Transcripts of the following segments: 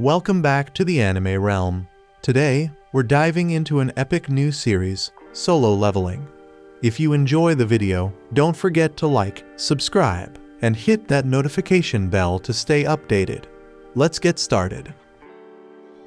Welcome back to the anime realm. Today, we're diving into an epic new series, Solo Leveling. If you enjoy the video, don't forget to like, subscribe, and hit that notification bell to stay updated. Let's get started.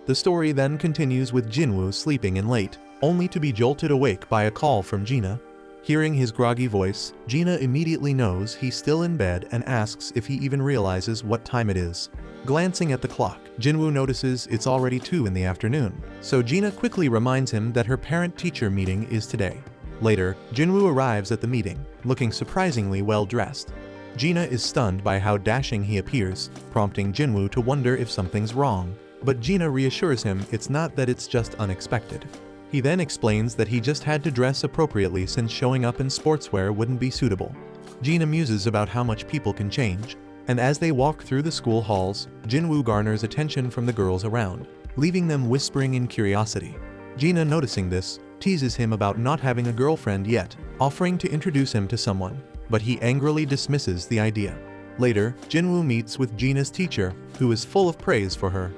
The story then continues with Jin-Woo sleeping in late, only to be jolted awake by a call from Gina. Hearing his groggy voice, Gina immediately knows he's still in bed and asks if he even realizes what time it is. Glancing at the clock, Jin-Woo notices it's already 2 in the afternoon, so Gina quickly reminds him that her parent-teacher meeting is today. Later, Jin-Woo arrives at the meeting, looking surprisingly well-dressed. Gina is stunned by how dashing he appears, prompting Jin-Woo to wonder if something's wrong, but Gina reassures him it's not, that it's just unexpected. He then explains that he just had to dress appropriately since showing up in sportswear wouldn't be suitable. Gina muses about how much people can change, and as they walk through the school halls, Jin-Woo garners attention from the girls around, leaving them whispering in curiosity. Gina, noticing this, teases him about not having a girlfriend yet, offering to introduce him to someone, but he angrily dismisses the idea. Later, Jin-Woo meets with Gina's teacher, who is full of praise for her.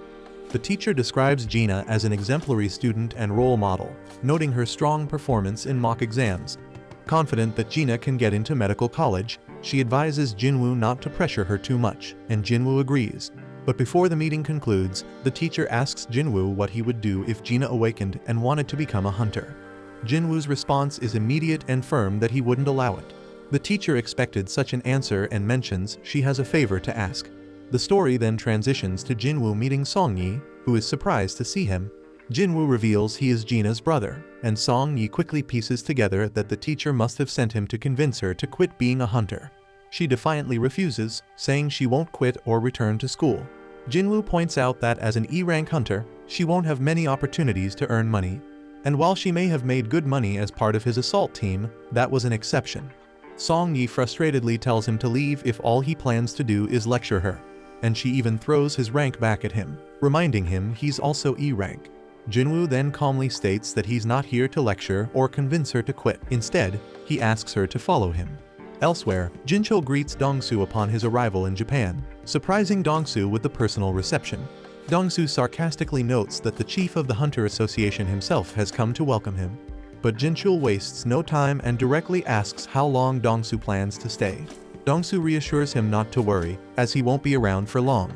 The teacher describes Gina as an exemplary student and role model, noting her strong performance in mock exams. Confident that Gina can get into medical college, she advises Jin-Woo not to pressure her too much, and Jin-Woo agrees. But before the meeting concludes, the teacher asks Jin-Woo what he would do if Gina awakened and wanted to become a hunter. Jin-Woo's response is immediate and firm that he wouldn't allow it. The teacher expected such an answer and mentions she has a favor to ask. The story then transitions to Jin-Woo meeting Song-Yi, who is surprised to see him. Jin-Woo reveals he is Gina's brother, and Song-Yi quickly pieces together that the teacher must have sent him to convince her to quit being a hunter. She defiantly refuses, saying she won't quit or return to school. Jin-Woo points out that as an E-rank hunter, she won't have many opportunities to earn money. And while she may have made good money as part of his assault team, that was an exception. Song-Yi frustratedly tells him to leave if all he plans to do is lecture her. And she even throws his rank back at him, reminding him he's also E-rank. Jin-Woo then calmly states that he's not here to lecture or convince her to quit. Instead, he asks her to follow him. Elsewhere, Jin-Chul greets Dong-Soo upon his arrival in Japan, surprising Dong-Soo with the personal reception. Dong-Soo sarcastically notes that the chief of the Hunter Association himself has come to welcome him. But Jin-Chul wastes no time and directly asks how long Dong-Soo plans to stay. Dong-Soo reassures him not to worry, as he won't be around for long.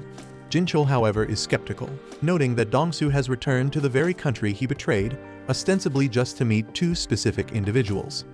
Jin-Chul, however, is skeptical, noting that Dong-Soo has returned to the very country he betrayed, ostensibly just to meet 2 specific individuals.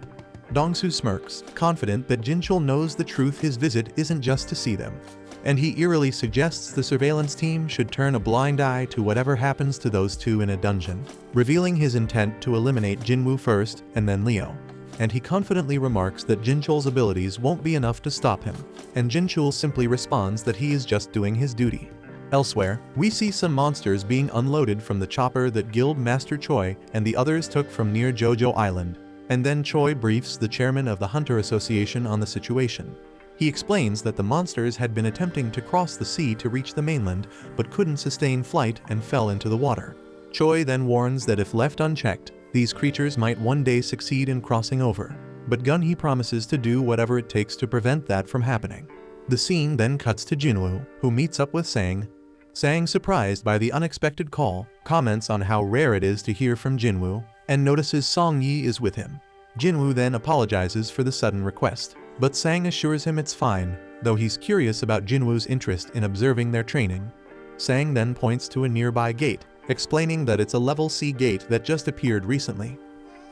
Dong-Soo smirks, confident that Jin-Chul knows the truth. His visit isn't just to see them, and he eerily suggests the surveillance team should turn a blind eye to whatever happens to those 2 in a dungeon, revealing his intent to eliminate Jin-Woo first and then Leo. And he confidently remarks that Jin-Chul's abilities won't be enough to stop him, and Jin-Chul simply responds that he is just doing his duty. Elsewhere, we see some monsters being unloaded from the chopper that Guild Master Choi and the others took from near Jojo Island, and then Choi briefs the chairman of the Hunter Association on the situation. He explains that the monsters had been attempting to cross the sea to reach the mainland, but couldn't sustain flight and fell into the water. Choi then warns that if left unchecked, these creatures might one day succeed in crossing over, but Gun-hee promises to do whatever it takes to prevent that from happening. The scene then cuts to Jin-Woo, who meets up with Sang. Sang, surprised by the unexpected call, comments on how rare it is to hear from Jin-Woo, and notices Song-Yi is with him. Jin-Woo then apologizes for the sudden request, but Sang assures him it's fine, though he's curious about Jin-Woo's interest in observing their training. Sang then points to a nearby gate, explaining that it's a level C gate that just appeared recently.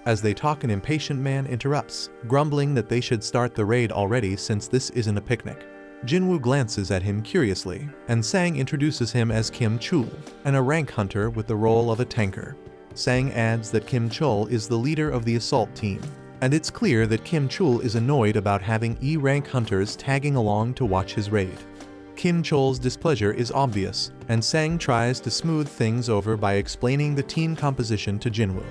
As they talk, an impatient man interrupts, grumbling that they should start the raid already since this isn't a picnic. Jin-Woo glances at him curiously, and Sang introduces him as Kim Chul, and a rank hunter with the role of a tanker. Sang adds that Kim Chul is the leader of the assault team, and it's clear that Kim Chul is annoyed about having E-rank hunters tagging along to watch his raid. Kim Chul's displeasure is obvious, and Sang tries to smooth things over by explaining the team composition to Jin-Woo.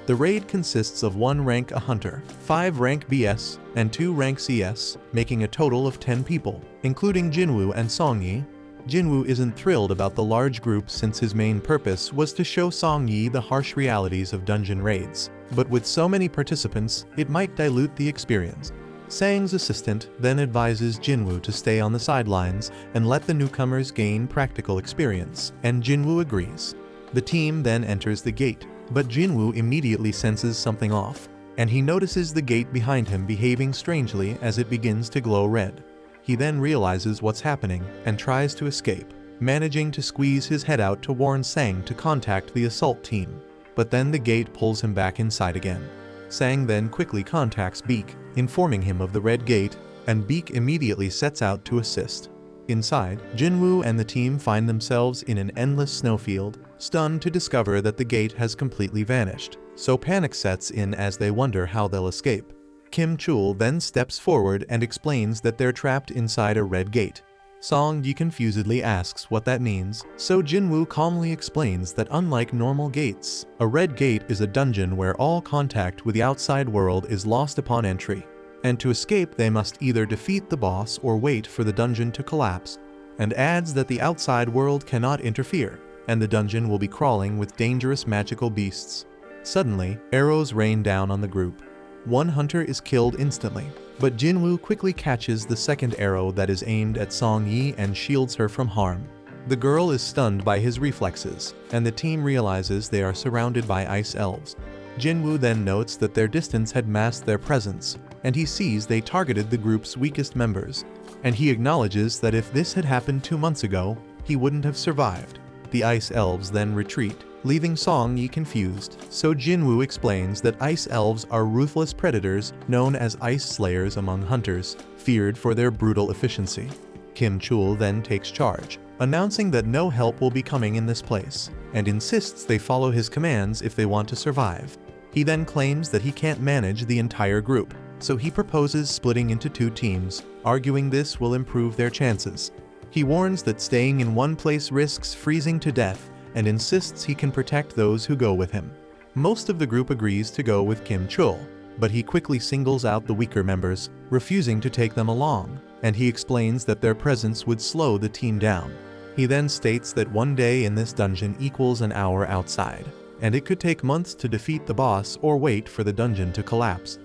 The raid consists of 1 rank A hunter, 5 rank BS, and 2 rank CS, making a total of 10 people, including Jin-Woo and Song-Yi. Jin-Woo isn't thrilled about the large group since his main purpose was to show Song-Yi the harsh realities of dungeon raids, but with so many participants, it might dilute the experience. Sang's assistant then advises Jin-Woo to stay on the sidelines and let the newcomers gain practical experience, and Jin-Woo agrees. The team then enters the gate, but Jin-Woo immediately senses something off, and he notices the gate behind him behaving strangely as it begins to glow red. He then realizes what's happening and tries to escape, managing to squeeze his head out to warn Sang to contact the assault team. But then the gate pulls him back inside again. Sang then quickly contacts Bleak, informing him of the red gate, and Bleak immediately sets out to assist. Inside, Jin-Woo and the team find themselves in an endless snowfield, stunned to discover that the gate has completely vanished, so panic sets in as they wonder how they'll escape. Kim Chul then steps forward and explains that they're trapped inside a red gate. Song Ji confusedly asks what that means, so Jin-Woo calmly explains that unlike normal gates, a red gate is a dungeon where all contact with the outside world is lost upon entry, and to escape they must either defeat the boss or wait for the dungeon to collapse, and adds that the outside world cannot interfere, and the dungeon will be crawling with dangerous magical beasts. Suddenly, arrows rain down on the group. One hunter is killed instantly, but Jin-Woo quickly catches the second arrow that is aimed at Song Yi and shields her from harm. The girl is stunned by his reflexes, and the team realizes they are surrounded by ice elves. Jin-Woo then notes that their distance had masked their presence, and he sees they targeted the group's weakest members, and he acknowledges that if this had happened 2 months ago, he wouldn't have survived. The ice elves then retreat, leaving Song Yi confused, so Jin-Woo explains that ice elves are ruthless predators known as ice slayers among hunters, feared for their brutal efficiency. Kim Chul then takes charge, announcing that no help will be coming in this place, and insists they follow his commands if they want to survive. He then claims that he can't manage the entire group, so he proposes splitting into 2 teams, arguing this will improve their chances. He warns that staying in one place risks freezing to death, and insists he can protect those who go with him. Most of the group agrees to go with Kim Chul, but he quickly singles out the weaker members, refusing to take them along, and he explains that their presence would slow the team down. He then states that 1 day in this dungeon equals an hour outside, and it could take months to defeat the boss or wait for the dungeon to collapse.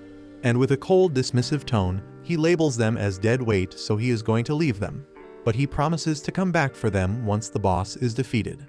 And with a cold, dismissive tone, he labels them as dead weight, so he is going to leave them, but he promises to come back for them once the boss is defeated.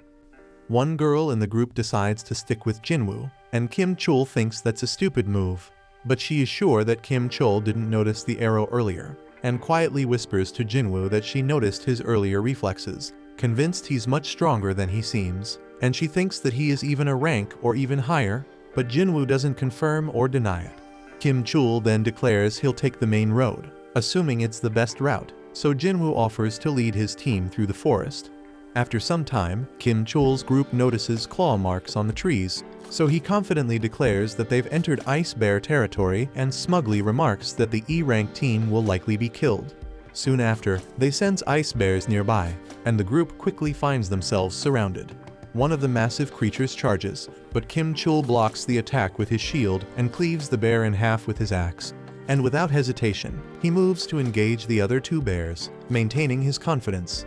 One girl in the group decides to stick with Jin-Woo, and Kim Chul thinks that's a stupid move, but she is sure that Kim Chul didn't notice the arrow earlier, and quietly whispers to Jin-Woo that she noticed his earlier reflexes, convinced he's much stronger than he seems, and she thinks that he is even a rank or even higher, but Jin-Woo doesn't confirm or deny it. Kim Chul then declares he'll take the main road, assuming it's the best route, so Jin-Woo offers to lead his team through the forest. After some time, Kim Chul's group notices claw marks on the trees, so he confidently declares that they've entered Ice Bear territory and smugly remarks that the E-rank team will likely be killed. Soon after, they sense ice bears nearby, and the group quickly finds themselves surrounded. One of the massive creatures charges, but Kim Chul blocks the attack with his shield and cleaves the bear in half with his axe. And without hesitation, he moves to engage the other 2 bears, maintaining his confidence.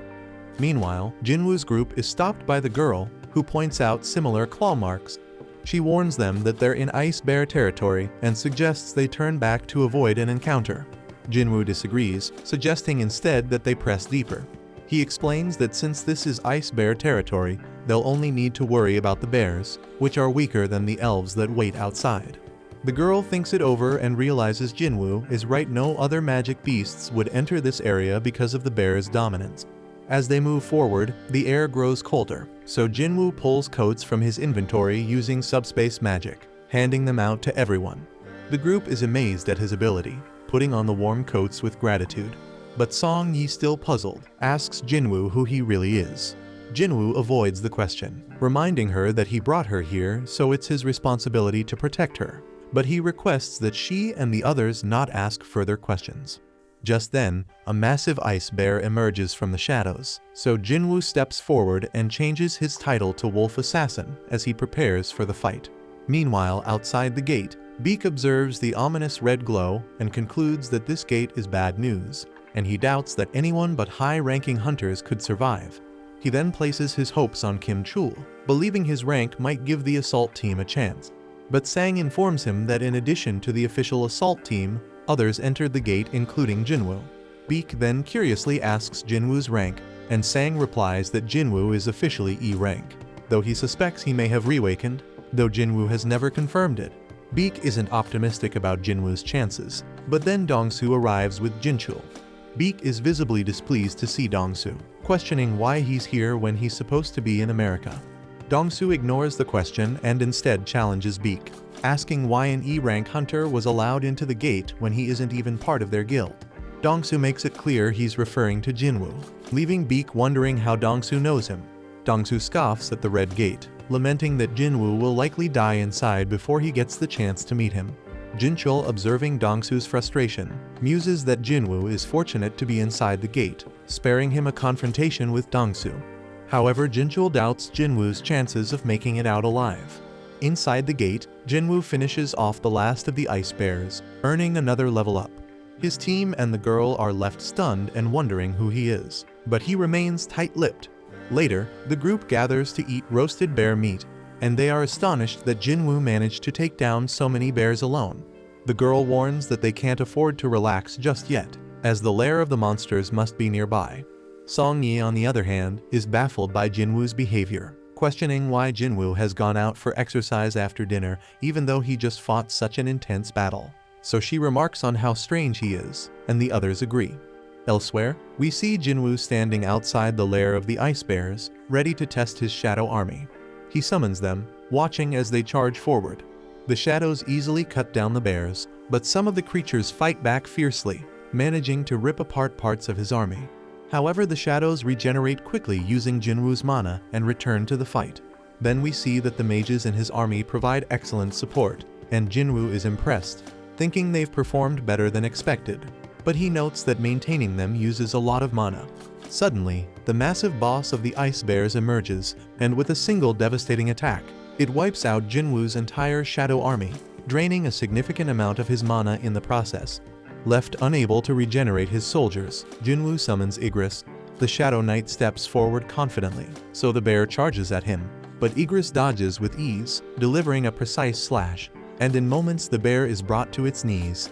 Meanwhile, Jin-Woo's group is stopped by the girl, who points out similar claw marks. She warns them that they're in Ice Bear territory and suggests they turn back to avoid an encounter. Jin-Woo disagrees, suggesting instead that they press deeper. He explains that since this is Ice Bear territory, they'll only need to worry about the bears, which are weaker than the elves that wait outside. The girl thinks it over and realizes Jin-Woo is right, no other magic beasts would enter this area because of the bear's dominance. As they move forward, the air grows colder, so Jin-Woo pulls coats from his inventory using subspace magic, handing them out to everyone. The group is amazed at his ability, putting on the warm coats with gratitude. But Song Yi, still puzzled, asks Jin-Woo who he really is. Jin-Woo avoids the question, reminding her that he brought her here, so it's his responsibility to protect her. But he requests that she and the others not ask further questions. Just then, a massive ice bear emerges from the shadows, so Jin-Woo steps forward and changes his title to Wolf Assassin as he prepares for the fight. Meanwhile, outside the gate, Bleak observes the ominous red glow and concludes that this gate is bad news, and he doubts that anyone but high-ranking hunters could survive. He then places his hopes on Kim Chul, believing his rank might give the assault team a chance. But Sang informs him that in addition to the official assault team, Others entered the gate, including Jin-Woo. Bleak then curiously asks Jin-Woo's rank, and Sang replies that Jin-Woo is officially E rank, though he suspects he may have reawakened, though Jin-Woo has never confirmed it. Bleak isn't optimistic about Jin-Woo's chances, but then Dong-Soo arrives with Jin-Chul. Bleak is visibly displeased to see Dong-Soo, questioning why he's here when he's supposed to be in America. Dong-Soo ignores the question and instead challenges Bleak, asking why an E-rank hunter was allowed into the gate when he isn't even part of their guild. Dong-Soo makes it clear he's referring to Jin-Woo, leaving Bleak wondering how Dong-Soo knows him. Dong-Soo scoffs at the red gate, lamenting that Jin-Woo will likely die inside before he gets the chance to meet him. Jin-Chul, observing Dong-Soo's frustration, muses that Jin-Woo is fortunate to be inside the gate, sparing him a confrontation with Dong-Soo. However, Jin-Chul doubts Jin-Woo's chances of making it out alive. Inside the gate, Jin-Woo finishes off the last of the ice bears, earning another level up. His team and the girl are left stunned and wondering who he is, but he remains tight-lipped. Later, the group gathers to eat roasted bear meat, and they are astonished that Jin-Woo managed to take down so many bears alone. The girl warns that they can't afford to relax just yet, as the lair of the monsters must be nearby. Song-Yi, on the other hand, is baffled by Jin-Woo's behavior, questioning why Jin-Woo has gone out for exercise after dinner even though he just fought such an intense battle. So she remarks on how strange he is, and the others agree. Elsewhere, we see Jin-Woo standing outside the lair of the ice bears, ready to test his shadow army. He summons them, watching as they charge forward. The shadows easily cut down the bears, but some of the creatures fight back fiercely, managing to rip apart parts of his army. However, the shadows regenerate quickly using Jin-Woo's mana and return to the fight. Then we see that the mages in his army provide excellent support, and Jin-Woo is impressed, thinking they've performed better than expected. But he notes that maintaining them uses a lot of mana. Suddenly, the massive boss of the ice bears emerges, and with a single devastating attack, it wipes out Jin-Woo's entire shadow army, draining a significant amount of his mana in the process. Left unable to regenerate his soldiers, Jin-Woo summons Igris. The Shadow Knight steps forward confidently, so the bear charges at him, but Igris dodges with ease, delivering a precise slash, and in moments the bear is brought to its knees.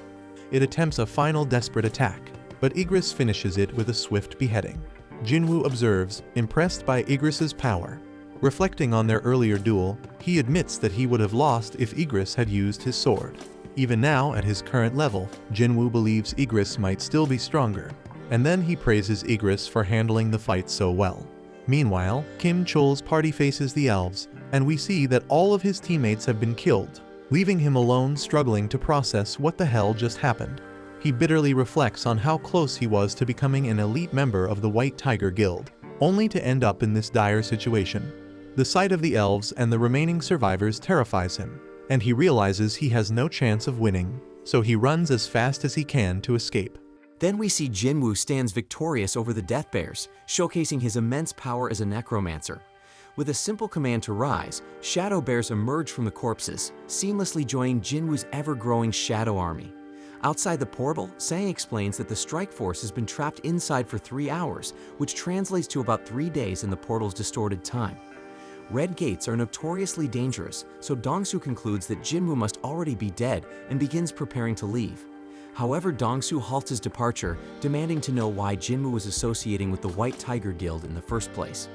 It attempts a final desperate attack, but Igris finishes it with a swift beheading. Jin-Woo observes, impressed by Igris's power. Reflecting on their earlier duel, he admits that he would have lost if Igris had used his sword. Even now, at his current level, Jin-Woo believes Igris might still be stronger, and then he praises Igris for handling the fight so well. Meanwhile, Kim Chul's party faces the elves, and we see that all of his teammates have been killed, leaving him alone struggling to process what the hell just happened. He bitterly reflects on how close he was to becoming an elite member of the White Tiger Guild, only to end up in this dire situation. The sight of the elves and the remaining survivors terrifies him, and he realizes he has no chance of winning, so he runs as fast as he can to escape. Then we see Jin-Woo stands victorious over the Death Bears, showcasing his immense power as a necromancer. With a simple command to rise, shadow bears emerge from the corpses, seamlessly joining Jin-Woo's ever-growing shadow army. Outside the portal, Sang explains that the strike force has been trapped inside for 3 hours, which translates to about 3 days in the portal's distorted time. Red gates are notoriously dangerous, so Dong-Soo concludes that Jin-Woo must already be dead and begins preparing to leave. However, Dong-Soo halts his departure, demanding to know why Jin-Woo was associating with the White Tiger Guild in the first place.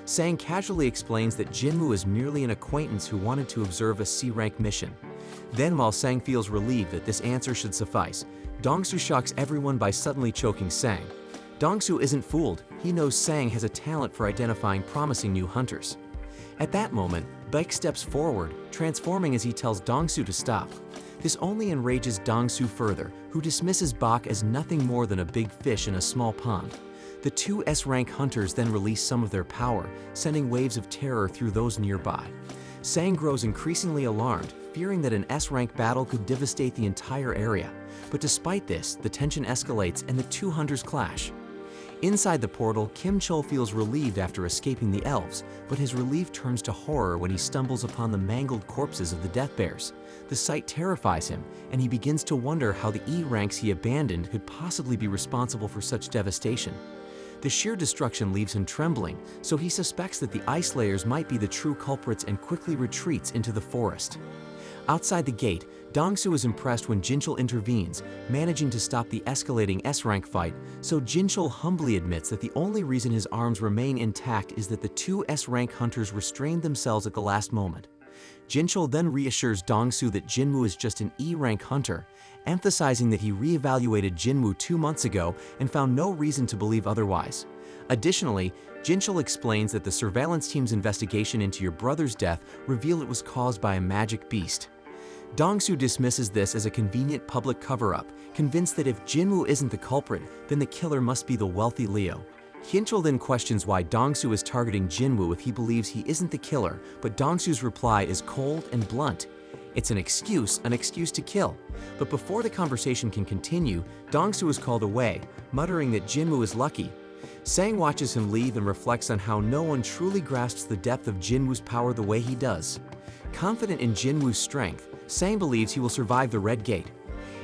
Sang casually explains that Jin-Woo is merely an acquaintance who wanted to observe a C-rank mission. Then, while Sang feels relieved that this answer should suffice, Dong-Soo shocks everyone by suddenly choking Sang. Dong-Soo isn't fooled, he knows Sang has a talent for identifying promising new hunters. At that moment, Baek steps forward, transforming as he tells Dong-Soo to stop. This only enrages Dong-Soo further, who dismisses Bak as nothing more than a big fish in a small pond. The two S-rank hunters then release some of their power, sending waves of terror through those nearby. Sang grows increasingly alarmed, fearing that an S-rank battle could devastate the entire area. But despite this, the tension escalates and the two hunters clash. Inside the portal, Kim Chul feels relieved after escaping the elves, but his relief turns to horror when he stumbles upon the mangled corpses of the Death Bears. The sight terrifies him, and he begins to wonder how the E ranks he abandoned could possibly be responsible for such devastation. The sheer destruction leaves him trembling, so he suspects that the ice layers might be the true culprits and quickly retreats into the forest. Outside the gate, Dong-soo is impressed when Jin-chul intervenes, managing to stop the escalating S-rank fight, so Jin-chul humbly admits that the only reason his arms remain intact is that the two S-rank hunters restrained themselves at the last moment. Jin-chul then reassures Dong-soo that Jin-woo is just an E-rank hunter, emphasizing that he re-evaluated Jin-woo 2 months ago and found no reason to believe otherwise. Additionally, Jin-chul explains that the surveillance team's investigation into your brother's death revealed it was caused by a magic beast. Dong-soo dismisses this as a convenient public cover-up, convinced that if Jin-woo isn't the culprit, then the killer must be the wealthy Leo. Jin-chul then questions why Dong-soo is targeting Jin-woo if he believes he isn't the killer, but Dong-soo's reply is cold and blunt. It's an excuse to kill. But before the conversation can continue, Dong-soo is called away, muttering that Jin-woo is lucky. Sang watches him leave and reflects on how no one truly grasps the depth of Jin-woo's power the way he does. Confident in Jin-woo's strength, Sang believes he will survive the Red Gate.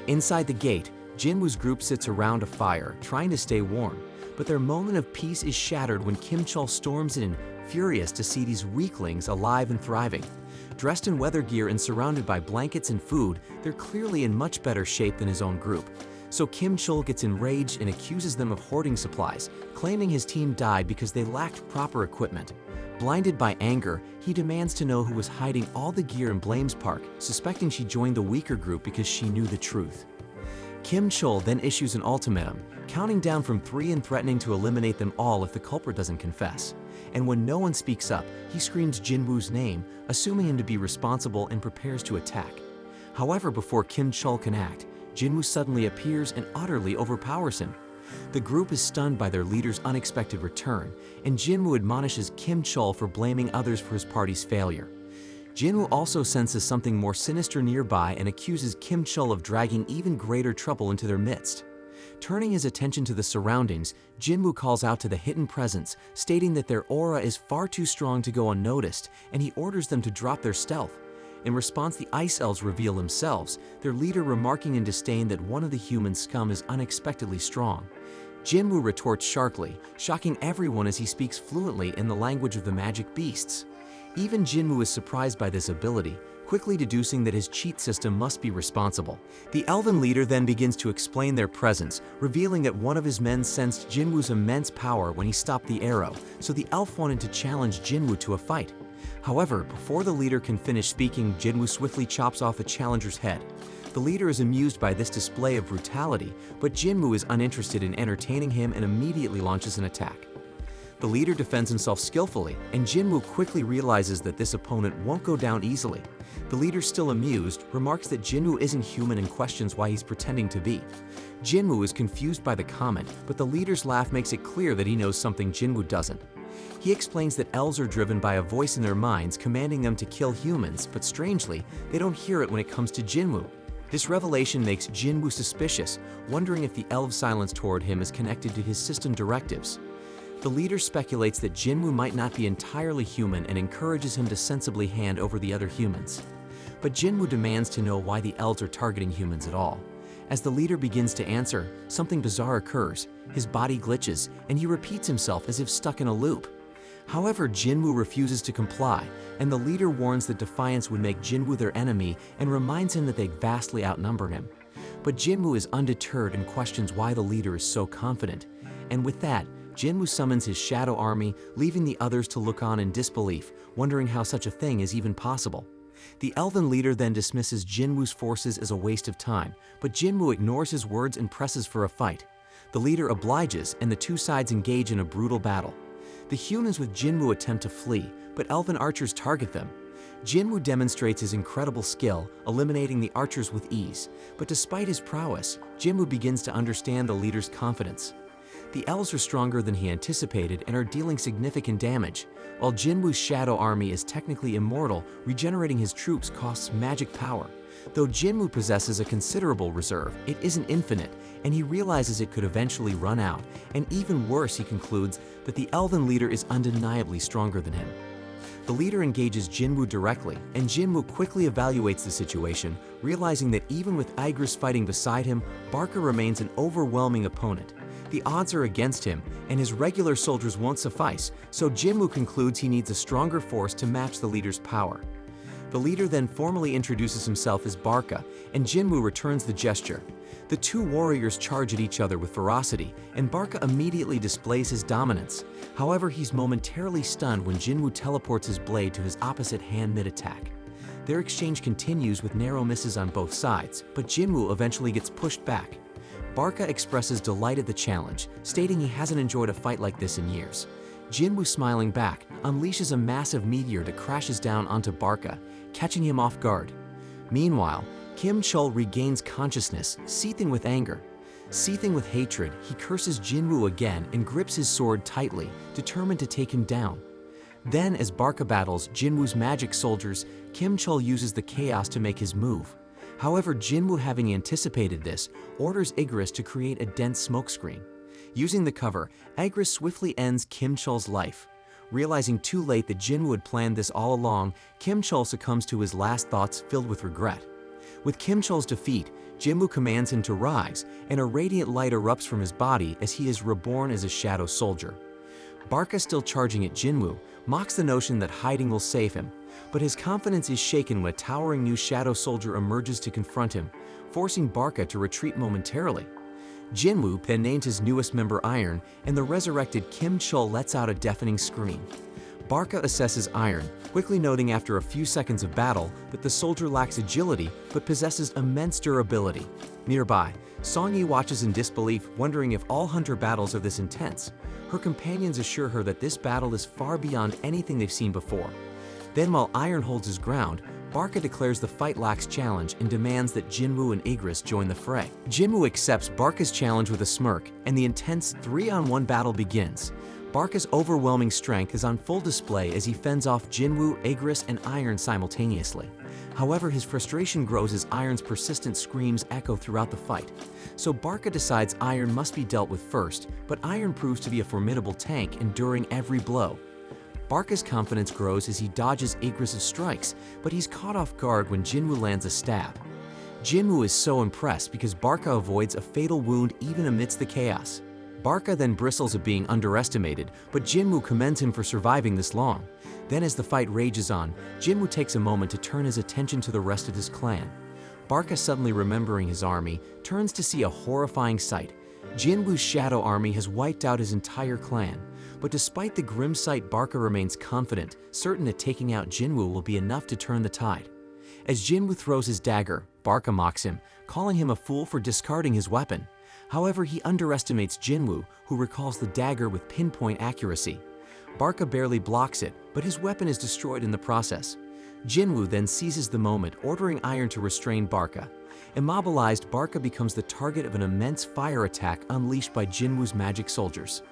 Inside the gate, Jin-woo's group sits around a fire, trying to stay warm, but their moment of peace is shattered when Kim-chul storms in, furious to see these weaklings alive and thriving. Dressed in weather gear and surrounded by blankets and food, they're clearly in much better shape than his own group. So Kim-chul gets enraged and accuses them of hoarding supplies, claiming his team died because they lacked proper equipment. Blinded by anger, he demands to know who was hiding all the gear and blames Park, suspecting she joined the weaker group because she knew the truth. Kim-chul then issues an ultimatum, counting down from 3 and threatening to eliminate them all if the culprit doesn't confess. And when no one speaks up, he screams Jin-woo's name, assuming him to be responsible and prepares to attack. However, before Kim-chul can act, Jin-woo suddenly appears and utterly overpowers him. The group is stunned by their leader's unexpected return, and Jin-woo admonishes Kim-chul for blaming others for his party's failure. Jin-woo also senses something more sinister nearby and accuses Kim-chul of dragging even greater trouble into their midst. Turning his attention to the surroundings, Jin-woo calls out to the hidden presence, stating that their aura is far too strong to go unnoticed, and he orders them to drop their stealth. In response, the Ice Elves reveal themselves, their leader remarking in disdain that one of the human scum is unexpectedly strong. Jin-woo retorts sharply, shocking everyone as he speaks fluently in the language of the magic beasts. Even Jin-woo is surprised by this ability, quickly deducing that his cheat system must be responsible. The elven leader then begins to explain their presence, revealing that one of his men sensed Jin-woo's immense power when he stopped the arrow, so the elf wanted to challenge Jin-woo to a fight. However, before the leader can finish speaking, Jin-woo swiftly chops off the challenger's head. The leader is amused by this display of brutality, but Jin-woo is uninterested in entertaining him and immediately launches an attack. The leader defends himself skillfully, and Jin-woo quickly realizes that this opponent won't go down easily. The leader, still amused, remarks that Jin-woo isn't human and questions why he's pretending to be. Jin-woo is confused by the comment, but the leader's laugh makes it clear that he knows something Jin-woo doesn't. He explains that elves are driven by a voice in their minds commanding them to kill humans, but strangely, they don't hear it when it comes to Jin-woo. This revelation makes Jin-woo suspicious, wondering if the elves' silence toward him is connected to his system directives. The leader speculates that Jin-woo might not be entirely human and encourages him to sensibly hand over the other humans. But Jin-woo demands to know why the elves are targeting humans at all. As the leader begins to answer, something bizarre occurs. His body glitches, and he repeats himself as if stuck in a loop. However, Jin-woo refuses to comply, and the leader warns that defiance would make Jin-woo their enemy and reminds him that they vastly outnumber him. But Jin-woo is undeterred and questions why the leader is so confident. And with that, Jin-woo summons his shadow army, leaving the others to look on in disbelief, wondering how such a thing is even possible. The elven leader then dismisses Jin-woo's forces as a waste of time, but Jin-woo ignores his words and presses for a fight. The leader obliges, and the two sides engage in a brutal battle. The humans with Jin-woo attempt to flee, but elven archers target them. Jin-woo demonstrates his incredible skill, eliminating the archers with ease, but despite his prowess, Jin-woo begins to understand the leader's confidence. The elves are stronger than he anticipated and are dealing significant damage. While Jin-woo's shadow army is technically immortal, regenerating his troops costs magic power. Though Jin-woo possesses a considerable reserve, it isn't infinite, and he realizes it could eventually run out, and even worse, he concludes that the elven leader is undeniably stronger than him. The leader engages Jin-woo directly, and Jin-woo quickly evaluates the situation, realizing that even with Igris fighting beside him, Barker remains an overwhelming opponent. The odds are against him, and his regular soldiers won't suffice, so Jin-woo concludes he needs a stronger force to match the leader's power. The leader then formally introduces himself as Barca, and Jin-Woo returns the gesture. The two warriors charge at each other with ferocity, and Barca immediately displays his dominance. However, he's momentarily stunned when Jin-Woo teleports his blade to his opposite hand mid-attack. Their exchange continues with narrow misses on both sides, but Jin-Woo eventually gets pushed back. Barca expresses delight at the challenge, stating he hasn't enjoyed a fight like this in years. Jin-Woo, smiling back, unleashes a massive meteor that crashes down onto Barca, catching him off guard. Meanwhile, Kim Chul regains consciousness, seething with anger. Seething with hatred, he curses Jin-Woo again and grips his sword tightly, determined to take him down. Then, as Barca battles Jin-Woo's magic soldiers, Kim Chul uses the chaos to make his move. However, Jin-Woo, having anticipated this, orders Igris to create a dense smokescreen. Using the cover, Igris swiftly ends Kim Chul's life. Realizing too late that Jin-Woo had planned this all along, Kim Chul succumbs to his last thoughts filled with regret. With Kim Chul's defeat, Jin-Woo commands him to rise, and a radiant light erupts from his body as he is reborn as a shadow soldier. Barca, still charging at Jin-Woo, mocks the notion that hiding will save him, but his confidence is shaken when a towering new shadow soldier emerges to confront him, forcing Barca to retreat momentarily. Jin-Woo then names his newest member Iron, and the resurrected Kim Chul lets out a deafening scream. Barca assesses Iron, quickly noting after a few seconds of battle that the soldier lacks agility but possesses immense durability. Nearby, Song-Yi watches in disbelief, wondering if all hunter battles are this intense. Her companions assure her that this battle is far beyond anything they've seen before. Then, while Iron holds his ground, Barca declares the fight lacks challenge and demands that Jin-Woo and Igris join the fray. Jin-Woo accepts Barca's challenge with a smirk, and the intense 3-on-1 battle begins. Barca's overwhelming strength is on full display as he fends off Jin-Woo, Igris, and Iron simultaneously. However, his frustration grows as Iron's persistent screams echo throughout the fight. So Barca decides Iron must be dealt with first, but Iron proves to be a formidable tank, enduring every blow. Barca's confidence grows as he dodges Igris' strikes, but he's caught off guard when Jin-Woo lands a stab. Jin-Woo is so impressed because Barca avoids a fatal wound even amidst the chaos. Barca then bristles at being underestimated, but Jin-Woo commends him for surviving this long. Then, as the fight rages on, Jin-Woo takes a moment to turn his attention to the rest of his clan. Barca, suddenly remembering his army, turns to see a horrifying sight. Jin-Woo's shadow army has wiped out his entire clan. But despite the grim sight, Barca remains confident, certain that taking out Jin-Woo will be enough to turn the tide. As Jin-Woo throws his dagger, Barca mocks him, calling him a fool for discarding his weapon. However, he underestimates Jin-Woo, who recalls the dagger with pinpoint accuracy. Barca barely blocks it, but his weapon is destroyed in the process. Jin-Woo then seizes the moment, ordering Iron to restrain Barca. Immobilized, Barca becomes the target of an immense fire attack unleashed by Jin-Woo's magic soldiers.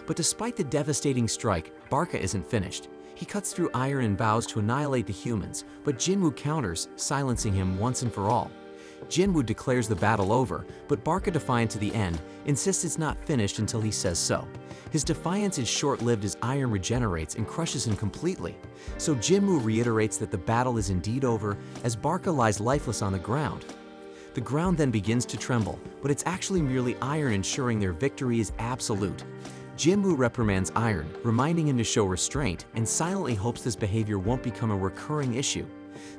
But despite the devastating strike, Barca isn't finished. He cuts through Iron and vows to annihilate the humans, but Jin-Woo counters, silencing him once and for all. Jin-Woo declares the battle over, but Barca, defiant to the end, insists it's not finished until he says so. His defiance is short-lived as Iron regenerates and crushes him completely. So Jin-Woo reiterates that the battle is indeed over as Barca lies lifeless on the ground. The ground then begins to tremble, but it's actually merely Iron ensuring their victory is absolute. Jin-Woo reprimands Iron, reminding him to show restraint, and silently hopes this behavior won't become a recurring issue.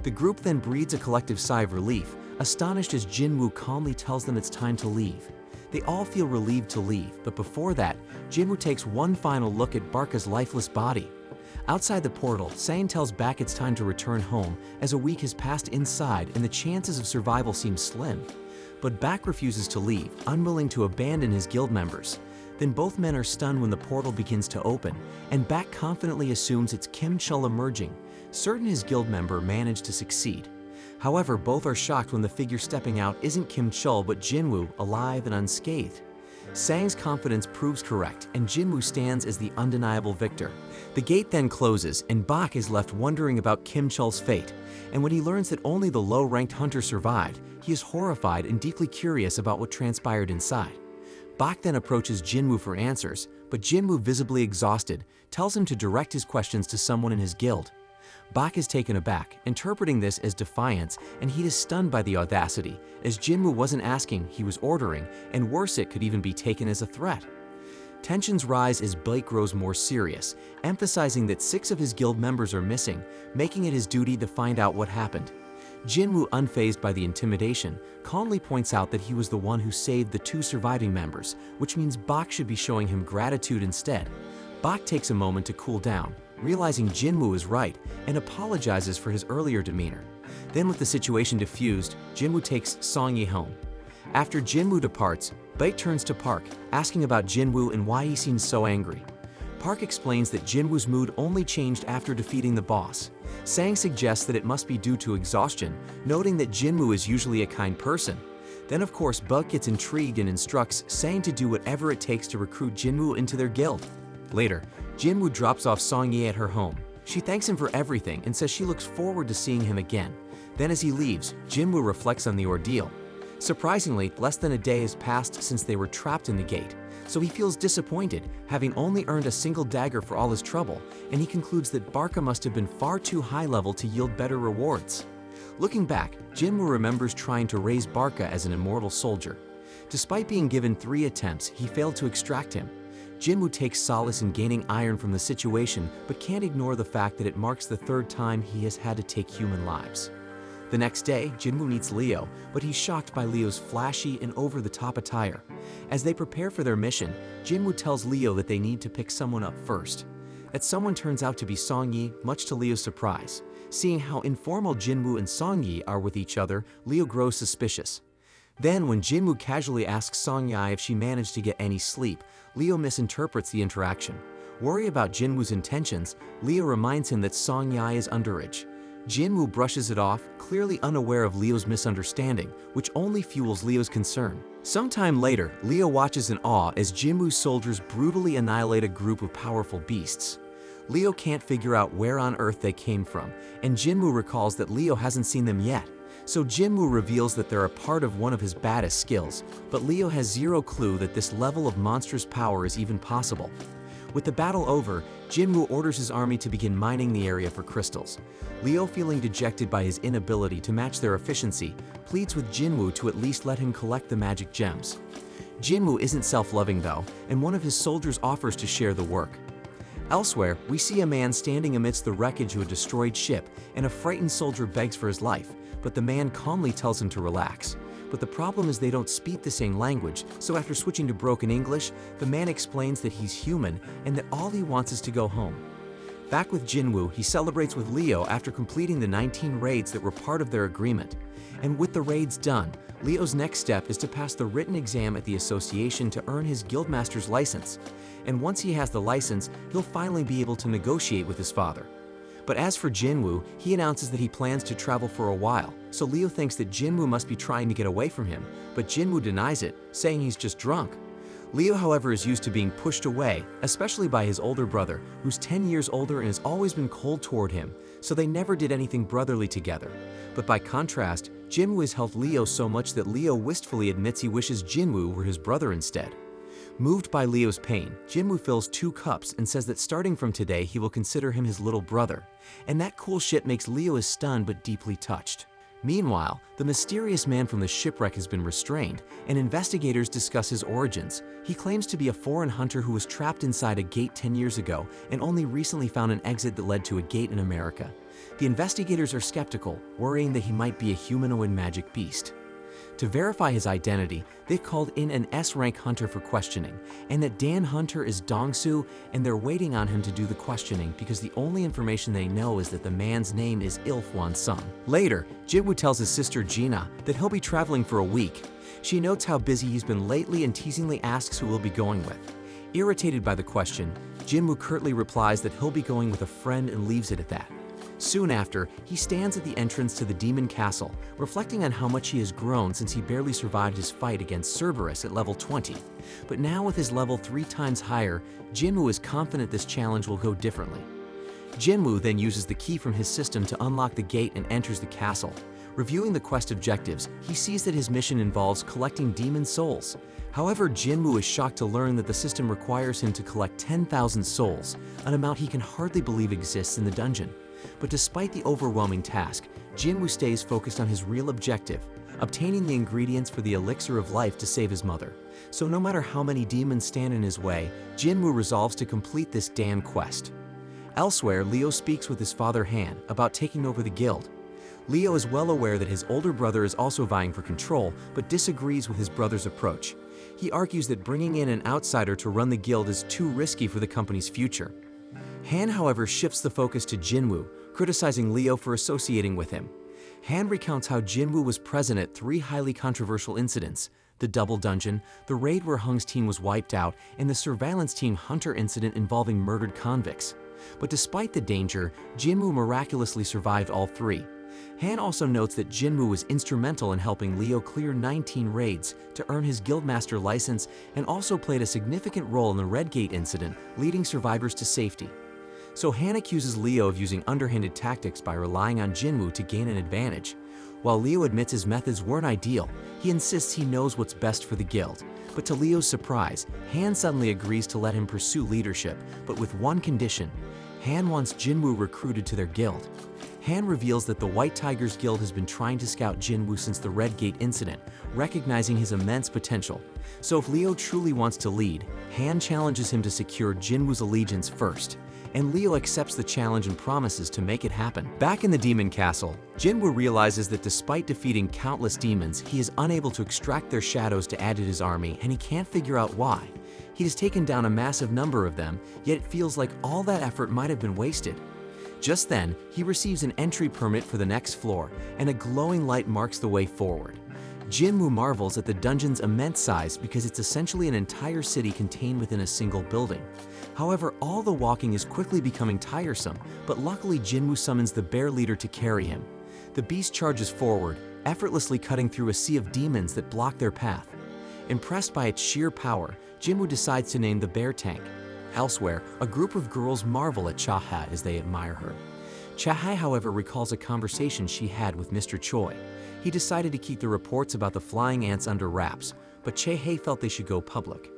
The group then breathes a collective sigh of relief, astonished as Jin-Woo calmly tells them it's time to leave. They all feel relieved to leave, but before that, Jin-Woo takes one final look at Barca's lifeless body. Outside the portal, Sang tells Bak it's time to return home, as a week has passed inside and the chances of survival seem slim. But Bak refuses to leave, unwilling to abandon his guild members. Then both men are stunned when the portal begins to open, and Bak confidently assumes it's Kim Chul emerging, certain his guild member managed to succeed. However, both are shocked when the figure stepping out isn't Kim Chul but Jin-Woo, alive and unscathed. Sang's confidence proves correct, and Jin-Woo stands as the undeniable victor. The gate then closes, and Bak is left wondering about Kim Chul's fate, and when he learns that only the low-ranked hunter survived, he is horrified and deeply curious about what transpired inside. Bak then approaches Jin-Woo for answers, but Jin-Woo, visibly exhausted, tells him to direct his questions to someone in his guild. Bak is taken aback, interpreting this as defiance, and he is stunned by the audacity, as Jin-Woo wasn't asking, he was ordering, and worse, it could even be taken as a threat. Tensions rise as Blake grows more serious, emphasizing that 6 of his guild members are missing, making it his duty to find out what happened. Jin-Woo, unfazed by the intimidation, calmly points out that he was the one who saved the 2 surviving members, which means Bak should be showing him gratitude instead. Bak takes a moment to cool down, realizing Jin-Woo is right, and apologizes for his earlier demeanor. Then, with the situation diffused, Jin-Woo takes Song-Yi home. After Jin-Woo departs, Bak turns to Park, asking about Jin-Woo and why he seems so angry. Park explains that Jin-Woo's mood only changed after defeating the boss. Sang suggests that it must be due to exhaustion, noting that Jin-Woo is usually a kind person. Then of course Bak gets intrigued and instructs Sang to do whatever it takes to recruit Jin-Woo into their guild. Later, Jin-Woo drops off Song-Yi at her home. She thanks him for everything and says she looks forward to seeing him again. Then as he leaves, Jin-Woo reflects on the ordeal. Surprisingly, less than a day has passed since they were trapped in the gate, so he feels disappointed, having only earned a single dagger for all his trouble, and he concludes that Barca must have been far too high level to yield better rewards. Looking back, Jin-Woo remembers trying to raise Barca as an immortal soldier. Despite being given 3 attempts, he failed to extract him. Jin-Woo takes solace in gaining iron from the situation, but can't ignore the fact that it marks the 3rd time he has had to take human lives. The next day, Jin-Woo meets Leo, but he's shocked by Leo's flashy and over-the-top attire. As they prepare for their mission, Jin-Woo tells Leo that they need to pick someone up first. That someone turns out to be Song-Yi, much to Leo's surprise. Seeing how informal Jin-Woo and Song-Yi are with each other, Leo grows suspicious. Then, when Jin-Woo casually asks Song-Yi if she managed to get any sleep, Leo misinterprets the interaction. Worried about Jin-Woo's intentions, Leo reminds him that Song-Yi is underage. Jin-Woo brushes it off, clearly unaware of Leo's misunderstanding, which only fuels Leo's concern. Sometime later, Leo watches in awe as Jin-Woo's soldiers brutally annihilate a group of powerful beasts. Leo can't figure out where on earth they came from, and Jin-Woo recalls that Leo hasn't seen them yet. So Jin-Woo reveals that they're a part of one of his baddest skills, but Leo has zero clue that this level of monstrous power is even possible. With the battle over, Jin-Woo orders his army to begin mining the area for crystals. Leo, feeling dejected by his inability to match their efficiency, pleads with Jin-Woo to at least let him collect the magic gems. Jin-Woo isn't self-loving though, and one of his soldiers offers to share the work. Elsewhere, we see a man standing amidst the wreckage of a destroyed ship, and a frightened soldier begs for his life, but the man calmly tells him to relax. But the problem is they don't speak the same language, so after switching to broken English, the man explains that he's human and that all he wants is to go home. Back with Jin-Woo, he celebrates with Leo after completing the 19 raids that were part of their agreement. And with the raids done, Leo's next step is to pass the written exam at the association to earn his guildmaster's license. And once he has the license, he'll finally be able to negotiate with his father. But as for Jin-Woo, he announces that he plans to travel for a while, so Leo thinks that Jin-Woo must be trying to get away from him, but Jin-Woo denies it, saying he's just drunk. Leo, however, is used to being pushed away, especially by his older brother, who's 10 years older and has always been cold toward him, so they never did anything brotherly together. But by contrast, Jin-Woo has helped Leo so much that Leo wistfully admits he wishes Jin-Woo were his brother instead. Moved by Leo's pain, Jin-Woo fills 2 cups and says that starting from today he will consider him his little brother. And that cool shit makes Leo is stunned but deeply touched. Meanwhile, the mysterious man from the shipwreck has been restrained, and investigators discuss his origins. He claims to be a foreign hunter who was trapped inside a gate 10 years ago and only recently found an exit that led to a gate in America. The investigators are skeptical, worrying that he might be a humanoid magic beast. To verify his identity, they've called in an S-rank hunter for questioning, and that Dan Hunter is Dong-Soo, and they're waiting on him to do the questioning because the only information they know is that the man's name is Il-Hwan-Sung. Later, Jin-Woo tells his sister Gina that he'll be traveling for a week. She notes how busy he's been lately and teasingly asks who he'll be going with. Irritated by the question, Jin-Woo curtly replies that he'll be going with a friend and leaves it at that. Soon after, he stands at the entrance to the demon castle, reflecting on how much he has grown since he barely survived his fight against Cerberus at level 20. But now with his level 3 times higher, Jin-Woo is confident this challenge will go differently. Jin-Woo then uses the key from his system to unlock the gate and enters the castle. Reviewing the quest objectives, he sees that his mission involves collecting demon souls. However, Jin-Woo is shocked to learn that the system requires him to collect 10,000 souls, an amount he can hardly believe exists in the dungeon. But despite the overwhelming task, Jin-Woo stays focused on his real objective, obtaining the ingredients for the elixir of life to save his mother. So no matter how many demons stand in his way, Jin-Woo resolves to complete this damn quest. Elsewhere, Leo speaks with his father Han about taking over the guild. Leo is well aware that his older brother is also vying for control, but disagrees with his brother's approach. He argues that bringing in an outsider to run the guild is too risky for the company's future. Han, however, shifts the focus to Jin-Woo, criticizing Leo for associating with him. Han recounts how Jin-Woo was present at 3 highly controversial incidents: the double dungeon, the raid where Hung's team was wiped out, and the surveillance team Hunter incident involving murdered convicts. But despite the danger, Jin-Woo miraculously survived all 3. Han also notes that Jin-Woo was instrumental in helping Leo clear 19 raids to earn his guildmaster license, and also played a significant role in the Redgate incident, leading survivors to safety. So Han accuses Leo of using underhanded tactics by relying on Jin-Woo to gain an advantage. While Leo admits his methods weren't ideal, he insists he knows what's best for the guild. But to Leo's surprise, Han suddenly agrees to let him pursue leadership, but with one condition. Han wants Jin-Woo recruited to their guild. Han reveals that the White Tigers Guild has been trying to scout Jin-Woo since the Redgate incident, recognizing his immense potential. So if Leo truly wants to lead, Han challenges him to secure Jin-Woo's allegiance first. And Leo accepts the challenge and promises to make it happen. Back in the demon castle, Jin-Woo realizes that despite defeating countless demons, he is unable to extract their shadows to add to his army, and he can't figure out why. He has taken down a massive number of them, yet it feels like all that effort might have been wasted. Just then, he receives an entry permit for the next floor, and a glowing light marks the way forward. Jin-Woo marvels at the dungeon's immense size because it's essentially an entire city contained within a single building. However, all the walking is quickly becoming tiresome, but luckily Jin-Woo summons the bear leader to carry him. The beast charges forward, effortlessly cutting through a sea of demons that block their path. Impressed by its sheer power, Jin-Woo decides to name the bear tank. Elsewhere, a group of girls marvel at Cha-ha as they admire her. Cha-ha, however, recalls a conversation she had with Mr. Choi. He decided to keep the reports about the flying ants under wraps, but Cha-ha felt they should go public.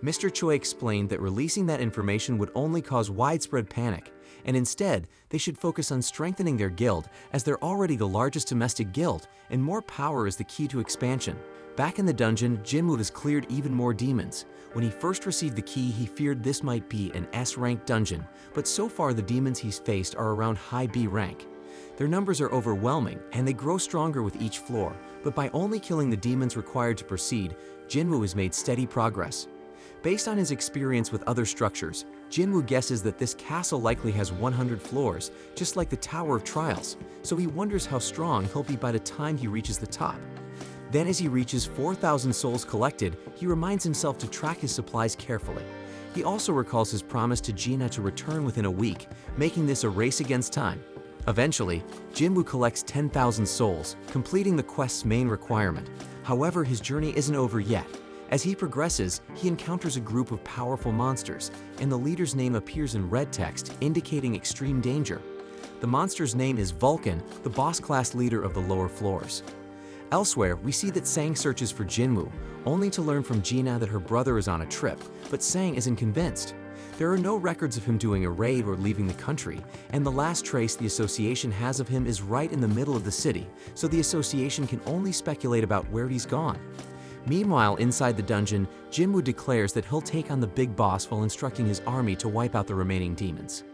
Mr. Choi explained that releasing that information would only cause widespread panic, and instead, they should focus on strengthening their guild, as they're already the largest domestic guild, and more power is the key to expansion. Back in the dungeon, Jin-Woo has cleared even more demons. When he first received the key, he feared this might be an S-rank dungeon, but so far the demons he's faced are around high B rank. Their numbers are overwhelming, and they grow stronger with each floor, but by only killing the demons required to proceed, Jin-Woo has made steady progress. Based on his experience with other structures, Jin-Woo guesses that this castle likely has 100 floors, just like the Tower of Trials, so he wonders how strong he'll be by the time he reaches the top. Then as he reaches 4,000 souls collected, he reminds himself to track his supplies carefully. He also recalls his promise to Gina to return within a week, making this a race against time. Eventually, Jin-Woo collects 10,000 souls, completing the quest's main requirement. However, his journey isn't over yet. As he progresses, he encounters a group of powerful monsters, and the leader's name appears in red text, indicating extreme danger. The monster's name is Vulcan, the boss-class leader of the lower floors. Elsewhere, we see that Sang searches for Jin-Woo, only to learn from Gina that her brother is on a trip, but Sang isn't convinced. There are no records of him doing a raid or leaving the country, and the last trace the association has of him is right in the middle of the city, so the association can only speculate about where he's gone. Meanwhile, inside the dungeon, Jin-Woo declares that he'll take on the big boss while instructing his army to wipe out the remaining demons.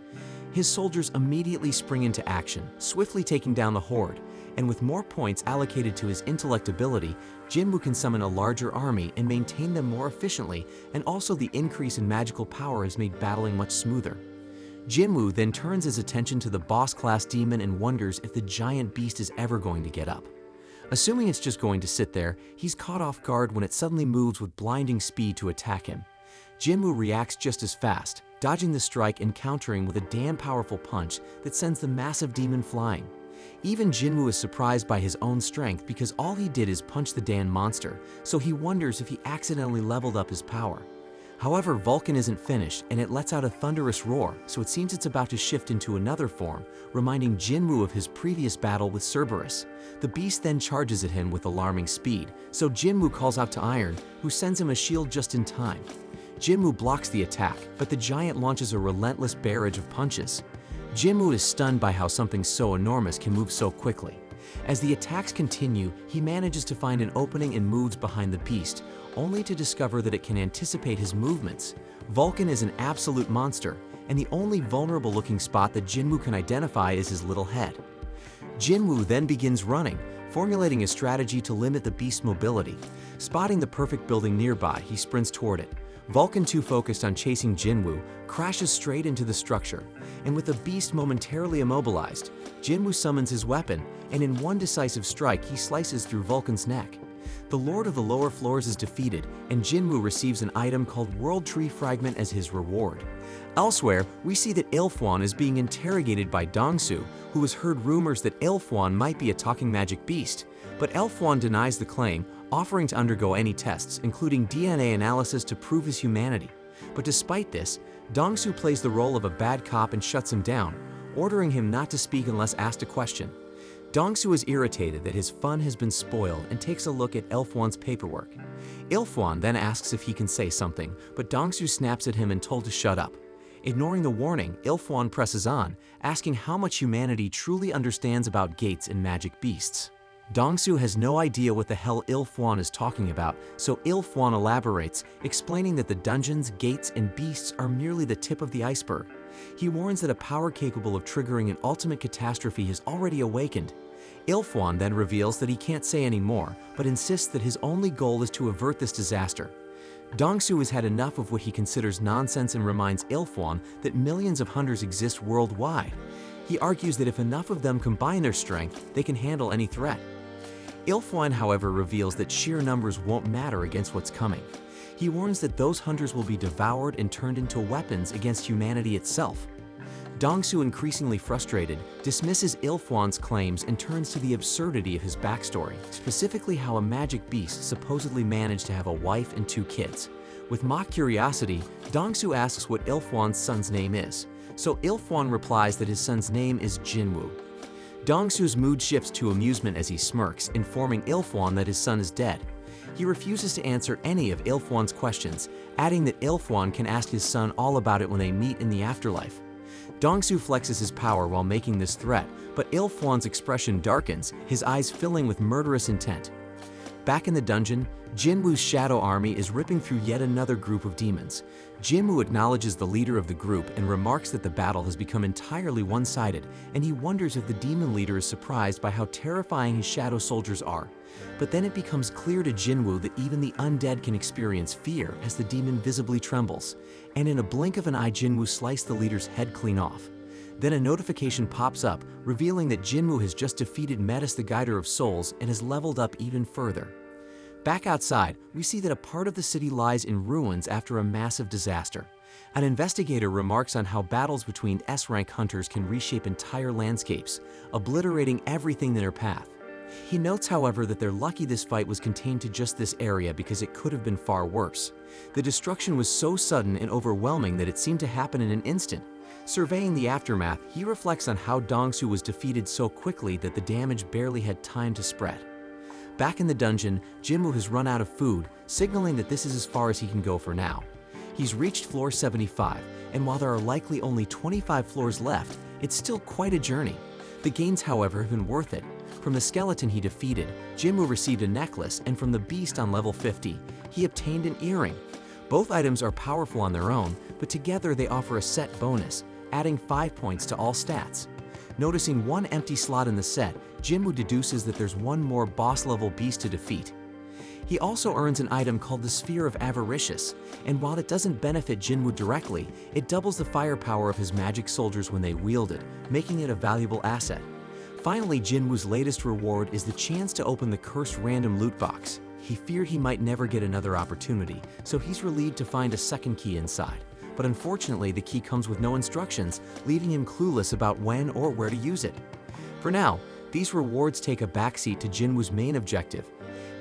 His soldiers immediately spring into action, swiftly taking down the horde, and with more points allocated to his intellect ability, Jin-Woo can summon a larger army and maintain them more efficiently, and also the increase in magical power has made battling much smoother. Jin-Woo then turns his attention to the boss-class demon and wonders if the giant beast is ever going to get up. Assuming it's just going to sit there, he's caught off guard when it suddenly moves with blinding speed to attack him. Jin-Woo reacts just as fast, dodging the strike and countering with a damn powerful punch that sends the massive demon flying. Even Jin-Woo is surprised by his own strength because all he did is punch the damn monster, so he wonders if he accidentally leveled up his power. However, Vulcan isn't finished, and it lets out a thunderous roar, so it seems it's about to shift into another form, reminding Jin-Woo of his previous battle with Cerberus. The beast then charges at him with alarming speed, so Jin-Woo calls out to Iron, who sends him a shield just in time. Jin-Woo blocks the attack, but the giant launches a relentless barrage of punches. Jin-Woo is stunned by how something so enormous can move so quickly. As the attacks continue, he manages to find an opening and moves behind the beast, only to discover that it can anticipate his movements. Vulcan is an absolute monster, and the only vulnerable-looking spot that Jin-Woo can identify is his little head. Jin-Woo then begins running, formulating a strategy to limit the beast's mobility. Spotting the perfect building nearby, he sprints toward it. Vulcan, too focused on chasing Jin-Woo, crashes straight into the structure, and with the beast momentarily immobilized, Jin-Woo summons his weapon, and in one decisive strike he slices through Vulcan's neck. The Lord of the Lower Floors is defeated, and Jin-Woo receives an item called World Tree Fragment as his reward. Elsewhere, we see that Ilfwan is being interrogated by Dong-Su, who has heard rumors that Ilfwan might be a talking magic beast, but Ilfwan denies the claim, offering to undergo any tests, including DNA analysis to prove his humanity. But despite this, Dong-Su plays the role of a bad cop and shuts him down, ordering him not to speak unless asked a question. Dong-Su is irritated that his fun has been spoiled and takes a look at Ilfwan's paperwork. Ilfwan then asks if he can say something, but Dong-Su snaps at him and told to shut up. Ignoring the warning, Ilfwan presses on, asking how much humanity truly understands about gates and magic beasts. Dong-Su has no idea what the hell Ilfwan is talking about, so Ilfwan elaborates, explaining that the dungeons, gates, and beasts are merely the tip of the iceberg. He warns that a power capable of triggering an ultimate catastrophe has already awakened. Ilfwan then reveals that he can't say any more, but insists that his only goal is to avert this disaster. Dong-Su has had enough of what he considers nonsense and reminds Ilfwan that millions of hunters exist worldwide. He argues that if enough of them combine their strength, they can handle any threat. Ilfwan, however, reveals that sheer numbers won't matter against what's coming. He warns that those hunters will be devoured and turned into weapons against humanity itself. Dong-Su, increasingly frustrated, dismisses Ilfwan's claims and turns to the absurdity of his backstory, specifically how a magic beast supposedly managed to have a wife and 2 kids. With mock curiosity, Dong-Su asks what Ilfwan's son's name is, so Ilfwan replies that his son's name is Jin-Woo. Dong-Su's mood shifts to amusement as he smirks, informing Ilfwan that his son is dead. He refuses to answer any of Ilfwan's questions, adding that Ilfwan can ask his son all about it when they meet in the afterlife. Dong-Su flexes his power while making this threat, but Ilfwan's expression darkens, his eyes filling with murderous intent. Back in the dungeon, Jin-Woo's shadow army is ripping through yet another group of demons. Jin-Woo acknowledges the leader of the group and remarks that the battle has become entirely one-sided, and he wonders if the demon leader is surprised by how terrifying his shadow soldiers are. But then it becomes clear to Jin-Woo that even the undead can experience fear as the demon visibly trembles, and in a blink of an eye Jin-Woo slices the leader's head clean off. Then a notification pops up, revealing that Jin-Woo has just defeated Metis, the Guider of Souls, and has leveled up even further. Back outside, we see that a part of the city lies in ruins after a massive disaster. An investigator remarks on how battles between S-rank hunters can reshape entire landscapes, obliterating everything in their path. He notes, however, that they're lucky this fight was contained to just this area because it could have been far worse. The destruction was so sudden and overwhelming that it seemed to happen in an instant. Surveying the aftermath, he reflects on how Dong-Su was defeated so quickly that the damage barely had time to spread. Back in the dungeon, Jin-Woo has run out of food, signaling that this is as far as he can go for now. He's reached floor 75, and while there are likely only 25 floors left, it's still quite a journey. The gains, however, have been worth it. From the skeleton he defeated, Jin-Woo received a necklace, and from the beast on level 50, he obtained an earring. Both items are powerful on their own, but together they offer a set bonus, adding 5 points to all stats. Noticing one empty slot in the set, Jin-Woo deduces that there's one more boss-level beast to defeat. He also earns an item called the Sphere of Avaricious, and while it doesn't benefit Jin-Woo directly, it doubles the firepower of his magic soldiers when they wield it, making it a valuable asset. Finally, Jin-Woo's latest reward is the chance to open the cursed random loot box. He feared he might never get another opportunity, so he's relieved to find a second key inside. But unfortunately, the key comes with no instructions, leaving him clueless about when or where to use it. For now, these rewards take a backseat to Jin-Woo's main objective,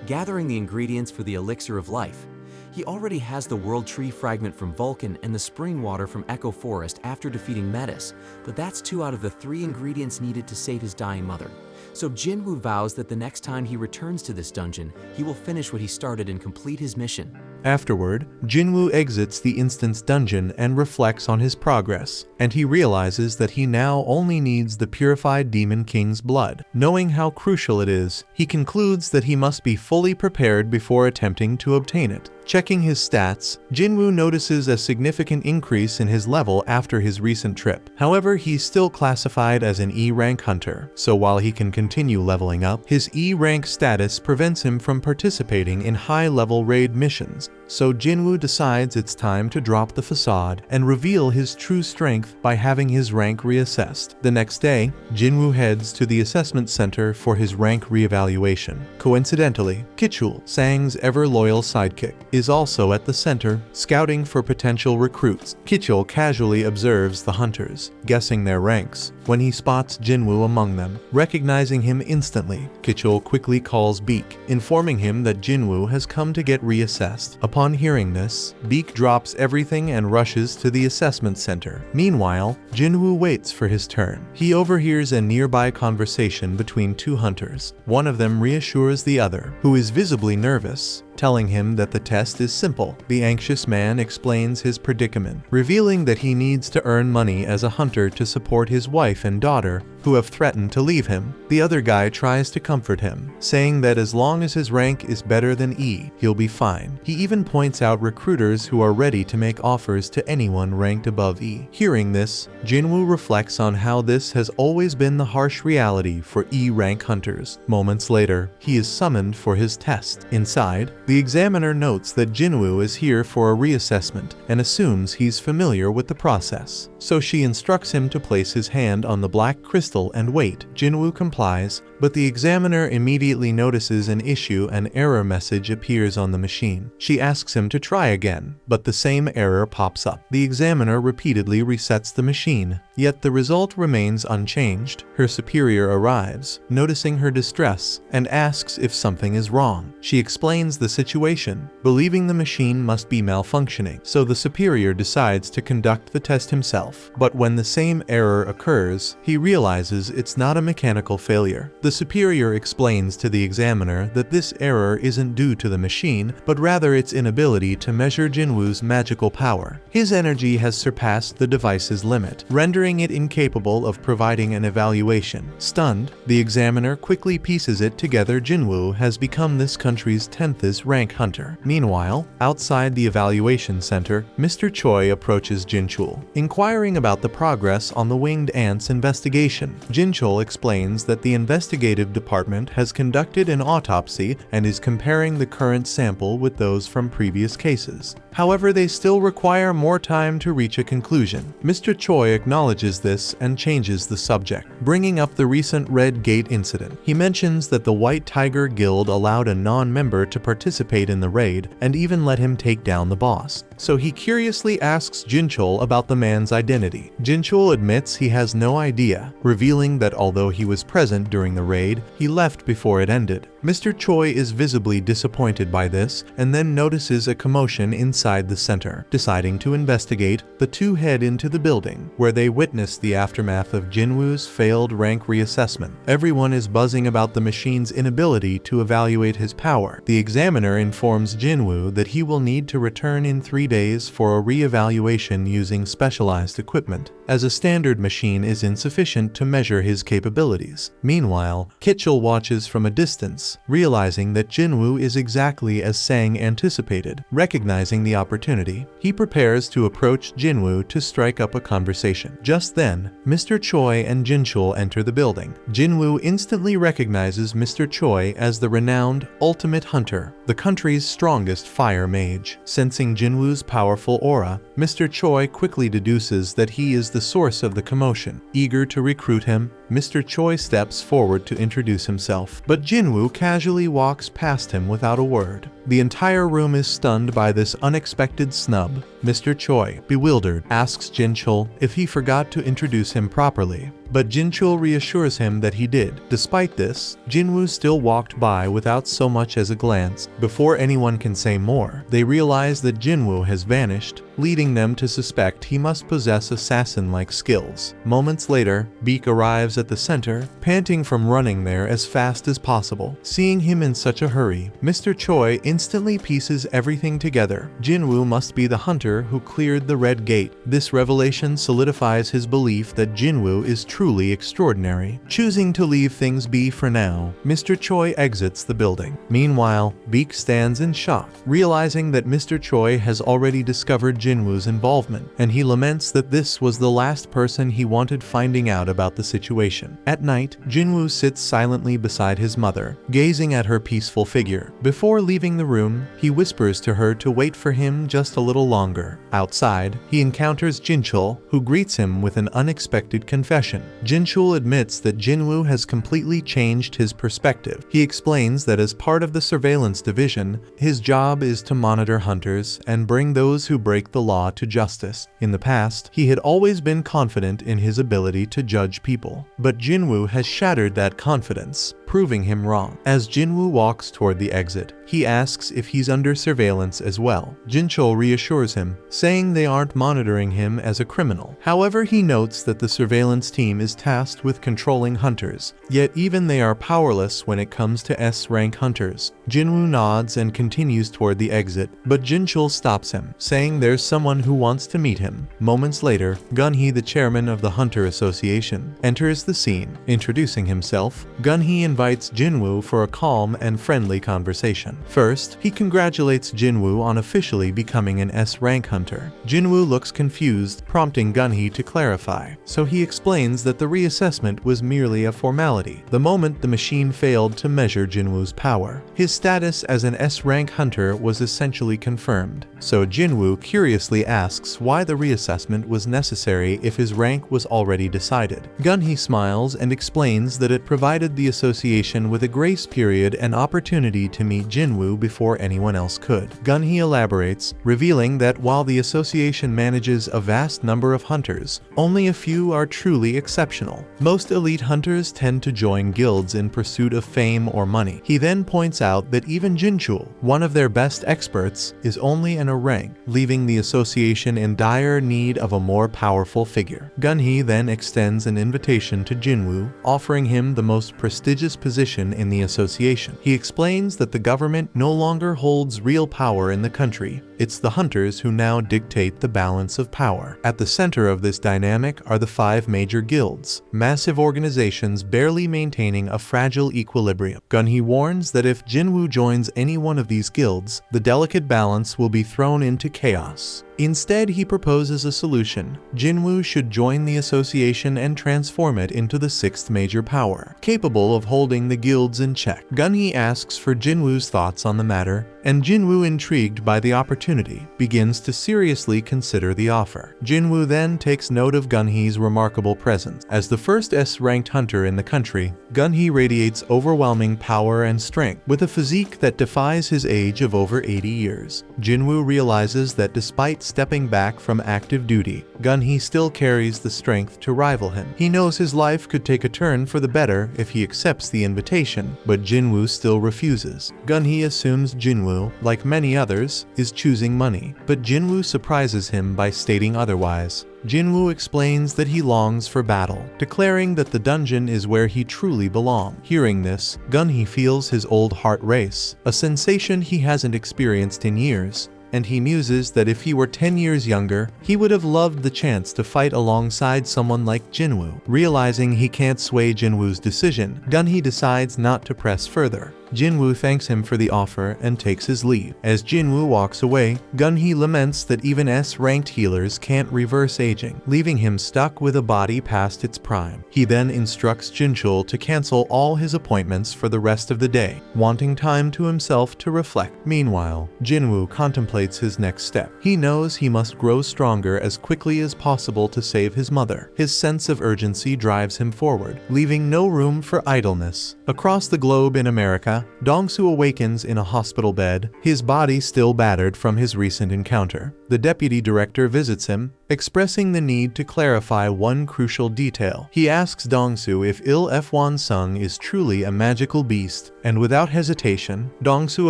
gathering the ingredients for the Elixir of Life. He already has the World Tree Fragment from Vulcan and the Spring Water from Echo Forest after defeating Metis, but that's 2 out of the 3 ingredients needed to save his dying mother. So Jin-Woo vows that the next time he returns to this dungeon, he will finish what he started and complete his mission. Afterward, Jin-Woo exits the instant's dungeon and reflects on his progress, and he realizes that he now only needs the purified Demon King's blood. Knowing how crucial it is, he concludes that he must be fully prepared before attempting to obtain it. Checking his stats, Jin-Woo notices a significant increase in his level after his recent trip. However, he's still classified as an E-rank hunter, so while he can continue leveling up, his E-rank status prevents him from participating in high-level raid missions. So Jin-Woo decides it's time to drop the facade and reveal his true strength by having his rank reassessed. The next day, Jin-Woo heads to the assessment center for his rank reevaluation. Coincidentally, Kichul, Sang's ever-loyal sidekick, is also at the center, scouting for potential recruits. Kichul casually observes the hunters, guessing their ranks, when he spots Jin-Woo among them. Recognizing him instantly, Kichul quickly calls Beak, informing him that Jin-Woo has come to get reassessed. Upon hearing this, Beak drops everything and rushes to the assessment center. Meanwhile, Jin-Woo waits for his turn. He overhears a nearby conversation between two hunters. One of them reassures the other, who is visibly nervous, telling him that the test is simple. The anxious man explains his predicament, revealing that he needs to earn money as a hunter to support his wife and daughter, who have threatened to leave him. The other guy tries to comfort him, saying that as long as his rank is better than E, he'll be fine. He even points out recruiters who are ready to make offers to anyone ranked above E. Hearing this, Jin-Woo reflects on how this has always been the harsh reality for E-rank hunters. Moments later, he is summoned for his test. Inside, the examiner notes that Jin-Woo is here for a reassessment and assumes he's familiar with the process. So she instructs him to place his hand on the black crystal and wait. Jin-Woo complies, but the examiner immediately notices an issue. An error message appears on the machine. She asks him to try again, but the same error pops up. The examiner repeatedly resets the machine, yet the result remains unchanged. Her superior arrives, noticing her distress, and asks if something is wrong. She explains the situation, believing the machine must be malfunctioning, so the superior decides to conduct the test himself. But when the same error occurs, he realizes it's not a mechanical failure. The superior explains to the examiner that this error isn't due to the machine, but rather its inability to measure Jin-Woo's magical power. His energy has surpassed the device's limit, rendering it incapable of providing an evaluation. Stunned, the examiner quickly pieces it together. Jin-Woo has become this country's 10th rank hunter. Meanwhile, outside the evaluation center, Mr. Choi approaches Jin-Chul, inquiring about the progress on the winged ant's investigation. Jin-Chul explains that the investigative department has conducted an autopsy and is comparing the current sample with those from previous cases. However, they still require more time to reach a conclusion. Mr. Choi acknowledges this and changes the subject, bringing up the recent Red Gate incident. He mentions that the White Tiger Guild allowed a non-member to participate in the raid and even let him take down the boss. So he curiously asks Jin-Chul about the man's identity. Jin-Chul admits he has no idea, revealing that although he was present during the raid, he left before it ended. Mr. Choi is visibly disappointed by this and then notices a commotion inside the center. Deciding to investigate, the two head into the building, where they witness the aftermath of Jin-Woo's failed rank reassessment. Everyone is buzzing about the machine's inability to evaluate his power. The examiner informs Jin-Woo that he will need to return in 3 days for a re-evaluation using specialized equipment, as a standard machine is insufficient to measure his capabilities. Meanwhile, Kichul watches from a distance, realizing that Jin-Woo is exactly as Sang anticipated. Recognizing the opportunity, he prepares to approach Jin-Woo to strike up a conversation. Just then, Mr. Choi and Jin-Chul enter the building. Jin-Woo instantly recognizes Mr. Choi as the renowned Ultimate Hunter, the country's strongest fire mage. Sensing Jin-Woo's powerful aura, Mr. Choi quickly deduces that he is the source of the commotion. Eager to recruit him, Mr. Choi steps forward to introduce himself, but Jin-Woo casually walks past him without a word. The entire room is stunned by this unexpected snub. Mr. Choi, bewildered, asks Jin-chul if he forgot to introduce him properly, but Jin-chul reassures him that he did. Despite this, Jin-Woo still walked by without so much as a glance. Before anyone can say more, they realize that Jin-Woo has vanished, leading them to suspect he must possess assassin-like skills. Moments later, Bleak arrives at the center, panting from running there as fast as possible. Seeing him in such a hurry, Mr. Choi instantly pieces everything together. Jin-Woo must be the hunter who cleared the Red Gate. This revelation solidifies his belief that Jin-Woo is truly extraordinary. Choosing to leave things be for now, Mr. Choi exits the building. Meanwhile, Bleak stands in shock, realizing that Mr. Choi has already discovered Jin-Woo's involvement, and he laments that this was the last person he wanted finding out about the situation. At night, Jin-Woo sits silently beside his mother, gazing at her peaceful figure. Before leaving the room, he whispers to her to wait for him just a little longer. Outside, he encounters Jin-chul, who greets him with an unexpected confession. Jin-chul admits that Jin-Woo has completely changed his perspective. He explains that as part of the surveillance division, his job is to monitor hunters and bring those who break the law to justice. In the past, he had always been confident in his ability to judge people, but Jin-Woo has shattered that confidence, proving him wrong. As Jin-Woo walks toward the exit, he asks if he's under surveillance as well. Jin-chul reassures him, saying they aren't monitoring him as a criminal. However, he notes that the surveillance team is tasked with controlling hunters, yet even they are powerless when it comes to S-rank hunters. Jin-Woo nods and continues toward the exit, but Jin-chul stops him, saying there's someone who wants to meet him. Moments later, Gun-hee, the chairman of the Hunter Association, enters the scene. Introducing himself, Gun-hee invites Jin-Woo for a calm and friendly conversation. First, he congratulates Jin-Woo on officially becoming an S-rank hunter. Jin-Woo looks confused, prompting Gun-hee to clarify, so he explains that the reassessment was merely a formality. The moment the machine failed to measure Jin-Woo's power, his status as an S-rank hunter was essentially confirmed. So Jin-Woo curiously asks why the reassessment was necessary if his rank was already decided. Gun-hee smiles and explains that it provided the association with a grace period and opportunity to meet Jin-Woo before anyone else could. Gun-hee elaborates, revealing that while the association manages a vast number of hunters, only a few are truly exceptional. Most elite hunters tend to join guilds in pursuit of fame or money. He then points out that even Jin-chul, one of their best experts, is only in a rank, leaving the association in dire need of a more powerful figure. Gun-hee then extends an invitation to Jin-Woo, offering him the most prestigious position in the association. He explains that the government no longer holds real power in the country. It's the hunters who now dictate the balance of power. At the center of this dynamic are the 5 major guilds, massive organizations barely maintaining a fragile equilibrium. Gun-hee warns that if Jin-Woo joins any one of these guilds, the delicate balance will be thrown into chaos. Instead, he proposes a solution. Jin-Woo should join the association and transform it into the 6th major power, capable of holding the guilds in check. Gun-hee asks for Jin-Woo's thoughts on the matter, and Jin-Woo, intrigued by the opportunity, begins to seriously consider the offer. Jin-Woo then takes note of Gun-hee's remarkable presence. As the first S-ranked hunter in the country, Gun-hee radiates overwhelming power and strength, with a physique that defies his age of over 80 years. Jin-Woo realizes that despite stepping back from active duty, Gun-hee still carries the strength to rival him. He knows his life could take a turn for the better if he accepts the invitation, but Jin-Woo still refuses. Gun-hee assumes Jin-Woo, like many others, is choosing money, but Jin-Woo surprises him by stating otherwise. Jin-Woo explains that he longs for battle, declaring that the dungeon is where he truly belongs. Hearing this, Gun-hee feels his old heart race, a sensation he hasn't experienced in years, and he muses that if he were 10 years younger, he would have loved the chance to fight alongside someone like Jin-Woo. Realizing he can't sway Jin-Woo's decision, Gun-hee decides not to press further. Jin-Woo thanks him for the offer and takes his leave. As Jin-Woo walks away, Gun-hee laments that even S-ranked healers can't reverse aging, leaving him stuck with a body past its prime. He then instructs Jin-chul to cancel all his appointments for the rest of the day, wanting time to himself to reflect. Meanwhile, Jin-Woo contemplates his next step. He knows he must grow stronger as quickly as possible to save his mother. His sense of urgency drives him forward, leaving no room for idleness. Across the globe in America, Dong-soo awakens in a hospital bed, his body still battered from his recent encounter. The deputy director visits him, expressing the need to clarify one crucial detail. He asks Dong-soo if Il-F-won Sung is truly a magical beast, and without hesitation, Dong-soo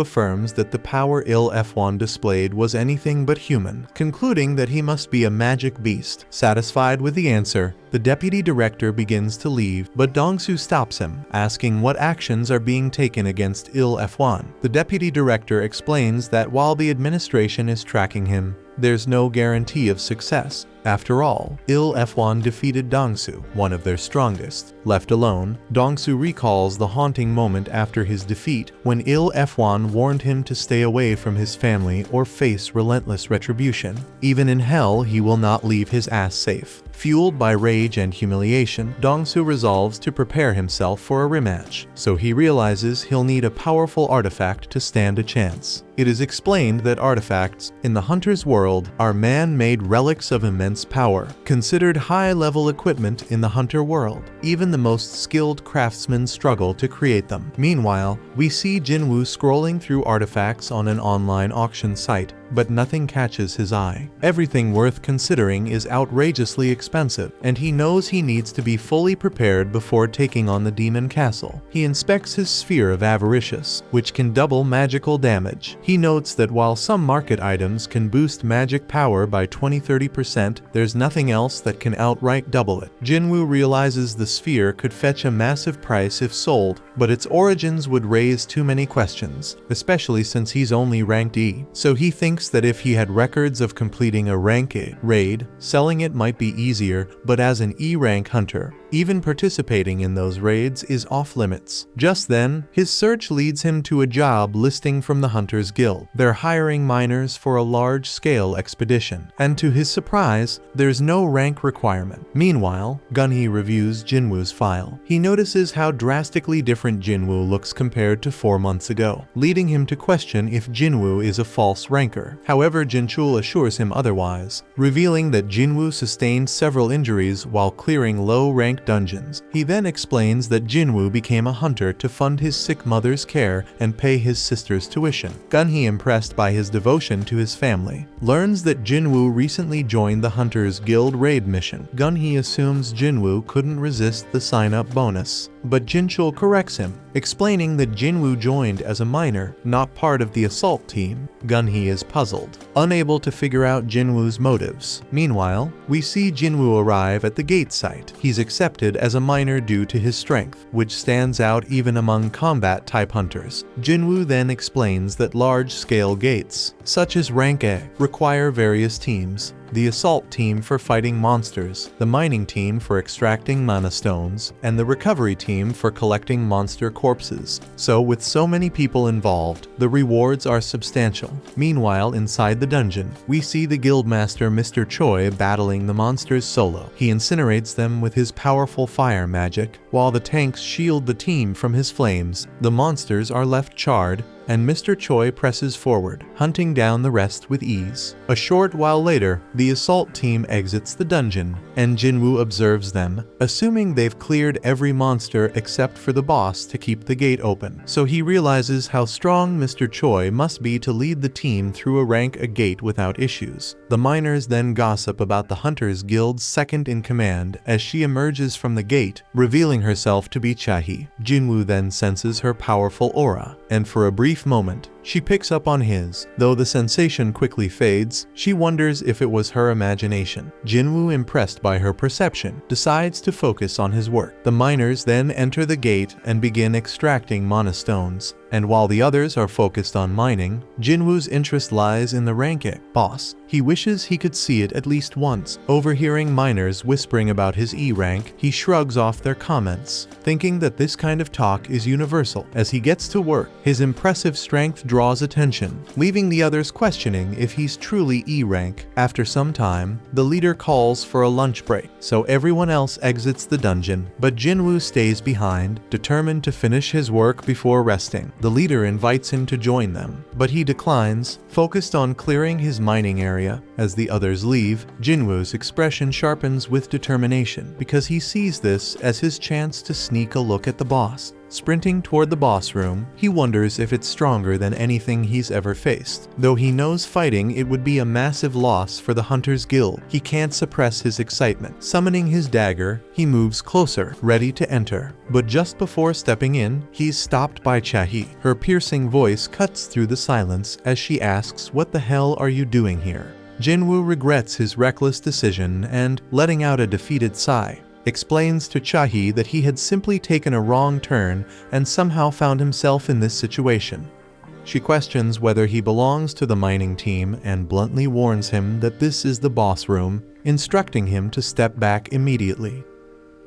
affirms that the power Il-F-won displayed was anything but human, concluding that he must be a magic beast. Satisfied with the answer, the deputy director begins to leave, but Dong-soo stops him, asking what actions are being taken against Il-F-won. The deputy director explains that while the administration is tracking him, there's no guarantee of success. After all, Il-F-won defeated Dong-soo, one of their strongest. Left alone, Dong-soo recalls the haunting moment after his defeat when Il-F-won warned him to stay away from his family or face relentless retribution. Even in hell, he will not leave his ass safe. Fueled by rage and humiliation, Dong-soo resolves to prepare himself for a rematch, so he realizes he'll need a powerful artifact to stand a chance. It is explained that artifacts, in the hunter's world, are man-made relics of immense power, considered high-level equipment in the hunter world. Even the most skilled craftsmen struggle to create them. Meanwhile, we see Jin-Woo scrolling through artifacts on an online auction site, but nothing catches his eye. Everything worth considering is outrageously expensive, and he knows he needs to be fully prepared before taking on the demon castle. He inspects his sphere of avaricious, which can double magical damage. He notes that while some market items can boost magic power by 20–30%, there's nothing else that can outright double it. Jin-Woo realizes the sphere could fetch a massive price if sold, but its origins would raise too many questions, especially since he's only ranked E. So he thinks that if he had records of completing a rank A raid, selling it might be easier, but as an E-rank hunter, even participating in those raids is off-limits. Just then, his search leads him to a job listing from the Hunters Guild. They're hiring miners for a large-scale expedition, and to his surprise, there's no rank requirement. Meanwhile, Gun-hee reviews Jin-Woo's file. He notices how drastically different Jin-Woo looks compared to 4 months ago, leading him to question if Jin-Woo is a false ranker. However, Jin-chul assures him otherwise, revealing that Jin-Woo sustained several injuries while clearing low-rank dungeons. He then explains that Jin-Woo became a hunter to fund his sick mother's care and pay his sister's tuition. Gun-hee, impressed by his devotion to his family, learns that Jin-Woo recently joined the Hunters Guild raid mission. Gun-hee assumes Jin-Woo couldn't resist the sign-up bonus, but Jin-chul corrects him, explaining that Jin-Woo joined as a miner, not part of the assault team. Gun-hee is puzzled, unable to figure out Jin-Woo's motives. Meanwhile, we see Jin-Woo arrive at the gate site. He's accepted as a miner due to his strength, which stands out even among combat-type hunters. Jin-Woo then explains that large-scale gates, such as rank A, require various teams. The assault team for fighting monsters, the mining team for extracting mana stones, and the recovery team for collecting monster corpses. So with so many people involved, the rewards are substantial. Meanwhile, inside the dungeon, we see the guildmaster Mr. Choi battling the monsters solo. He incinerates them with his powerful fire magic, while the tanks shield the team from his flames. The monsters are left charred, and Mr. Choi presses forward, hunting down the rest with ease. A short while later, the assault team exits the dungeon, and Jin-Woo observes them, assuming they've cleared every monster except for the boss to keep the gate open. So he realizes how strong Mr. Choi must be to lead the team through a rank A gate without issues. The miners then gossip about the Hunters Guild's second-in-command as she emerges from the gate, revealing herself to be Chahi. Jin-Woo then senses her powerful aura, and for a brief moment, she picks up on his. Though the sensation quickly fades, she wonders if it was her imagination. Jin-Woo, impressed by her perception, decides to focus on his work. The miners then enter the gate and begin extracting mana stones, and while the others are focused on mining, Jin-Woo's interest lies in the rank A boss. He wishes he could see it at least once. Overhearing miners whispering about his E rank, he shrugs off their comments, thinking that this kind of talk is universal. As he gets to work, his impressive strength draws attention, leaving the others questioning if he's truly E rank. After some time, the leader calls for a lunch break, so everyone else exits the dungeon, but Jin-Woo stays behind, determined to finish his work before resting. The leader invites him to join them, but he declines, focused on clearing his mining area. As the others leave, Jin-Woo's expression sharpens with determination, because he sees this as his chance to sneak a look at the boss. Sprinting toward the boss room, he wonders if it's stronger than anything he's ever faced. Though he knows fighting it would be a massive loss for the Hunters Guild, he can't suppress his excitement. Summoning his dagger, he moves closer, ready to enter. But just before stepping in, he's stopped by Cha-hee. Her piercing voice cuts through the silence as she asks, "What the hell are you doing here?" Jin-Woo regrets his reckless decision and, letting out a defeated sigh, explains to Cha-hee that he had simply taken a wrong turn and somehow found himself in this situation. She questions whether he belongs to the mining team and bluntly warns him that this is the boss room, instructing him to step back immediately.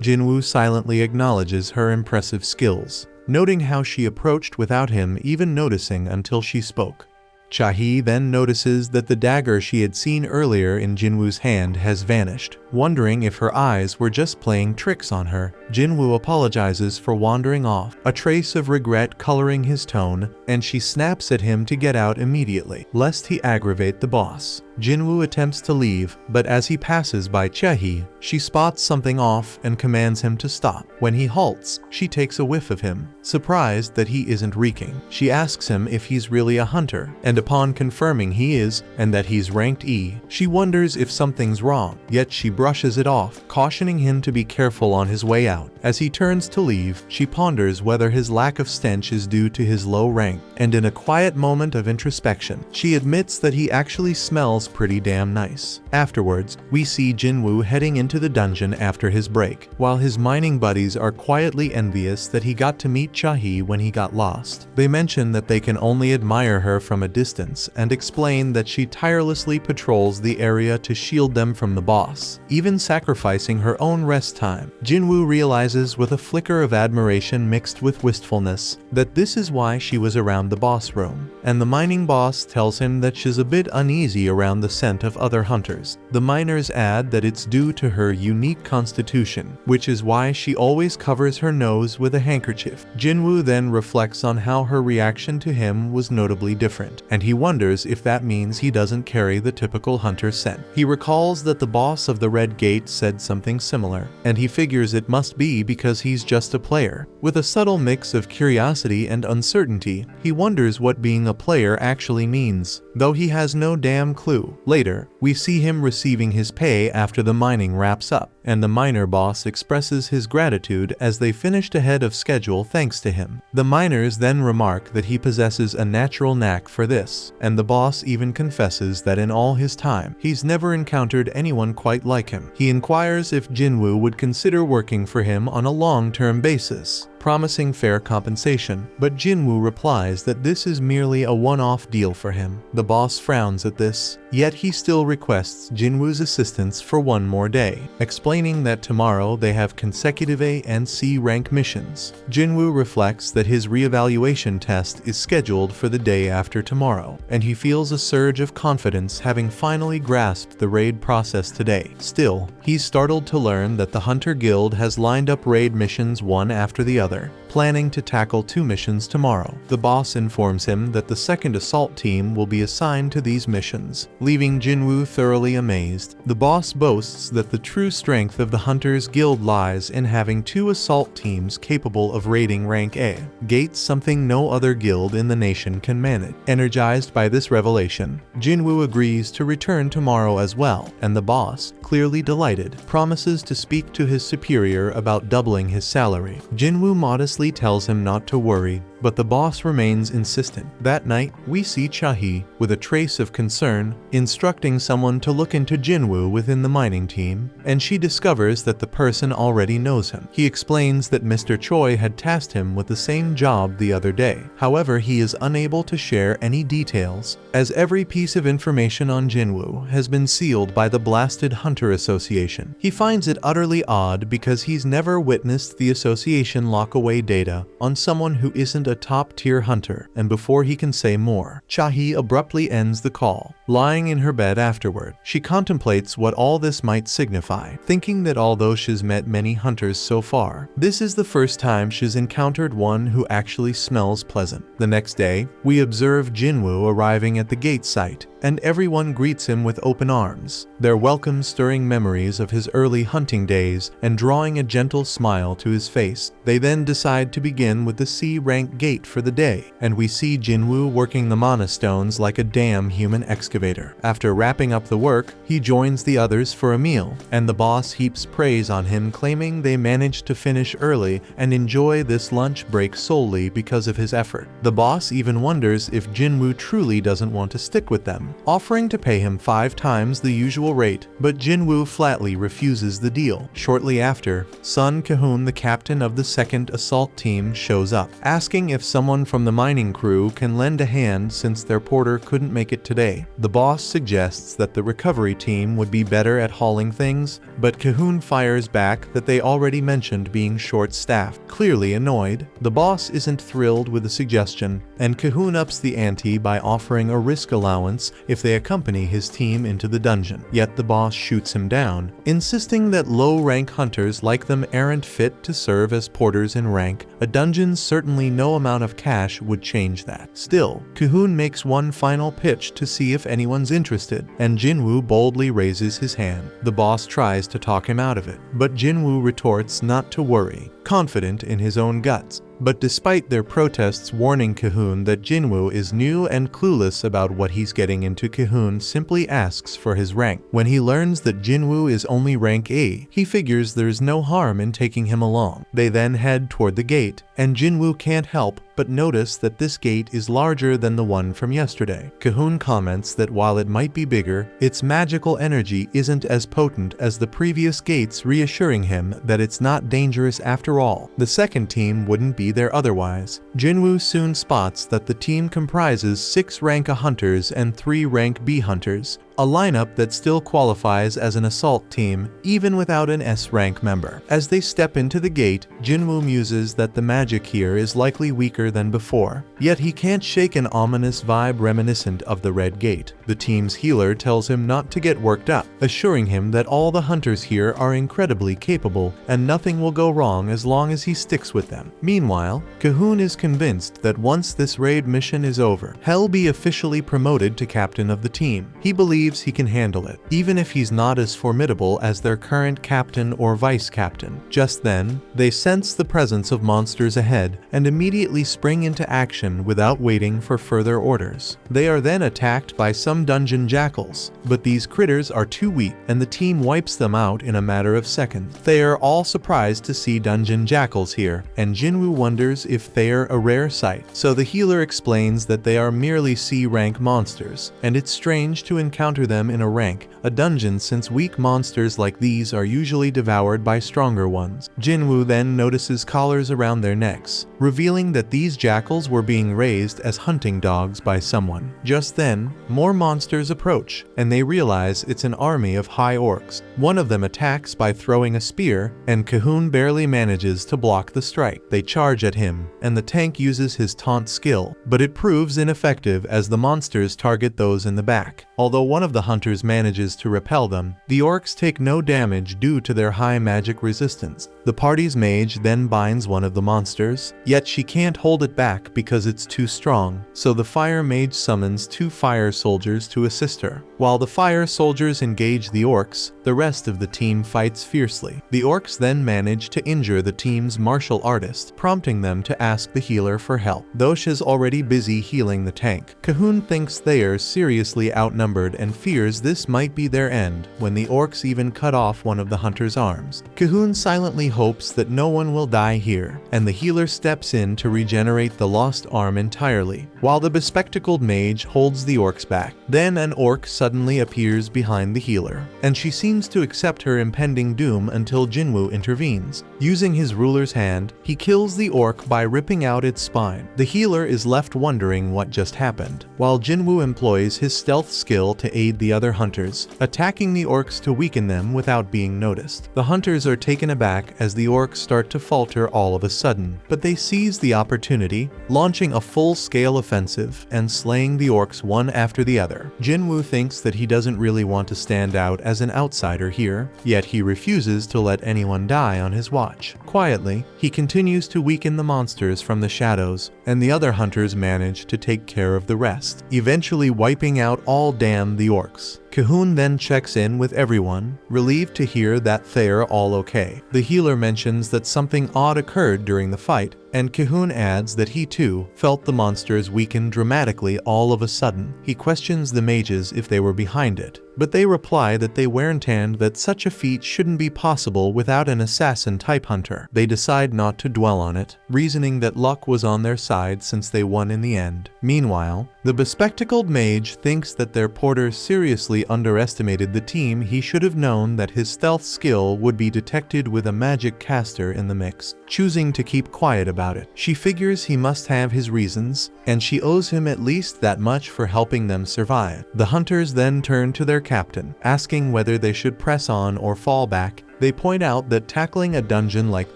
Jin-Woo silently acknowledges her impressive skills, noting how she approached without him even noticing until she spoke. Cha-hee then notices that the dagger she had seen earlier in Jin-Woo's hand has vanished. Wondering if her eyes were just playing tricks on her, Jin-Woo apologizes for wandering off, a trace of regret coloring his tone, and she snaps at him to get out immediately, lest he aggravate the boss. Jin-Woo attempts to leave, but as he passes by Cha-hee, she spots something off and commands him to stop. When he halts, she takes a whiff of him. Surprised that he isn't reeking, she asks him if he's really a hunter, and upon confirming he is, and that he's ranked E, she wonders if something's wrong, yet she brushes it off, cautioning him to be careful on his way out. As he turns to leave, she ponders whether his lack of stench is due to his low rank, and in a quiet moment of introspection, she admits that he actually smells pretty damn nice. Afterwards, we see Jin-Woo heading into the dungeon after his break, while his mining buddies are quietly envious that he got to meet Cha-hee when he got lost. They mention that they can only admire her from a distance and explain that she tirelessly patrols the area to shield them from the boss, even sacrificing her own rest time. Jin-Woo realizes with a flicker of admiration mixed with wistfulness that this is why she was around the boss room, and the mining boss tells him that she's a bit uneasy around the scent of other hunters. The miners add that it's due to her unique constitution, which is why she always covers her nose with a handkerchief. Jin-Woo then reflects on how her reaction to him was notably different, and he wonders if that means he doesn't carry the typical hunter scent. He recalls that the boss of the Red Gate said something similar, and he figures it must be because he's just a player. With a subtle mix of curiosity and uncertainty, he wonders what being a player actually means, though he has no damn clue. Later, we see him receiving his pay after the mining wraps up, and the miner boss expresses his gratitude as they finished ahead of schedule thanks to him. The miners then remark that he possesses a natural knack for this, and the boss even confesses that in all his time, he's never encountered anyone quite like him. He inquires if Jin-Woo would consider working for him on a long-term basis, promising fair compensation, but Jin-Woo replies that this is merely a one-off deal for him. The boss frowns at this, yet he still requests Jin-Woo's assistance for one more day, explaining that tomorrow they have consecutive A and C rank missions. Jin-Woo reflects that his reevaluation test is scheduled for the day after tomorrow, and he feels a surge of confidence having finally grasped the raid process today. Still, he's startled to learn that the Hunter Guild has lined up raid missions one after the other, planning to tackle 2 missions tomorrow. The boss informs him that the second assault team will be assigned to these missions, leaving Jin-Woo thoroughly amazed. The boss boasts that the true strength of the Hunters Guild lies in having 2 assault teams capable of raiding rank A, Gate, something no other guild in the nation can manage. Energized by this revelation, Jin-Woo agrees to return tomorrow as well, and the boss, clearly delighted, promises to speak to his superior about doubling his salary. Jin-Woo modestly tells him not to worry, but the boss remains insistent. That night, we see Cha-hee, with a trace of concern, instructing someone to look into Jin-Woo within the mining team, and she discovers that the person already knows him. He explains that Mr. Choi had tasked him with the same job the other day. However, he is unable to share any details, as every piece of information on Jin-Woo has been sealed by the Blasted Hunter Association. He finds it utterly odd because he's never witnessed the association lock away data on someone who isn't a top-tier hunter, and before he can say more, Cha-hee abruptly ends the call. Lying in her bed afterward, she contemplates what all this might signify, thinking that although she's met many hunters so far, this is the first time she's encountered one who actually smells pleasant. The next day, we observe Jin-Woo arriving at the gate site, and everyone greets him with open arms, their welcome stirring memories of his early hunting days and drawing a gentle smile to his face. They then decide to begin with the C-rank gate for the day, and we see Jin-Woo working the mana stones like a damn human excavator. After wrapping up the work, he joins the others for a meal, and the boss heaps praise on him, claiming they managed to finish early and enjoy this lunch break solely because of his effort. The boss even wonders if Jin-Woo truly doesn't want to stick with them, offering to pay him 5 times the usual rate, but Jin-Woo flatly refuses the deal. Shortly after, Sun Ki-hoon, the captain of the 2nd Assault Team, shows up, asking if someone from the mining crew can lend a hand since their porter couldn't make it today. The boss suggests that the recovery team would be better at hauling things, but Ki-hoon fires back that they already mentioned being short-staffed. Clearly annoyed, the boss isn't thrilled with the suggestion, and Ki-hoon ups the ante by offering a risk allowance if they accompany his team into the dungeon. Yet the boss shoots him down, insisting that low-rank hunters like them aren't fit to serve as porters in rank. A dungeon, certainly no amount of cash would change that. Still, Ki-hoon makes one final pitch to see if anyone's interested, and Jin-Woo boldly raises his hand. The boss tries to talk him out of it, but Jin-Woo retorts not to worry, confident in his own guts. But despite their protests warning Ki-hoon that Jin-Woo is new and clueless about what he's getting into, Ki-hoon simply asks for his rank. When he learns that Jin-Woo is only rank A, he figures there's no harm in taking him along. They then head toward the gate, and Jin-Woo can't help but notice that this gate is larger than the one from yesterday. Ki-hoon comments that while it might be bigger, its magical energy isn't as potent as the previous gates, reassuring him that it's not dangerous after all. The 2nd team wouldn't be there otherwise. Jin-Woo soon spots that the team comprises 6 rank A hunters and 3 rank B hunters, a lineup that still qualifies as an assault team even without an S-rank member. As they step into the gate, Jin-Woo muses that the magic here is likely weaker than before, yet he can't shake an ominous vibe reminiscent of the Red Gate. The team's healer tells him not to get worked up, assuring him that all the hunters here are incredibly capable and nothing will go wrong as long as he sticks with them. Meanwhile, Ki-hoon is convinced that once this raid mission is over, he'll be officially promoted to captain of the team. He believes he can handle it, even if he's not as formidable as their current captain or vice captain. Just then, they sense the presence of monsters ahead and immediately spring into action without waiting for further orders. They are then attacked by some dungeon jackals, but these critters are too weak and the team wipes them out in a matter of seconds. They are all surprised to see dungeon jackals here, and Jin-Woo wonders if they're a rare sight. So the healer explains that they are merely C-rank monsters, and it's strange to encounter them in a dungeon since weak monsters like these are usually devoured by stronger ones. Jin-Woo then notices collars around their necks, revealing that these jackals were being raised as hunting dogs by someone. Just then, more monsters approach, and they realize it's an army of high orcs. One of them attacks by throwing a spear, and Ki-hoon barely manages to block the strike. They charge at him, and the tank uses his taunt skill, but it proves ineffective as the monsters target those in the back. Although one of the hunters manages to repel them, the orcs take no damage due to their high magic resistance. The party's mage then binds one of the monsters, yet she can't hold it back because it's too strong, so the fire mage summons 2 fire soldiers to assist her. While the fire soldiers engage the orcs, the rest of the team fights fiercely. The orcs then manage to injure the team's martial artist, prompting them to ask the healer for help. Though she's already busy healing the tank, Ki-hoon thinks they are seriously outnumbered and fears this might be their end when the orcs even cut off one of the hunter's arms. Ki-hoon silently hopes that no one will die here, and the healer steps in to regenerate the lost arm entirely, while the bespectacled mage holds the orcs back. Then an orc suddenly appears behind the healer, and she seems to accept her impending doom until Jin-Woo intervenes. Using his ruler's hand, he kills the orc by ripping out its spine. The healer is left wondering what just happened, while Jin-Woo employs his stealth skill to aid the other hunters, attacking the orcs to weaken them without being noticed. The hunters are taken aback as the orcs start to falter all of a sudden, but they seize the opportunity, launching a full-scale offensive and slaying the orcs one after the other. Jin-Woo thinks that he doesn't really want to stand out as an outsider outsider here, yet he refuses to let anyone die on his watch. Quietly, he continues to weaken the monsters from the shadows, and the other hunters manage to take care of the rest, eventually wiping out all damn the orcs. Cahoon then checks in with everyone, relieved to hear that they're all okay. The healer mentions that something odd occurred during the fight, and Cahoon adds that he too felt the monsters weaken dramatically all of a sudden. He questions the mages if they were behind it, but they reply that they weren't and that such a feat shouldn't be possible without an assassin-type hunter. They decide not to dwell on it, reasoning that luck was on their side since they won in the end. Meanwhile, the bespectacled mage thinks that their porter seriously underestimated the team. He should have known that his stealth skill would be detected with a magic caster in the mix, choosing to keep quiet about it. She figures he must have his reasons, and she owes him at least that much for helping them survive. The hunters then turn to their captain, asking whether they should press on or fall back. They point out that tackling a dungeon like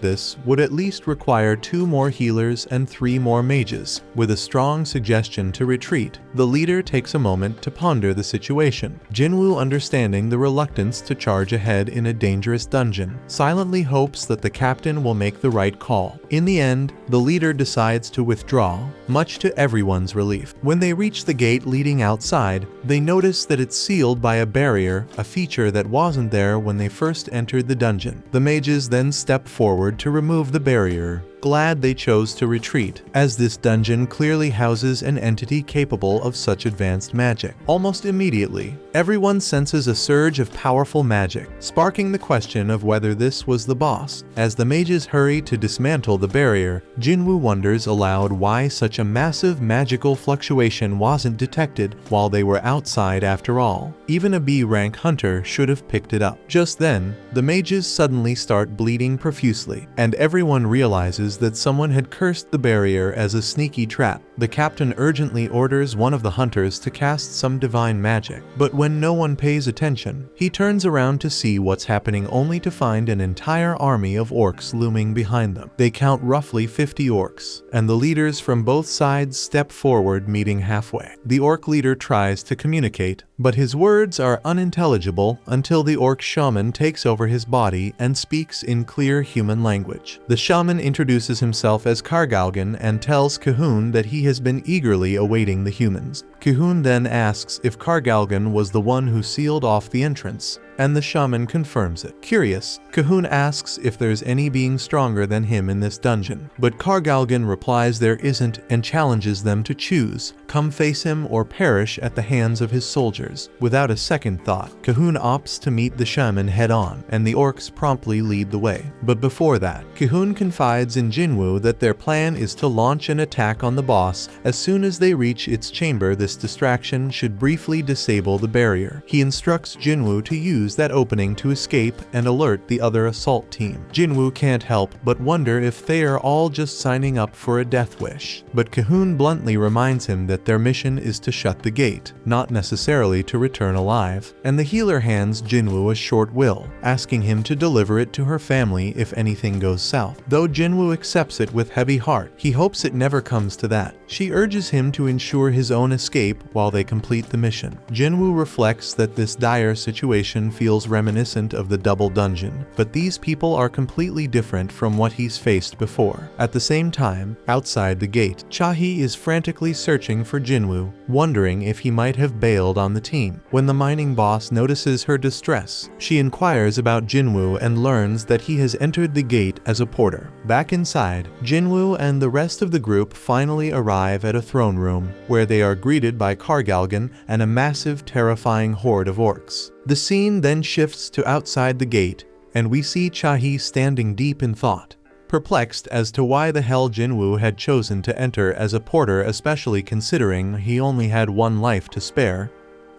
this would at least require 2 more healers and 3 more mages, with a strong suggestion to retreat. The leader takes a moment to ponder the situation. Jin-Woo, understanding the reluctance to charge ahead in a dangerous dungeon, silently hopes that the captain will make the right call. In the end, the leader decides to withdraw, much to everyone's relief. When they reach the gate leading outside, they notice that it's sealed by a barrier, a feature that wasn't there when they first entered the dungeon. The mages then step forward to remove the barrier, glad they chose to retreat, as this dungeon clearly houses an entity capable of such advanced magic. Almost immediately, everyone senses a surge of powerful magic, sparking the question of whether this was the boss. As the mages hurry to dismantle the barrier, Jin-Woo wonders aloud why such a massive magical fluctuation wasn't detected while they were outside after all. Even a B-rank hunter should have picked it up. Just then, the mages suddenly start bleeding profusely, and everyone realizes that someone had cursed the barrier as a sneaky trap. The captain urgently orders one of the hunters to cast some divine magic, but when no one pays attention, he turns around to see what's happening only to find an entire army of orcs looming behind them. They count roughly 50 orcs, and the leaders from both sides step forward, meeting halfway. The orc leader tries to communicate, but his words are unintelligible until the orc shaman takes over his body and speaks in clear human language. The shaman introduces himself as Kargalgan and tells Cahoon that he has been eagerly awaiting the humans. Cahoon then asks if Kargalgan was the one who sealed off the entrance, and the shaman confirms it. Curious, Cahoon asks if there's any being stronger than him in this dungeon, but Kargalgan replies there isn't and challenges them to choose, come face him or perish at the hands of his soldiers. Without a second thought, Cahoon opts to meet the shaman head-on, and the orcs promptly lead the way. But before that, Cahoon confides in Jin-Woo that their plan is to launch an attack on the boss as soon as they reach its chamber. This distraction should briefly disable the barrier. He instructs Jin-Woo to use that opening to escape and alert the other assault team. Jin-Woo can't help but wonder if they are all just signing up for a death wish, but Cahoon bluntly reminds him that their mission is to shut the gate, not necessarily to return alive, and the healer hands Jin-Woo a short will, asking him to deliver it to her family if anything goes south. Though Jin-Woo accepts it with heavy heart, he hopes it never comes to that. She urges him to ensure his own escape while they complete the mission. Jin-Woo reflects that this dire situation feels reminiscent of the double dungeon, but these people are completely different from what he's faced before. At the same time, outside the gate, Cha-hee is frantically searching for Jin-Woo, wondering if he might have bailed on the team. When the mining boss notices her distress, she inquires about Jin-Woo and learns that he has entered the gate as a porter. Back inside, Jin-Woo and the rest of the group finally arrive at a throne room, where they are greeted by Kargalgan and a massive, terrifying horde of orcs. The scene then shifts to outside the gate, and we see Cha-hee standing deep in thought, perplexed as to why the hell Jin-Woo had chosen to enter as a porter, especially considering he only had one life to spare.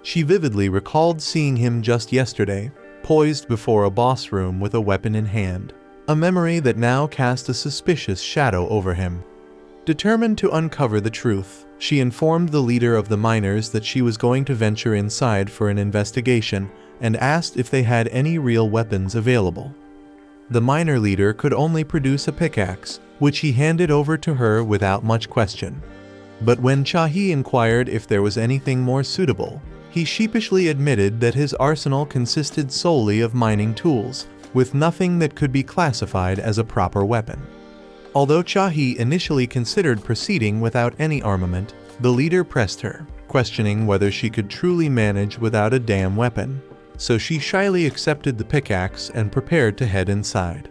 She vividly recalled seeing him just yesterday, poised before a boss room with a weapon in hand, a memory that now cast a suspicious shadow over him. Determined to uncover the truth, she informed the leader of the miners that she was going to venture inside for an investigation and asked if they had any real weapons available. The miner leader could only produce a pickaxe, which he handed over to her without much question. But when Cha-hee inquired if there was anything more suitable, He sheepishly admitted that his arsenal consisted solely of mining tools, with nothing that could be classified as a proper weapon. Although Cha-hee initially considered proceeding without any armament, the leader pressed her, questioning whether she could truly manage without a damn weapon. So she shyly accepted the pickaxe and prepared to head inside.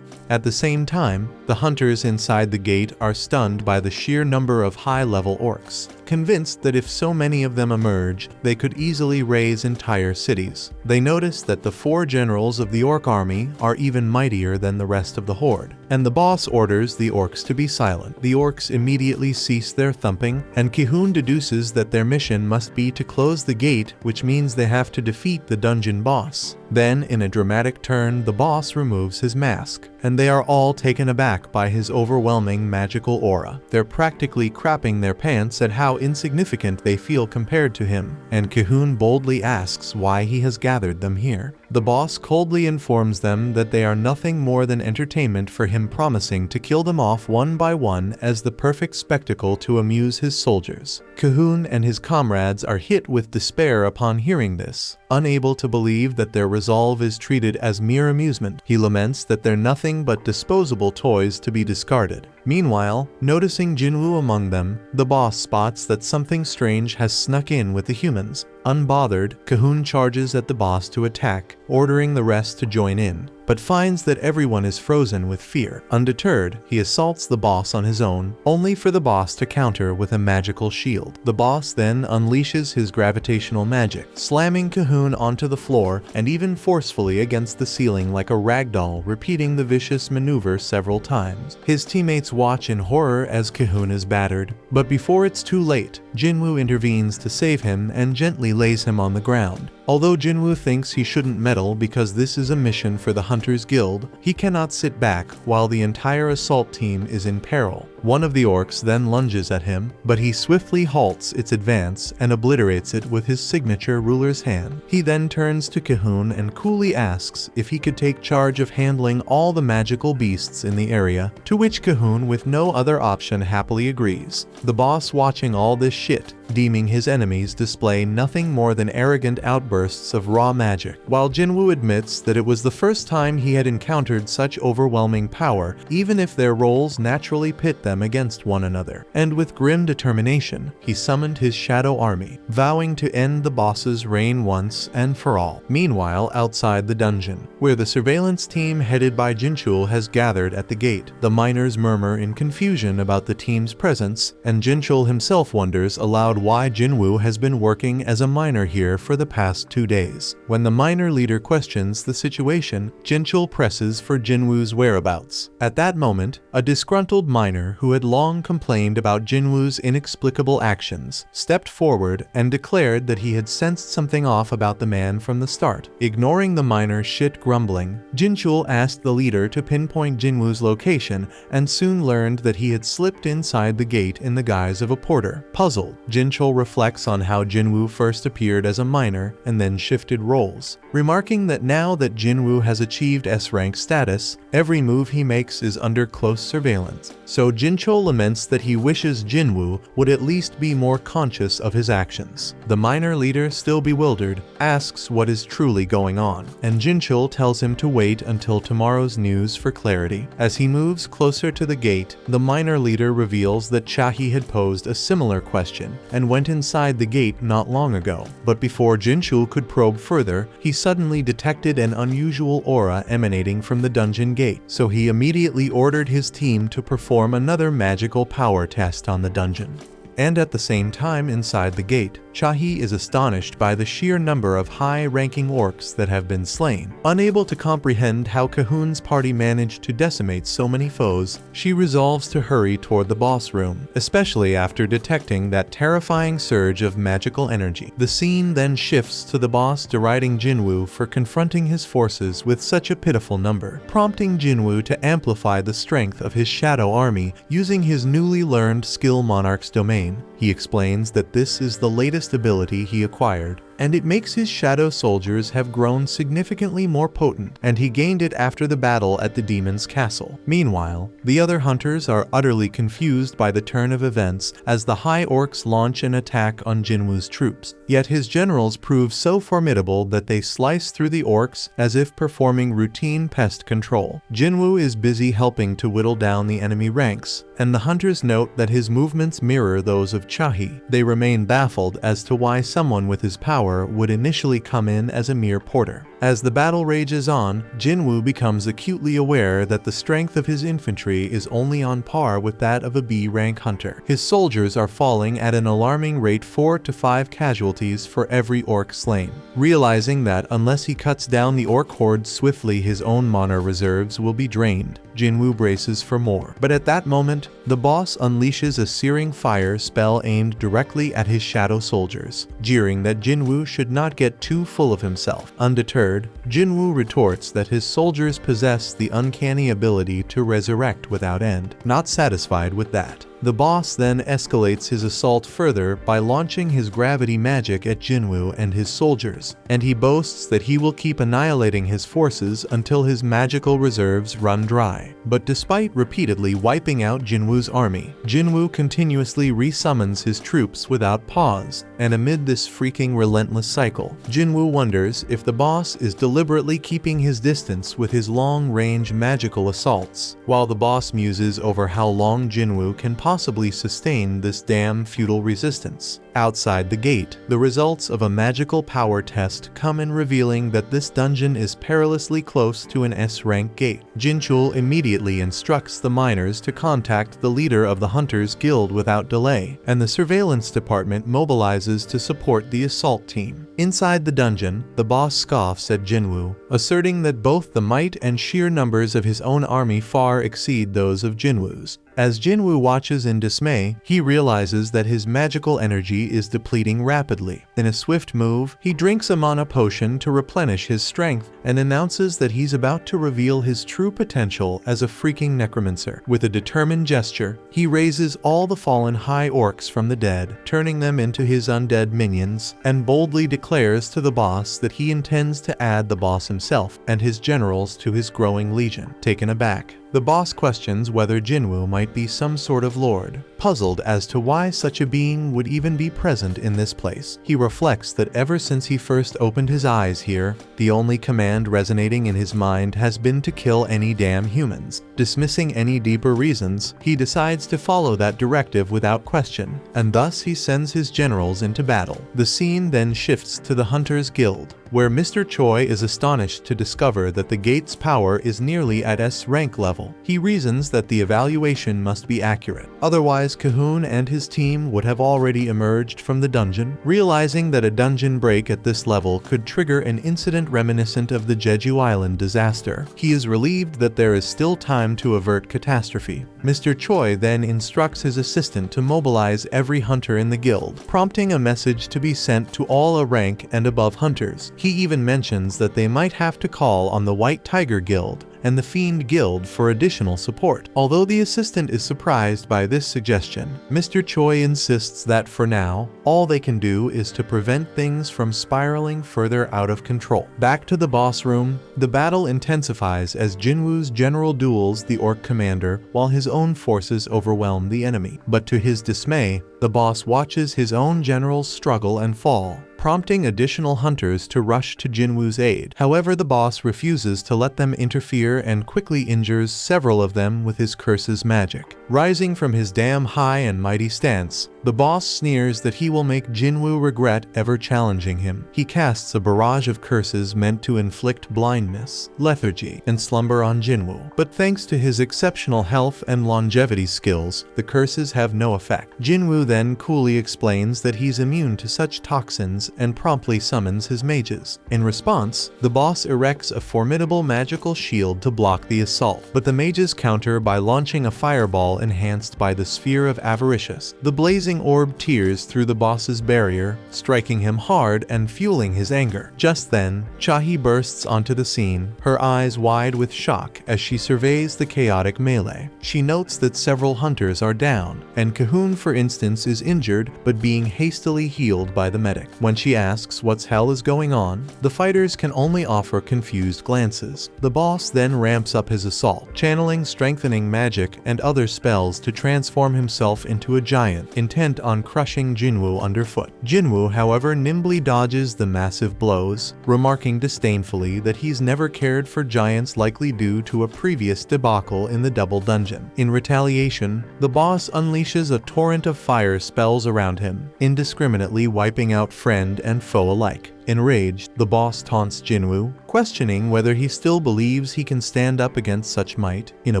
At the same time, the hunters inside the gate are stunned by the sheer number of high-level orcs, convinced that if so many of them emerge, they could easily raise entire cities. They notice that the 4 generals of the orc army are even mightier than the rest of the horde, and the boss orders the orcs to be silent. The orcs immediately cease their thumping, and Ki-hoon deduces that their mission must be to close the gate, which means they have to defeat the dungeon boss. Then, in a dramatic turn, the boss removes his mask, and they are all taken aback by his overwhelming magical aura. They're practically crapping their pants at how insignificant they feel compared to him, and Ki-hoon boldly asks why he has gathered them here. The boss coldly informs them that they are nothing more than entertainment for him, promising to kill them off one by one as the perfect spectacle to amuse his soldiers. Ki-hoon and his comrades are hit with despair upon hearing this. Unable to believe that their resolve is treated as mere amusement, he laments that they're nothing but disposable toys to be discarded. Meanwhile, noticing Jin-Woo among them, the boss spots that something strange has snuck in with the humans. Unbothered, Ki-hoon charges at the boss to attack, ordering the rest to join in, but finds that everyone is frozen with fear. Undeterred, he assaults the boss on his own, only for the boss to counter with a magical shield. The boss then unleashes his gravitational magic, slamming Ki-hoon onto the floor and even forcefully against the ceiling like a ragdoll, repeating the vicious maneuver several times. His teammates watch in horror as Ki-hoon is battered, but before it's too late, Jin-Woo intervenes to save him and gently lays him on the ground. Although Jin-Woo thinks he shouldn't meddle because this is a mission for the Hunters Guild, he cannot sit back while the entire assault team is in peril. One of the orcs then lunges at him, but he swiftly halts its advance and obliterates it with his signature ruler's hand. He then turns to Ki-hoon and coolly asks if he could take charge of handling all the magical beasts in the area, to which Ki-hoon with no other option happily agrees. The boss, watching all this shit, deeming his enemies display nothing more than arrogant outbursts of raw magic, while Jin-Woo admits that it was the first time he had encountered such overwhelming power, even if their roles naturally pit them against one another. And with grim determination, he summoned his shadow army, vowing to end the boss's reign once and for all. Meanwhile, outside the dungeon, where the surveillance team headed by Jinchul has gathered at the gate, the miners murmur in confusion about the team's presence, and Jinchul himself wonders aloud why Jin-Woo has been working as a miner here for the past 2 days. When the miner leader questions the situation, Jinchul presses for Jin-Woo's whereabouts. At that moment, a disgruntled miner who had long complained about Jin-Woo's inexplicable actions stepped forward and declared that he had sensed something off about the man from the start. Ignoring the miner's shit grumbling, Jinchul asked the leader to pinpoint Jin-Woo's location and soon learned that he had slipped inside the gate in the guise of a porter. Puzzled, Jinchul reflects on how Jin-Woo first appeared as a miner and then shifted roles, remarking that now that Jin-Woo has achieved S-rank status, every move he makes is under close surveillance. So Jinchul laments that he wishes Jin-Woo would at least be more conscious of his actions. The miner leader, still bewildered, asks what is truly going on, and Jinchul tells him to wait until tomorrow's news for clarity. As he moves closer to the gate, the miner leader reveals that Cha-hee had posed a similar question and went inside the gate not long ago. But before Jinchul could probe further, he suddenly detected an unusual aura emanating from the dungeon gate, so he immediately ordered his team to perform another magical power test on the dungeon. And at the same time inside the gate, Cha-hee is astonished by the sheer number of high-ranking orcs that have been slain. Unable to comprehend how Ki-hoon's party managed to decimate so many foes, she resolves to hurry toward the boss room, especially after detecting that terrifying surge of magical energy. The scene then shifts to the boss deriding Jin-Woo for confronting his forces with such a pitiful number, prompting Jin-Woo to amplify the strength of his shadow army using his newly learned skill Monarch's Domain. He explains that this is the latest ability he acquired, and it makes his shadow soldiers have grown significantly more potent, and he gained it after the battle at the demon's castle. Meanwhile, the other hunters are utterly confused by the turn of events as the High Orcs launch an attack on Jin-Woo's troops. Yet his generals prove so formidable that they slice through the orcs as if performing routine pest control. Jin-Woo is busy helping to whittle down the enemy ranks, and the hunters note that his movements mirror those of Chahi. They remain baffled as to why someone with his power would initially come in as a mere porter. As the battle rages on, Jin-Woo becomes acutely aware that the strength of his infantry is only on par with that of a B-rank hunter. His soldiers are falling at an alarming rate, 4 to 5 casualties for every orc slain. Realizing that unless he cuts down the orc horde swiftly, his own mana reserves will be drained, Jin-Woo braces for more. But at that moment, the boss unleashes a searing fire spell aimed directly at his shadow soldiers, jeering that Jin-Woo should not get too full of himself. Undeterred, Jin-Woo retorts that his soldiers possess the uncanny ability to resurrect without end. Not satisfied with that, the boss then escalates his assault further by launching his gravity magic at Jin-Woo and his soldiers, and he boasts that he will keep annihilating his forces until his magical reserves run dry. But despite repeatedly wiping out Jin-Woo's army, Jin-Woo continuously resummons his troops without pause, and amid this freaking relentless cycle, Jin-Woo wonders if the boss is deliberately keeping his distance with his long-range magical assaults, while the boss muses over how long Jin-Woo can possibly sustain this damn futile resistance. Outside the gate, the results of a magical power test come in, revealing that this dungeon is perilously close to an S-rank gate. Jinchul immediately instructs the miners to contact the leader of the Hunters Guild without delay, and the surveillance department mobilizes to support the assault team. Inside the dungeon, the boss scoffs at Jin-Woo, asserting that both the might and sheer numbers of his own army far exceed those of Jin-Woo's. As Jin-Woo watches in dismay, he realizes that his magical energy is depleting rapidly. In a swift move, he drinks a mana potion to replenish his strength and announces that he's about to reveal his true potential as a freaking necromancer. With a determined gesture, he raises all the fallen high orcs from the dead, turning them into his undead minions, and boldly declares to the boss that he intends to add the boss himself and his generals to his growing legion. Taken aback, the boss questions whether Jin-Woo might be some sort of lord, puzzled as to why such a being would even be present in this place. He reflects that ever since he first opened his eyes here, the only command resonating in his mind has been to kill any damn humans. Dismissing any deeper reasons, he decides to follow that directive without question, and thus he sends his generals into battle. The scene then shifts to the Hunters Guild, where Mr. Choi is astonished to discover that the gate's power is nearly at S-rank level. He reasons that the evaluation must be accurate, otherwise Cahoon and his team would have already emerged from the dungeon. Realizing that a dungeon break at this level could trigger an incident reminiscent of the Jeju Island disaster, he is relieved that there is still time to avert catastrophe. Mr. Choi then instructs his assistant to mobilize every hunter in the guild, prompting a message to be sent to all a rank and above hunters. He even mentions that they might have to call on the White Tiger Guild and the Fiend Guild for additional support. Although the assistant is surprised by this suggestion, Mr. Choi insists that for now, all they can do is to prevent things from spiraling further out of control. Back to the boss room, the battle intensifies as Jin-Woo's general duels the orc commander while his own forces overwhelm the enemy. But to his dismay, the boss watches his own generals struggle and fall, prompting additional hunters to rush to Jin-Woo's aid. However, the boss refuses to let them interfere and quickly injures several of them with his curse's magic. Rising from his damn high and mighty stance, the boss sneers that he will make Jin-Woo regret ever challenging him. He casts a barrage of curses meant to inflict blindness, lethargy, and slumber on Jin-Woo. But thanks to his exceptional health and longevity skills, the curses have no effect. Jin-Woo then coolly explains that he's immune to such toxins and promptly summons his mages. In response, the boss erects a formidable magical shield to block the assault, but the mages counter by launching a fireball enhanced by the Sphere of Avaricious. The blazing releasing orb tears through the boss's barrier, striking him hard and fueling his anger. Just then, Chahi bursts onto the scene, her eyes wide with shock as she surveys the chaotic melee. She notes that several hunters are down, and Cahoon, for instance, is injured but being hastily healed by the medic. When she asks what hell is going on, the fighters can only offer confused glances. The boss then ramps up his assault, channeling strengthening magic and other spells to transform himself into a giant, intent on crushing Jin-Woo underfoot. Jin-Woo, however, nimbly dodges the massive blows, remarking disdainfully that he's never cared for giants, likely due to a previous debacle in the double dungeon. In retaliation, the boss unleashes a torrent of fire spells around him, indiscriminately wiping out friend and foe alike. Enraged, the boss taunts Jin-Woo, questioning whether he still believes he can stand up against such might. In a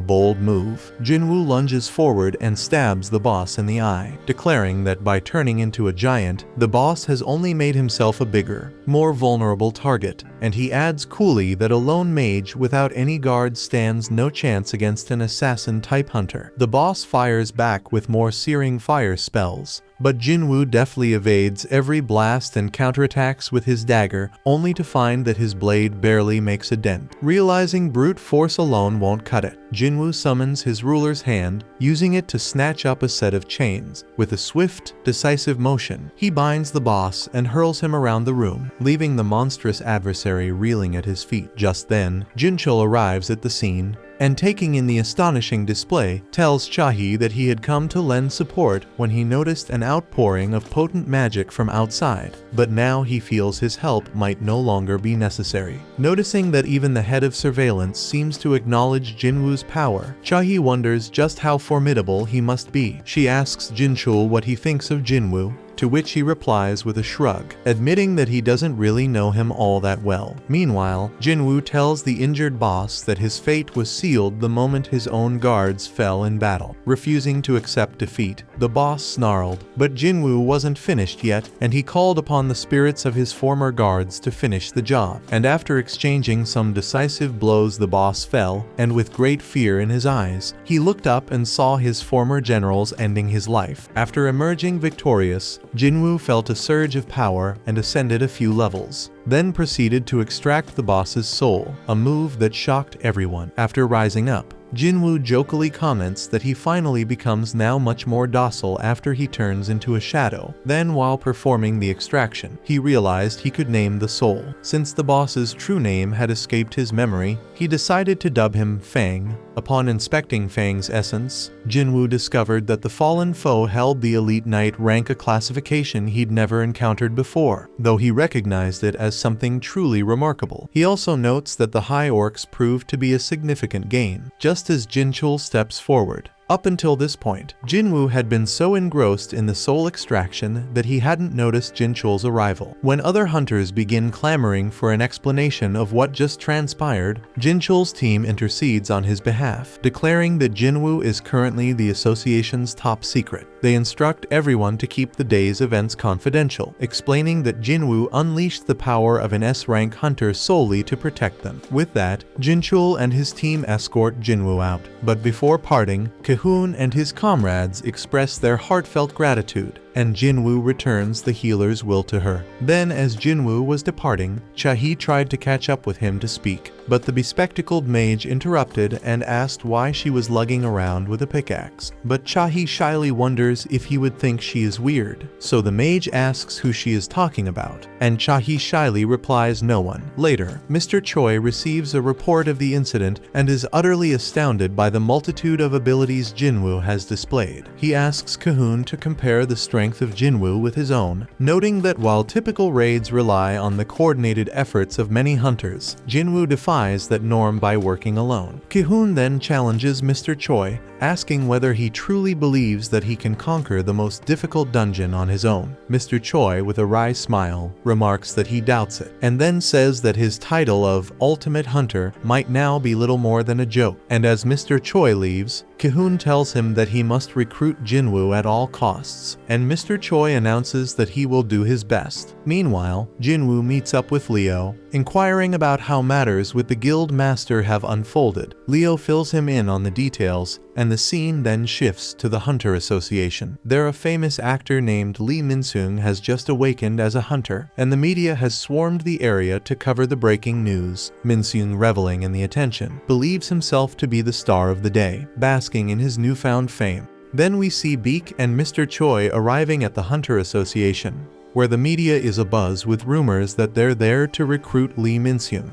bold move, Jin-Woo lunges forward and stabs the boss in the eye, declaring that by turning into a giant, the boss has only made himself a bigger, more vulnerable target, and he adds coolly that a lone mage without any guards stands no chance against an assassin-type hunter. The boss fires back with more searing fire spells, but Jin-Woo deftly evades every blast and counterattacks with his dagger, only to find that his blade barely makes a dent. Realizing brute force alone won't cut it, Jin-Woo summons his ruler's hand, using it to snatch up a set of chains. With a swift, decisive motion, he binds the boss and hurls him around the room, leaving the monstrous adversary reeling at his feet. Just then, Jin-Chul arrives at the scene, and taking in the astonishing display, tells Chahi that he had come to lend support when he noticed an outpouring of potent magic from outside, but now he feels his help might no longer be necessary. Noticing that even the head of surveillance seems to acknowledge Jin-Woo's power, Chahi wonders just how formidable he must be. She asks Jin-Chul what he thinks of Jin-Woo, to which he replies with a shrug, admitting that he doesn't really know him all that well. Meanwhile, Jin-Woo tells the injured boss that his fate was sealed the moment his own guards fell in battle. Refusing to accept defeat, the boss snarled, but Jin-Woo wasn't finished yet, and he called upon the spirits of his former guards to finish the job. And after exchanging some decisive blows, the boss fell, and with great fear in his eyes, he looked up and saw his former generals ending his life. After emerging victorious, Jin-Woo felt a surge of power and ascended a few levels, then proceeded to extract the boss's soul, a move that shocked everyone. After rising up, Jin-Woo jokingly comments that he finally becomes now much more docile after he turns into a shadow. Then, while performing the extraction, he realized he could name the soul. Since the boss's true name had escaped his memory, he decided to dub him Fang. Upon inspecting Fang's essence, Jin-Woo discovered that the fallen foe held the Elite Knight rank, a classification he'd never encountered before, though he recognized it as something truly remarkable. He also notes that the High Orcs proved to be a significant gain. Just as Jin-Chul steps forward, up until this point, Jin-Woo had been so engrossed in the soul extraction that he hadn't noticed Jin-Chul's arrival. When other hunters begin clamoring for an explanation of what just transpired, Jin-Chul's team intercedes on his behalf, declaring that Jin-Woo is currently the association's top secret. They instruct everyone to keep the day's events confidential, explaining that Jin-Woo unleashed the power of an S-rank hunter solely to protect them. With that, Jin-Chul and his team escort Jin-Woo out, but before parting, Cahoon and his comrades express their heartfelt gratitude, and Jin-Woo returns the healer's will to her. Then, as Jin-Woo was departing, Chahi tried to catch up with him to speak, but the bespectacled mage interrupted and asked why she was lugging around with a pickaxe. But Chahi shyly wonders if he would think she is weird, so the mage asks who she is talking about, and Chahi shyly replies no one. Later, Mr. Choi receives a report of the incident and is utterly astounded by the multitude of abilities Jin-Woo has displayed. He asks Cahoon to compare the strength of Jin-Woo with his own, noting that while typical raids rely on the coordinated efforts of many hunters, Jin-Woo defies that norm by working alone. Cahoon then challenges Mr. Choi, asking whether he truly believes that he can conquer the most difficult dungeon on his own. Mr. Choi, with a wry smile, remarks that he doubts it, and then says that his title of Ultimate Hunter might now be little more than a joke. And as Mr. Choi leaves, Cahoon tells him that he must recruit Jin-Woo at all costs, and Mr. Choi announces that he will do his best. Meanwhile, Jin-Woo meets up with Leo, inquiring about how matters with the guild master have unfolded. Leo fills him in on the details, and the scene then shifts to the Hunter Association. There, a famous actor named Lee Min-seung has just awakened as a hunter, and the media has swarmed the area to cover the breaking news. Min-seung, reveling in the attention, believes himself to be the star of the day, basking in his newfound fame. Then we see Beak and Mr. Choi arriving at the Hunter Association, where the media is abuzz with rumors that they're there to recruit Lee Min-seung.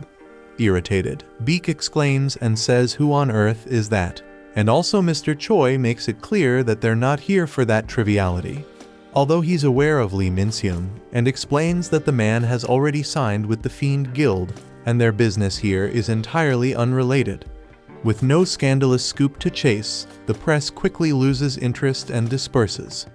Irritated, Beak exclaims and says, "Who on earth is that?" And also Mr. Choi makes it clear that they're not here for that triviality. Although he's aware of Lee Min-seung, and explains that the man has already signed with the Fiend Guild, and their business here is entirely unrelated. With no scandalous scoop to chase, the press quickly loses interest and disperses.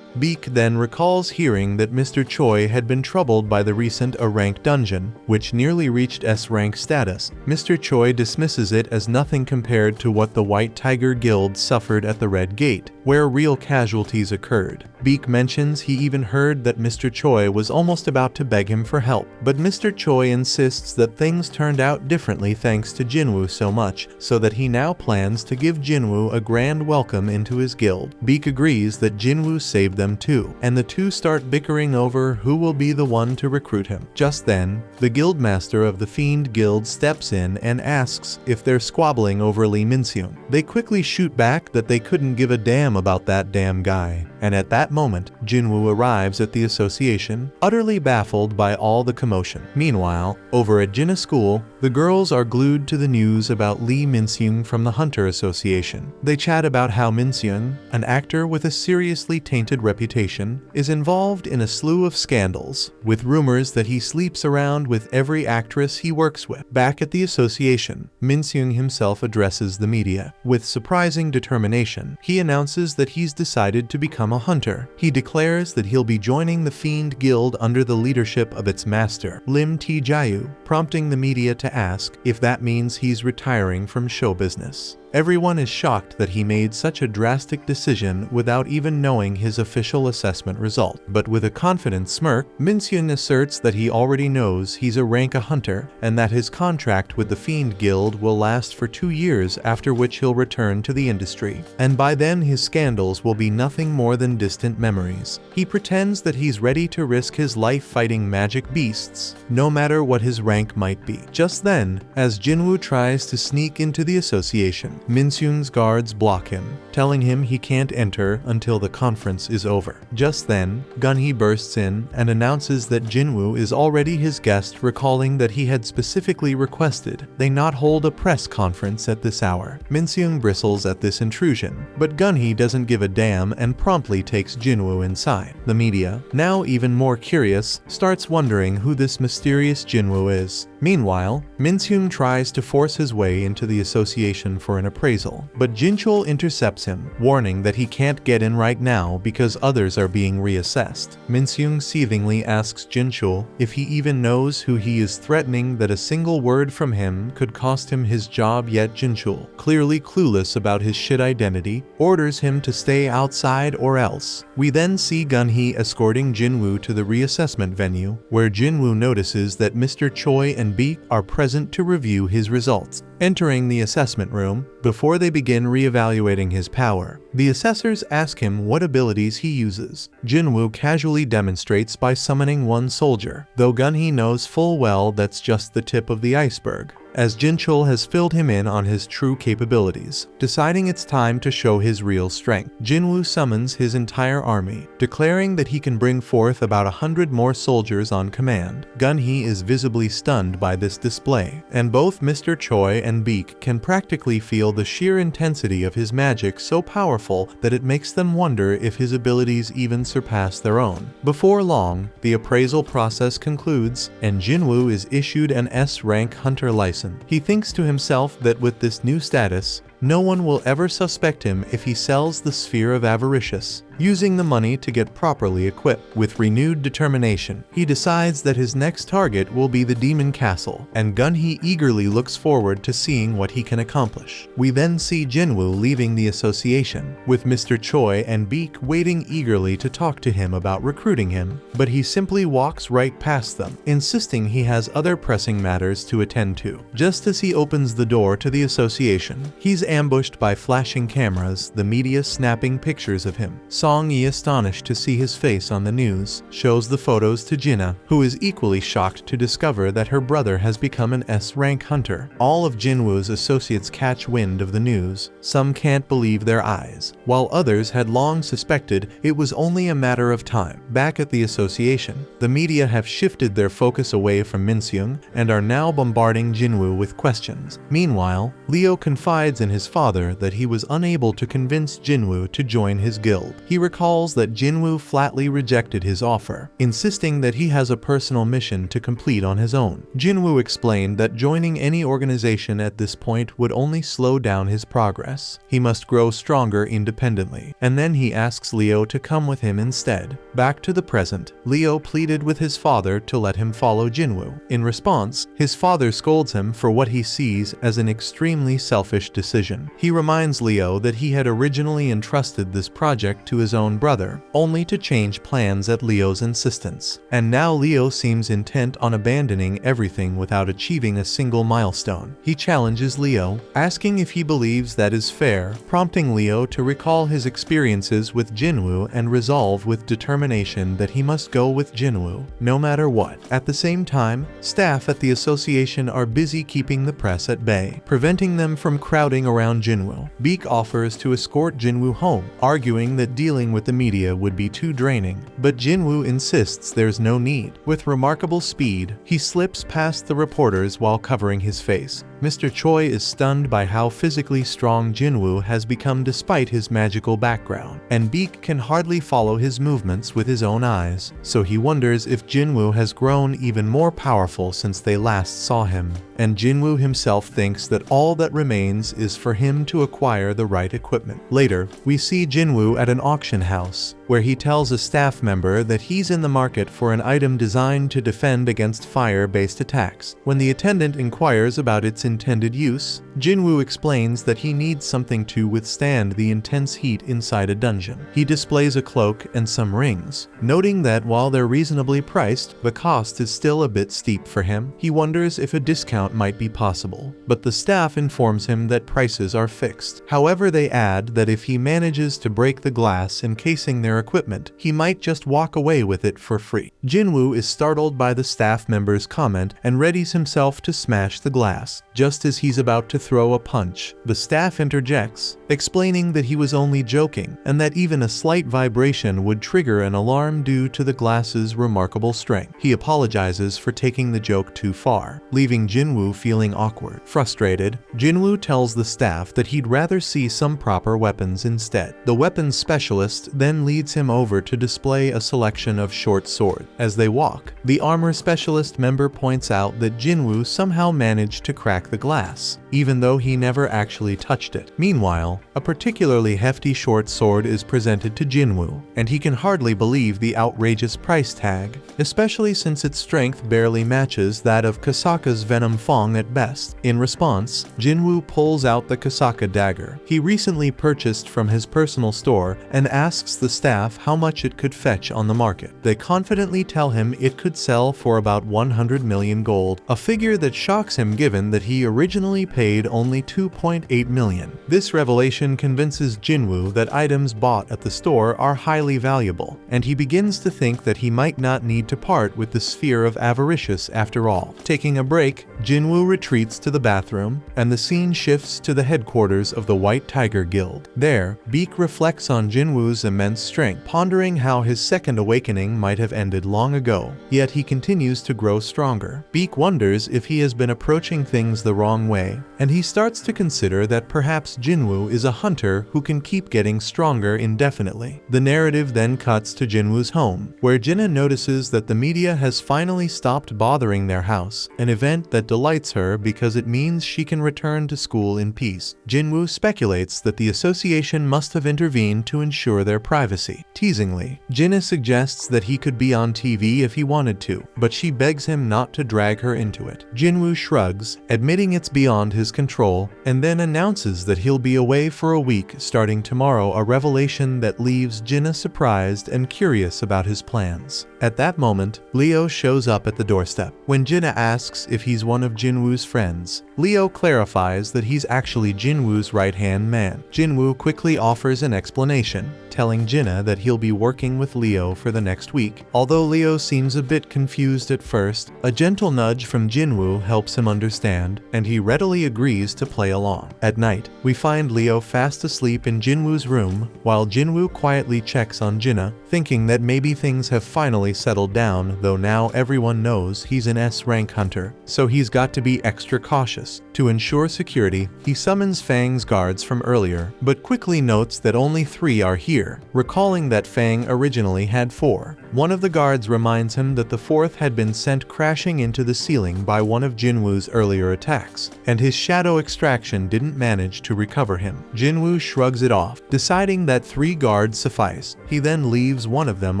Beak then recalls hearing that Mr. Choi had been troubled by the recent A-rank dungeon, which nearly reached S-rank status. Mr. Choi dismisses it as nothing compared to what the White Tiger Guild suffered at the Red Gate, where real casualties occurred. Beak mentions he even heard that Mr. Choi was almost about to beg him for help, but Mr. Choi insists that things turned out differently thanks to Jin-Woo so much, so that he now plans to give Jin-Woo a grand welcome into his guild. Beak agrees that Jin-Woo saved them too, and the two start bickering over who will be the one to recruit him. Just then, the guildmaster of the Fiend Guild steps in and asks if they're squabbling over Lee Min-seung. They quickly shoot back that they couldn't give a damn about that damn guy, and at that moment, Jin-Woo arrives at the association, utterly baffled by all the commotion. Meanwhile, over at Jinna School, the girls are glued to the news about Lee Min-seung from the Hunter Association. They chat about how Min-seung, an actor with a seriously tainted reputation, is involved in a slew of scandals, with rumors that he sleeps around with every actress he works with. Back at the association, Min-seung himself addresses the media. With surprising determination, he announces that he's decided to become a hunter. He declares that he'll be joining the Fiend Guild under the leadership of its master, Lim Tae-jayu, prompting the media to ask if that means he's retiring from show business. Everyone is shocked that he made such a drastic decision without even knowing his official assessment result. But with a confident smirk, Min-seung asserts that he already knows he's a rank a hunter and that his contract with the Fiend Guild will last for 2 years, after which he'll return to the industry. And by then his scandals will be nothing more than distant memories. He pretends that he's ready to risk his life fighting magic beasts, no matter what his rank might be. Just then, as Jin-Woo tries to sneak into the association, Min-seung's guards block him, telling him he can't enter until the conference is over. Just then, Gun-hee bursts in and announces that Jin-Woo is already his guest, recalling that he had specifically requested they not hold a press conference at this hour. Min-seung bristles at this intrusion, but Gun-hee doesn't give a damn and promptly takes Jin-Woo inside. The media, now even more curious, starts wondering who this mysterious Jin-Woo is. Meanwhile, Min-seung tries to force his way into the association for an appraisal, but Jin-chul intercepts him, warning that he can't get in right now because others are being reassessed. Min-seung seethingly asks Jin-chul if he even knows who he is, threatening that a single word from him could cost him his job, yet Jin-chul, clearly clueless about his shit identity, orders him to stay outside or else. We then see Gun-hee escorting Jin-Woo to the reassessment venue, where Jin-Woo notices that Mr. Choi and Beak are present to review his results. Entering the assessment room, before they begin re-evaluating his power, the assessors ask him what abilities he uses. Jin-Woo casually demonstrates by summoning one soldier, though Gun-hee knows full well that's just the tip of the iceberg, as Jin-chul has filled him in on his true capabilities. Deciding it's time to show his real strength, Jin-Woo summons his entire army, declaring that he can bring forth about 100 more soldiers on command. Gun-hee is visibly stunned by this display, and both Mr. Choi and Beak can practically feel the sheer intensity of his magic, so powerful that it makes them wonder if his abilities even surpass their own. Before long, the appraisal process concludes, and Jin-Woo is issued an S-rank hunter license. He thinks to himself that with this new status, no one will ever suspect him if he sells the Sphere of Avaricious, using the money to get properly equipped. With renewed determination, he decides that his next target will be the demon castle, and Gun-hee eagerly looks forward to seeing what he can accomplish. We then see Jin-Woo leaving the association, with Mr. Choi and Beak waiting eagerly to talk to him about recruiting him, but he simply walks right past them, insisting he has other pressing matters to attend to. Just as he opens the door to the association, he's ambushed by flashing cameras, the media snapping pictures of him. Song-yi, astonished to see his face on the news, shows the photos to Jinna, who is equally shocked to discover that her brother has become an S-rank hunter. All of Jin-Woo's associates catch wind of the news. Some can't believe their eyes, while others had long suspected it was only a matter of time. Back at the association, the media have shifted their focus away from Min-seung and are now bombarding Jin-Woo with questions. Meanwhile, Leo confides in his father that he was unable to convince Jin-Woo to join his guild. He recalls that Jin-Woo flatly rejected his offer, insisting that he has a personal mission to complete on his own. Jin-Woo explained that joining any organization at this point would only slow down his progress. He must grow stronger independently, and then he asks Leo to come with him instead. Back to the present, Leo pleaded with his father to let him follow Jin-Woo. In response, his father scolds him for what he sees as an extremely selfish decision. He reminds Leo that he had originally entrusted this project to his own brother, only to change plans at Leo's insistence. And now Leo seems intent on abandoning everything without achieving a single milestone. He challenges Leo, asking if he believes that is fair, prompting Leo to recall his experiences with Jin-Woo and resolve with determination that he must go with Jin-Woo, no matter what. At the same time, staff at the association are busy keeping the press at bay, preventing them from crowding around Jin-Woo. Beak offers to escort Jin-Woo home, arguing that dealing with the media would be too draining, but Jin-Woo insists there's no need. With remarkable speed, he slips past the reporters while covering his face. Mr. Choi is stunned by how physically strong Jin-Woo has become despite his magical background, and Beak can hardly follow his movements with his own eyes, so he wonders if Jin-Woo has grown even more powerful since they last saw him. And Jin-Woo himself thinks that all that remains is for him to acquire the right equipment. Later, we see Jin-Woo at an auction house, where he tells a staff member that he's in the market for an item designed to defend against fire-based attacks. When the attendant inquires about its intended use, Jin-Woo explains that he needs something to withstand the intense heat inside a dungeon. He displays a cloak and some rings, noting that while they're reasonably priced, the cost is still a bit steep for him. He wonders if a discount might be possible, but the staff informs him that prices are fixed. However, they add that if he manages to break the glass encasing their equipment, he might just walk away with it for free. Jin-Woo is startled by the staff member's comment and readies himself to smash the glass. Just as he's about to throw a punch, the staff interjects, explaining that he was only joking and that even a slight vibration would trigger an alarm due to the glass's remarkable strength. He apologizes for taking the joke too far, leaving Jin-Woo feeling awkward. Frustrated, Jin-Woo tells the staff that he'd rather see some proper weapons instead. The weapons specialist then leads him over to display a selection of short swords. As they walk, the armor specialist member points out that Jin-Woo somehow managed to crack the glass, even though he never actually touched it. Meanwhile, a particularly hefty short sword is presented to Jin-Woo, and he can hardly believe the outrageous price tag, especially since its strength barely matches that of Kasaka's Venom Fong at best. In response, Jin-Woo pulls out the Kasaka dagger he recently purchased from his personal store and asks the staff how much it could fetch on the market. They confidently tell him it could sell for about 100 million gold, a figure that shocks him given that he originally paid only 2.8 million. This revelation convinces Jin-Woo that items bought at the store are highly valuable, and he begins to think that he might not need to part with the sphere of avaricious after all. Taking a break, Jin-Woo retreats to the bathroom, and the scene shifts to the headquarters of the White Tiger Guild. There, Beak reflects on Jin-Woo's immense strength, pondering how his second awakening might have ended long ago, yet he continues to grow stronger. Beak wonders if he has been approaching things the wrong way, and he starts to consider that perhaps Jin-Woo is a hunter who can keep getting stronger indefinitely. The narrative then cuts to Jin-Woo's home, where Jinna notices that the media has finally stopped bothering their house, an event that delights her because it means she can return to school in peace. Jin-Woo speculates that the association must have intervened to ensure their privacy. fancy. Teasingly, Jinna suggests that he could be on TV if he wanted to, but she begs him not to drag her into it. Jin-Woo shrugs, admitting it's beyond his control, and then announces that he'll be away for a week starting tomorrow, a revelation that leaves Jinna surprised and curious about his plans. At that moment, Leo shows up at the doorstep. When Jinna asks if he's one of Jin-Woo's friends, Leo clarifies that he's actually Jin-Woo's right-hand man. Jin-Woo quickly offers an explanation, telling Jinna that he'll be working with Leo for the next week. Although Leo seems a bit confused at first, a gentle nudge from Jin-Woo helps him understand, and he readily agrees to play along. At night, we find Leo fast asleep in Jin-Woo's room, while Jin-Woo quietly checks on Jinna, thinking that maybe things have finally settled down, though now everyone knows he's an S-rank hunter, so he's got to be extra cautious. To ensure security, he summons Fang's guards from earlier, but quickly notes that only 3 are here, recalling that Fang originally had 4. One of the guards reminds him that the 4th had been sent crashing into the ceiling by one of Jin-Woo's earlier attacks, and his shadow extraction didn't manage to recover him. Jin-Woo shrugs it off, deciding that 3 guards suffice. He then leaves one of them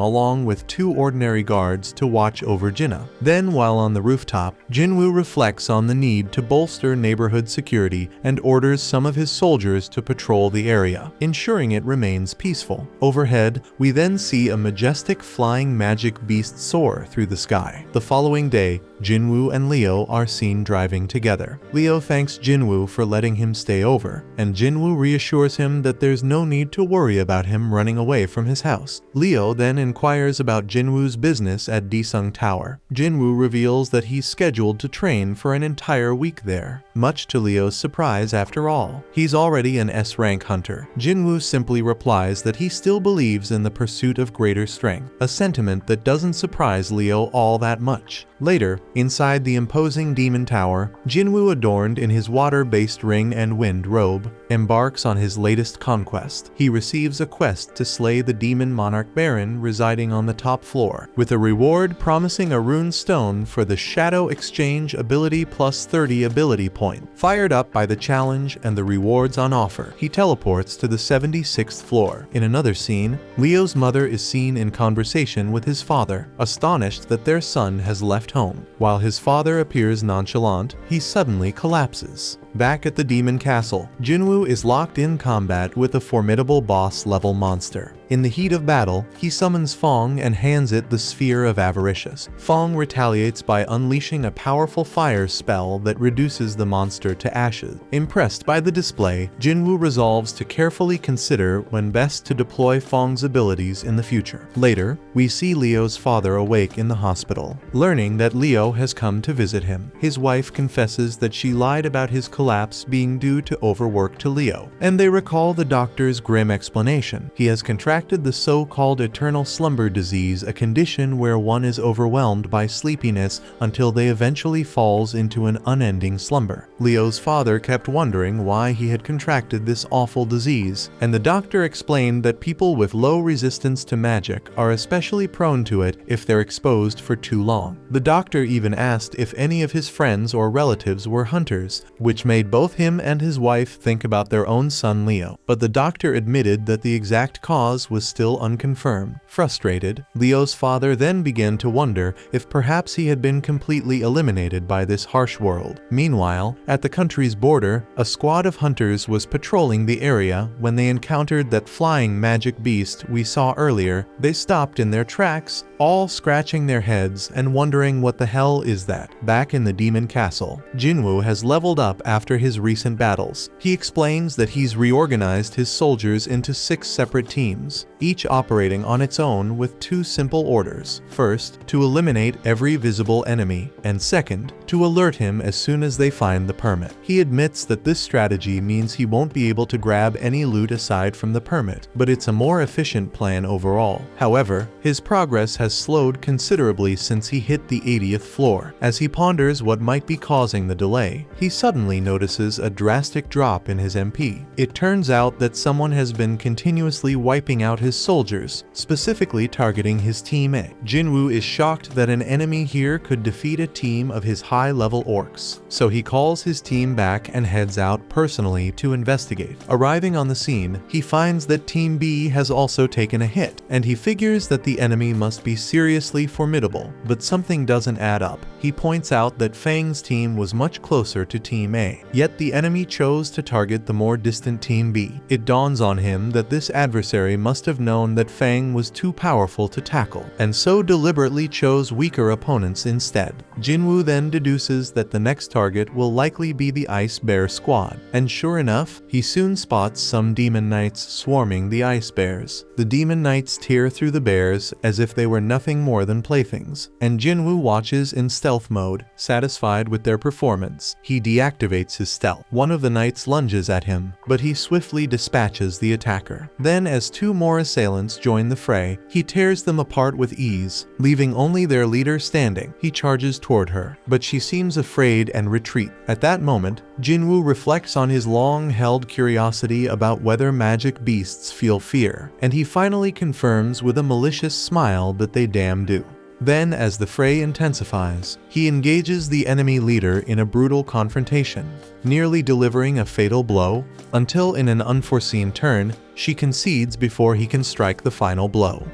along with 2 ordinary guards to watch over Jinna. Then, while on the rooftop, Jin-Woo reflects on the need to bolster neighborhood security and orders some of his soldiers to patrol the area, ensuring it remains peaceful. Overhead, we then see a majestic flying magic beast soar through the sky. The following day, Jin-Woo and Leo are seen driving together. Leo thanks Jin-Woo for letting him stay over, and Jin-Woo reassures him that there's no need to worry about him running away from his house. Leo then inquires about Jin-Woo's business at Daesung Tower. Jin-Woo reveals that he's scheduled to train for an entire week there. Much to Leo's surprise, after all, he's already an S-rank hunter. Jin-Woo simply replies that he still believes in the pursuit of greater strength, a sentiment that doesn't surprise Leo all that much. Later, inside the imposing demon tower, Jin-Woo, adorned in his water-based ring and wind robe, embarks on his latest conquest. He receives a quest to slay the demon monarch baron residing on the top floor, with a reward promising a rune stone for the Shadow Exchange ability plus 30 ability point. Fired up by the challenge and the rewards on offer, he teleports to the 76th floor. In another scene, Leo's mother is seen in conversation with his father, astonished that their son has left home. While his father appears nonchalant, he suddenly collapses. Back at the demon castle, Jin-Woo is locked in combat with a formidable boss-level monster. In the heat of battle, he summons Fong and hands it the Sphere of Avaricious. Fong retaliates by unleashing a powerful fire spell that reduces the monster to ashes. Impressed by the display, Jin-Woo resolves to carefully consider when best to deploy Fong's abilities in the future. Later, we see Leo's father awake in the hospital, learning that Leo has come to visit him. His wife confesses that she lied about his collapse being due to overwork to Leo, and they recall the doctor's grim explanation. He has contracted the so-called eternal slumber disease, a condition where one is overwhelmed by sleepiness until they eventually falls into an unending slumber. Leo's father kept wondering why he had contracted this awful disease, and the doctor explained that people with low resistance to magic are especially prone to it if they're exposed for too long. The doctor even asked if any of his friends or relatives were hunters, which made both him and his wife think about their own son Leo. But the doctor admitted that the exact cause was still unconfirmed. Frustrated, Leo's father then began to wonder if perhaps he had been completely eliminated by this harsh world. Meanwhile, at the country's border, a squad of hunters was patrolling the area when they encountered that flying magic beast we saw earlier. They stopped in their tracks, all scratching their heads and wondering what the hell is that. Back in the demon castle, Jin-Woo has leveled up after his recent battles. He explains that he's reorganized his soldiers into 6 separate teams, each operating on its own with 2 simple orders. First, to eliminate every visible enemy, and second, to alert him as soon as they find the permit. He admits that this strategy means he won't be able to grab any loot aside from the permit, but it's a more efficient plan overall. However, his progress has slowed considerably since he hit the 80th floor. As he ponders what might be causing the delay, he suddenly notices a drastic drop in his MP. It turns out that someone has been continuously wiping out his soldiers, specifically targeting his team A. Jin-Woo is shocked that an enemy here could defeat a team of his high high-level orcs. So he calls his team back and heads out personally to investigate. Arriving on the scene, he finds that Team B has also taken a hit, and he figures that the enemy must be seriously formidable, but something doesn't add up. He points out that Fang's team was much closer to Team A, yet the enemy chose to target the more distant Team B. It dawns on him that this adversary must have known that Fang was too powerful to tackle, and so deliberately chose weaker opponents instead. Jin-Woo then deduces that the next target will likely be the Ice Bear squad, and sure enough, he soon spots some demon knights swarming the Ice Bears. The demon knights tear through the bears as if they were nothing more than playthings, and Jin-Woo watches in stealth mode, satisfied with their performance. He deactivates his stealth. One of the knights lunges at him, but he swiftly dispatches the attacker. Then, as two more assailants join the fray, he tears them apart with ease, leaving only their leader standing. He charges toward her, but she seems afraid and retreats. At that moment, Jin-Woo reflects on his long-held curiosity about whether magic beasts feel fear, and he finally confirms with a malicious smile that they damn do. Then, as the fray intensifies, he engages the enemy leader in a brutal confrontation, nearly delivering a fatal blow, until in an unforeseen turn, she concedes before he can strike the final blow.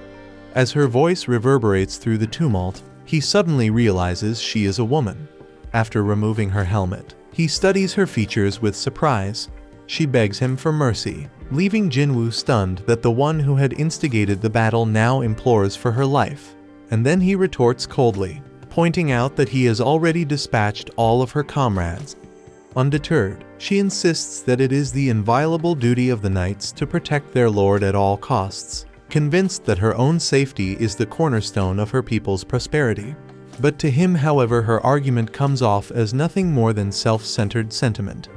As her voice reverberates through the tumult, he suddenly realizes she is a woman. After removing her helmet, he studies her features with surprise. She begs him for mercy, leaving Jin-Woo stunned that the one who had instigated the battle now implores for her life. And then he retorts coldly, pointing out that he has already dispatched all of her comrades. Undeterred, she insists that it is the inviolable duty of the knights to protect their lord at all costs, convinced that her own safety is the cornerstone of her people's prosperity. But to him, however, her argument comes off as nothing more than self-centered sentiment.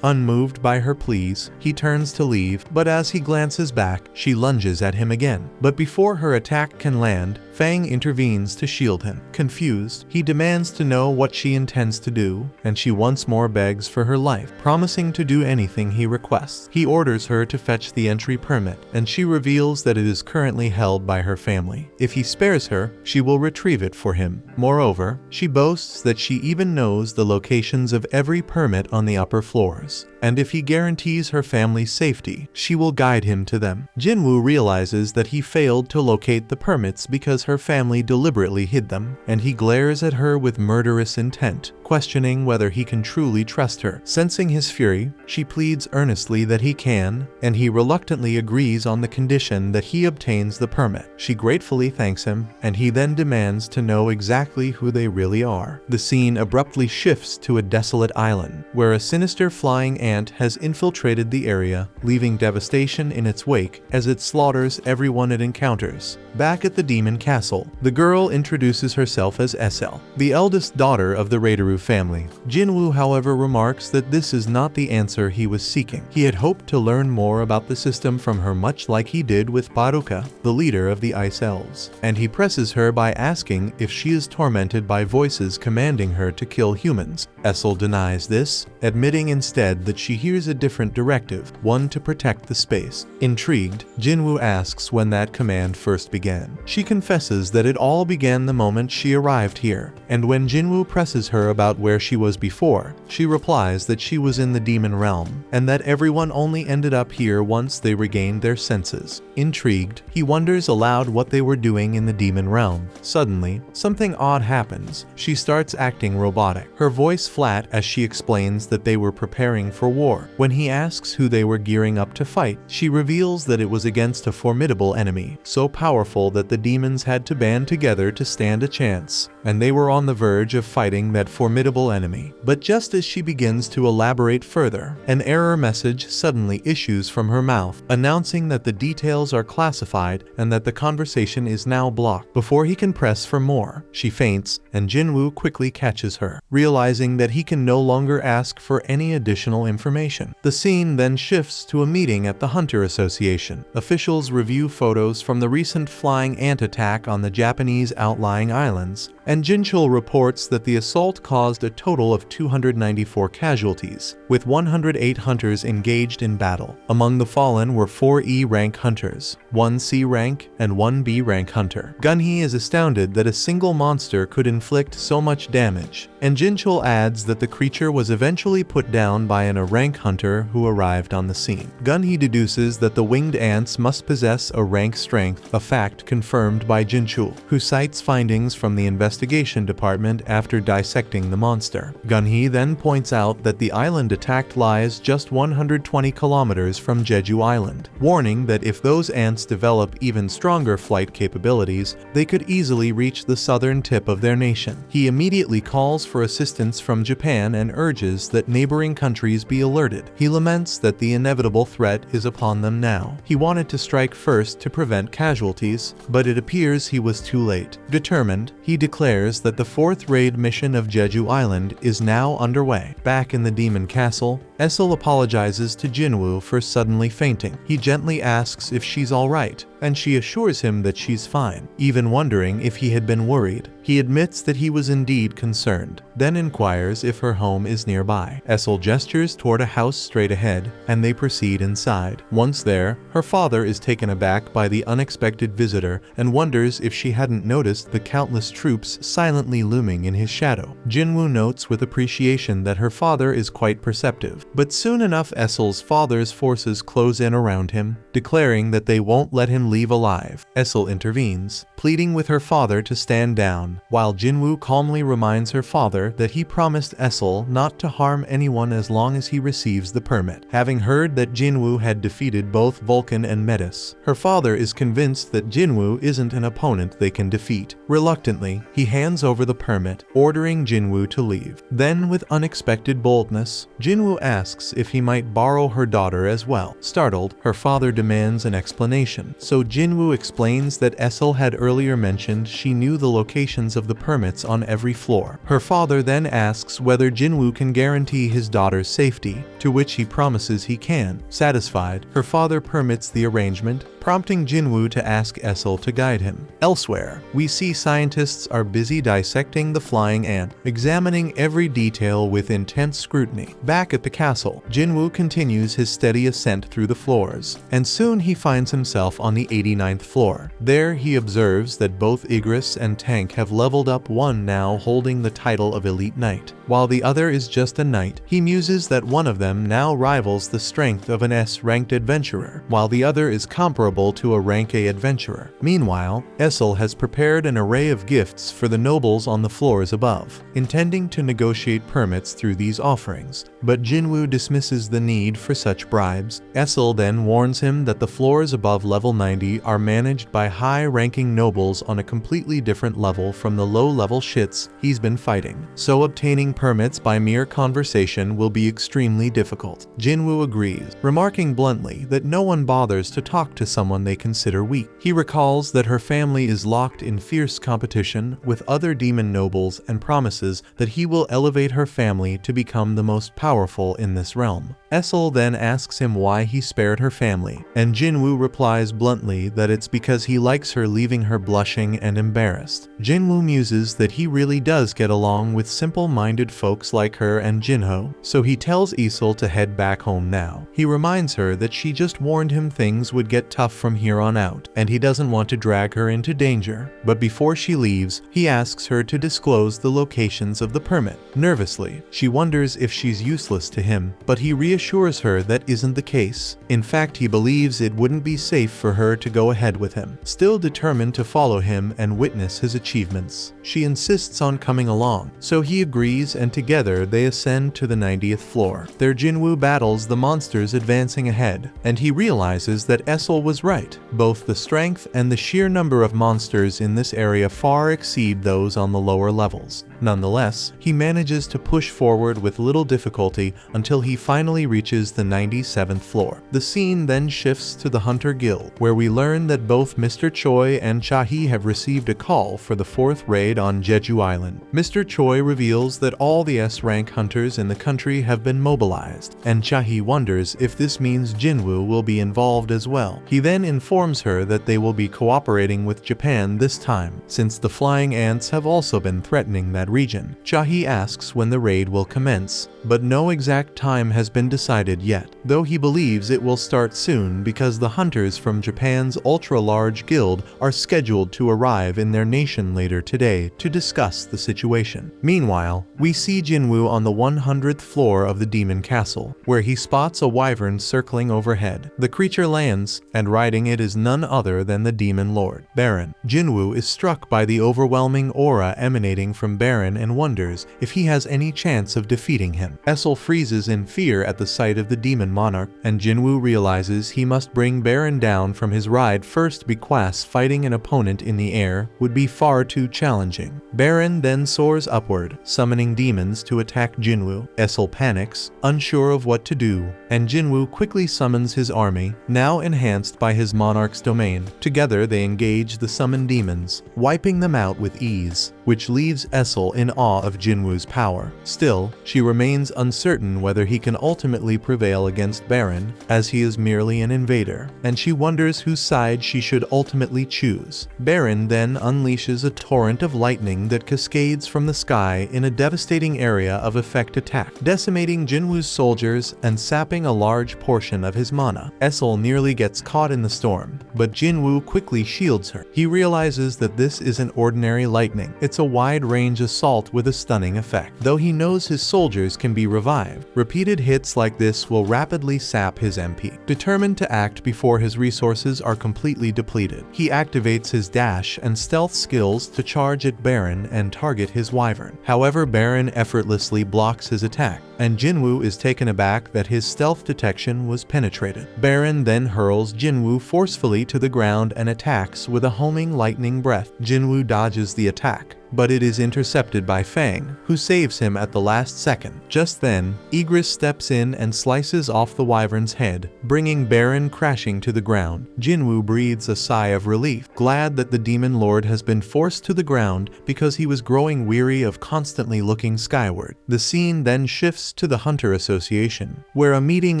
Unmoved by her pleas, he turns to leave, but as he glances back, she lunges at him again. But before her attack can land, Fang intervenes to shield him. Confused, he demands to know what she intends to do, and she once more begs for her life, promising to do anything he requests. He orders her to fetch the entry permit, and she reveals that it is currently held by her family. If he spares her, she will retrieve it for him. Moreover, she boasts that she even knows the locations of every permit on the upper floors, and if he guarantees her family's safety, she will guide him to them. Jin-Woo realizes that he failed to locate the permits because her family deliberately hid them, and he glares at her with murderous intent, questioning whether he can truly trust her. Sensing his fury, she pleads earnestly that he can, and he reluctantly agrees on the condition that he obtains the permit. She gratefully thanks him, and he then demands to know exactly who they really are. The scene abruptly shifts to a desolate island, where a sinister flying ant has infiltrated the area, leaving devastation in its wake as it slaughters everyone it encounters. Back at the demon castle, the girl introduces herself as SL, the eldest daughter of the Raideru family. Jin-Woo, however, remarks that this is not the answer he was seeking. He had hoped to learn more about the system from her, much like he did with Baruka, the leader of the Ice Elves, and he presses her by asking if she is tormented by voices commanding her to kill humans. Essel denies this, admitting instead that she hears a different directive, one to protect the space. Intrigued, Jin-Woo asks when that command first began. She confesses that it all began the moment she arrived here, and when Jin-Woo presses her about where she was before, she replies that she was in the demon realm, and that everyone only ended up here once they regained their senses. Intrigued, he wonders aloud what they were doing in the demon realm. Suddenly, something odd happens. She starts acting robotic, her voice flat as she explains that they were preparing for war. When he asks who they were gearing up to fight, she reveals that it was against a formidable enemy, so powerful that the demons had to band together to stand a chance, and they were on the verge of fighting that formidable enemy. But just as she begins to elaborate further, an error message suddenly issues from her mouth, announcing that the details are classified and that the conversation is now blocked. Before he can press for more, she faints, and Jin-Woo quickly catches her, realizing that he can no longer ask for any additional information. The scene then shifts to a meeting at the Hunter Association. Officials review photos from the recent flying ant attack on the Japanese outlying islands, and Jinchul reports that the assault caused a total of 294 casualties, with 108 hunters engaged in battle. Among the fallen were 4 E-rank hunters, 1 C-rank, and 1 B-rank hunter. Gunhee is astounded that a single monster could inflict so much damage, and Jinchul adds that the creature was eventually put down by an A-rank hunter who arrived on the scene. Gunhee deduces that the winged ants must possess a rank strength, a fact confirmed by Jinchul, who cites findings from the investigation department after dissecting the monster. Gunhee then points out that the island attacked lies just 120 kilometers from Jeju Island, warning that if those ants develop even stronger flight capabilities, they could easily reach the southern tip of their nation. He immediately calls for assistance from Japan and urges that neighboring countries be alerted. He laments that the inevitable threat is upon them now. He wanted to strike first to prevent casualties, but it appears he was too late. Determined, he declares that the 4th raid mission of Jeju Island is now underway. Back in the demon castle, Essel apologizes to Jin-Woo for suddenly fainting. He gently asks if she's alright, and she assures him that she's fine, even wondering if he had been worried. He admits that he was indeed concerned, then inquires if her home is nearby. Essel gestures toward a house straight ahead, and they proceed inside. Once there, her father is taken aback by the unexpected visitor and wonders if she hadn't noticed the countless troops silently looming in his shadow. Jin-Woo notes with appreciation that her father is quite perceptive, but soon enough Essel's father's forces close in around him, declaring that they won't let him leave alive. Essel intervenes, pleading with her father to stand down, while Jin-Woo calmly reminds her father that he promised Essel not to harm anyone as long as he receives the permit. Having heard that Jin-Woo had defeated both Vulcan and Metis, her father is convinced that Jin-Woo isn't an opponent they can defeat. Reluctantly, he hands over the permit, ordering Jin-Woo to leave. Then, with unexpected boldness, Jin-Woo asks if he might borrow her daughter as well. Startled, her father demands an explanation, so Jin-Woo explains that Essel had earlier mentioned she knew the locations of the permits on every floor. Her father then asks whether Jin-Woo can guarantee his daughter's safety, to which he promises he can. Satisfied, her father permits the arrangement, prompting Jin-Woo to ask Essel to guide him. Elsewhere, we see scientists are busy dissecting the flying ant, examining every detail with intense scrutiny. Back at the castle, Jin-Woo continues his steady ascent through the floors, and soon he finds himself on the 89th floor. There he observes that both Igris and Tank have leveled up, one now holding the title of Elite Knight, while the other is just a knight. He muses that one of them now rivals the strength of an S-ranked adventurer, while the other is comparable to a rank A adventurer. Meanwhile, Essel has prepared an array of gifts for the nobles on the floors above, intending to negotiate permits through these offerings, but Jin-Woo dismisses the need for such bribes. Essel then warns him that the floors above level 90 are managed by high-ranking nobles on a completely different level from the low-level shits he's been fighting, so obtaining permits by mere conversation will be extremely difficult. Jin-Woo agrees, remarking bluntly that no one bothers to talk to someone they consider weak. He recalls that her family is locked in fierce competition with other demon nobles and promises that he will elevate her family to become the most powerful in this realm. Essel then asks him why he spared her family, and Jin-Woo replies bluntly that it's because he likes her leaving her blushing and embarrassed. Jin-Woo muses that he really does get along with simple-minded folks like her and Jinho, so he tells Essel to head back home now. He reminds her that she just warned him things would get tough from here on out, and he doesn't want to drag her into danger. But before she leaves, he asks her to disclose the locations of the permit. Nervously, she wonders if she's useless to him, but he reassures her that isn't the case. In fact, he believes it wouldn't be safe for her to go ahead with him. Still determined to follow him and witness his achievements, she insists on coming along, so he agrees, and together they ascend to the 90th floor. There Jin-Woo battles the monsters advancing ahead, and he realizes that Essel was right. Both the strength and the sheer number of monsters in this area far exceed those on the lower levels. Nonetheless, he manages to push forward with little difficulty until he finally reaches the 97th floor. The scene then shifts to the Hunter Guild, where we learn that both Mr. Choi and Cha-hee have received a call for the 4th raid on Jeju Island. Mr. Choi reveals that all the S-rank hunters in the country have been mobilized, and Cha-hee wonders if this means Jin-Woo will be involved as well. He then informs her that they will be cooperating with Japan this time, since the flying ants have also been threatening that region. Cha-hee asks when the raid will commence, but no exact time has been decided yet, though he believes it will start soon because the hunters from Japan's ultra-large guild are scheduled to arrive in their nation later today to discuss the situation. Meanwhile, we see Jin-Woo on the 100th floor of the demon castle, where he spots a wyvern circling overhead. The creature lands, and riding it is none other than the demon lord, Baron. Jin-Woo is struck by the overwhelming aura emanating from Baron and wonders if he has any chance of defeating him. Essel freezes in fear at the sight of the demon monarch, and Jin-Woo realizes he must bring Baron down from his ride first because fighting an opponent in the air would be far too challenging. Baron then soars upward, summoning demons to attack Jin-Woo. Essel panics, unsure of what to do, and Jin-Woo quickly summons his army, now enhanced by his monarch's domain. Together they engage the summoned demons, wiping them out with ease, which leaves Essel in awe of Jin-Woo's power. Still, she remains uncertain whether he can ultimately prevail against Baron, as he is merely an invader, and she wonders whose side she should ultimately choose. Baron then unleashes a torrent of lightning that cascades from the sky in a devastating area of effect attack, decimating Jin-Woo's soldiers and sapping a large portion of his mana. Essel nearly gets caught in the storm, but Jin-Woo quickly shields her. He realizes that this isn't ordinary lightning. It's a wide-range assault with a stunning effect. Though he knows his soldiers can be revived, repeated hits like this will rapidly sap his MP. Determined to act before his resources are completely depleted, he activates his dash and stealth skills to charge at Baron and target his wyvern. However, Baron effortlessly blocks his attack, and Jin-Woo is taken aback that his stealth detection was penetrated. Baron then hurls Jin-Woo forcefully to the ground and attacks with a homing lightning breath. Jin-Woo dodges the attack, but it is intercepted by Fang, who saves him at the last second. Just then, Igris steps in and slices off the wyvern's head, bringing Baron crashing to the ground. Jin-Woo breathes a sigh of relief, glad that the demon lord has been forced to the ground because he was growing weary of constantly looking skyward. The scene then shifts to the Hunter Association, where a meeting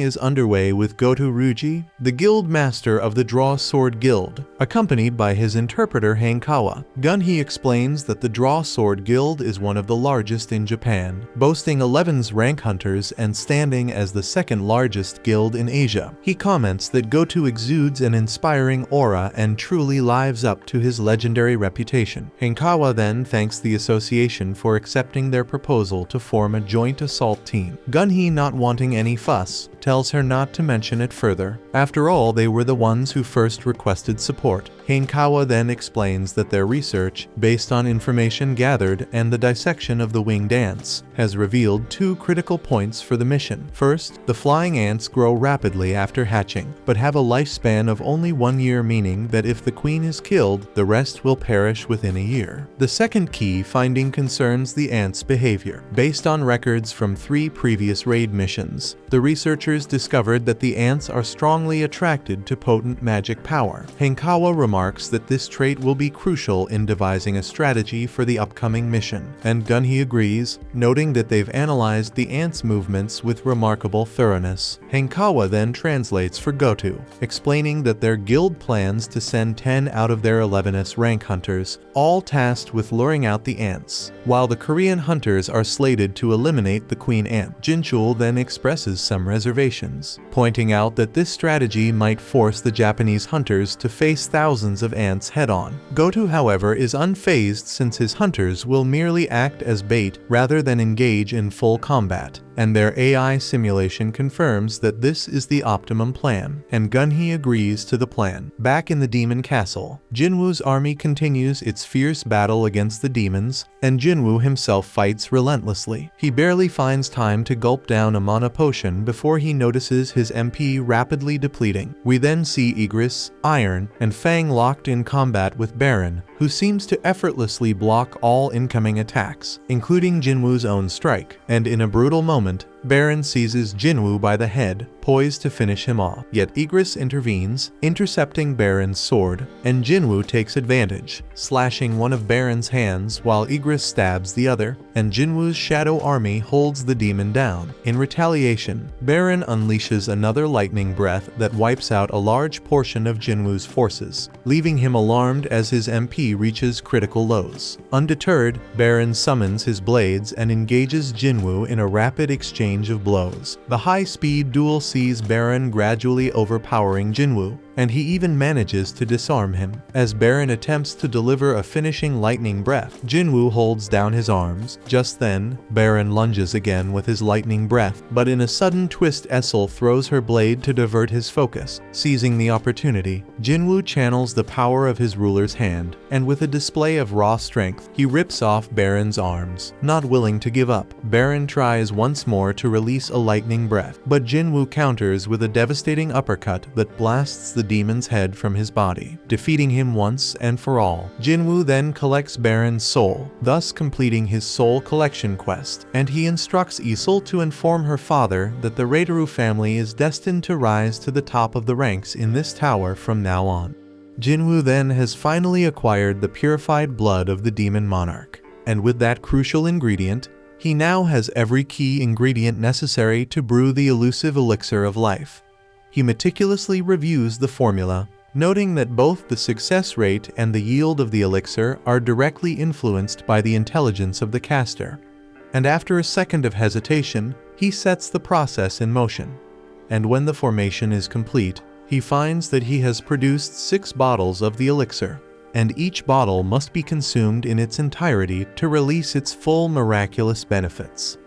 is underway with Goto Ruji, the guild master of the Draw Sword Guild, accompanied by his interpreter Hankawa. Gunhee explains that the Draw Sword Guild is one of the largest in Japan, boasting 11 rank hunters and standing as the second largest guild in Asia. He comments that Goto exudes an inspiring aura and truly lives up to his legendary reputation. Hankawa then thanks the association for accepting their proposal to form a joint assault team. Gunhee, not wanting any fuss, tells her not to mention it further. After all, they were the ones who first requested support. Hankawa then explains that their research, based on information gathered and the dissection of the winged ants, has revealed two critical points for the mission. First, the flying ants grow rapidly after hatching, but have a lifespan of only 1 year, meaning that if the queen is killed, the rest will perish within a year. The second key finding concerns the ants' behavior. Based on records from 3 previous raid missions, the researchers discovered that the ants are strongly attracted to potent magic power. Hankawa remarks that this trait will be crucial in devising a strategy for the upcoming mission, and Gunhee agrees, noting that they've analyzed the ants' movements with remarkable thoroughness. Hankawa then translates for Goto, explaining that their guild plans to send 10 out of their 11th rank hunters, all tasked with luring out the ants, while the Korean hunters are slated to eliminate the queen ant. Jinchul then expresses some reservations, pointing out that this strategy might force the Japanese hunters to face thousands of ants head-on. Goto, however, is unfazed since his hunters will merely act as bait rather than engage in full combat, and their AI simulation confirms that this is the optimum plan, and Gunhee agrees to the plan. Back in the demon castle, Jin-Woo's army continues its fierce battle against the demons, and Jin-Woo himself fights relentlessly. He barely finds time to gulp down a mana potion before he notices his MP rapidly depleting. We then see Igris, Iron, and Fang locked in combat with Baron, who seems to effortlessly block all incoming attacks, including Jin-Woo's own strike, and in a brutal moment, Baron seizes Jin-Woo by the head, poised to finish him off. Yet Igris intervenes, intercepting Baron's sword, and Jin-Woo takes advantage, slashing one of Baron's hands while Igris stabs the other, and Jin-Woo's shadow army holds the demon down. In retaliation, Baron unleashes another lightning breath that wipes out a large portion of Jin-Woo's forces, leaving him alarmed as his MP reaches critical lows. Undeterred, Baron summons his blades and engages Jin-Woo in a rapid exchange of blows. The high-speed duel sees Baron gradually overpowering Jin-Woo, and he even manages to disarm him. As Baron attempts to deliver a finishing lightning breath, Jin-Woo holds down his arms. Just then, Baron lunges again with his lightning breath, but in a sudden twist Essel throws her blade to divert his focus. Seizing the opportunity, Jin-Woo channels the power of his ruler's hand, and with a display of raw strength, he rips off Baron's arms. Not willing to give up, Baron tries once more to release a lightning breath, but Jin-Woo counters with a devastating uppercut that blasts the demon's head from his body, defeating him once and for all. Jin-Woo then collects Baron's soul, thus completing his soul collection quest, and he instructs Essel to inform her father that the Reiteru family is destined to rise to the top of the ranks in this tower from now on. Jin-Woo then has finally acquired the purified blood of the demon monarch, and with that crucial ingredient, he now has every key ingredient necessary to brew the elusive elixir of life. He meticulously reviews the formula, noting that both the success rate and the yield of the elixir are directly influenced by the intelligence of the caster. And after a second of hesitation, he sets the process in motion. And when the formation is complete, he finds that he has produced 6 bottles of the elixir, and each bottle must be consumed in its entirety to release its full miraculous benefits.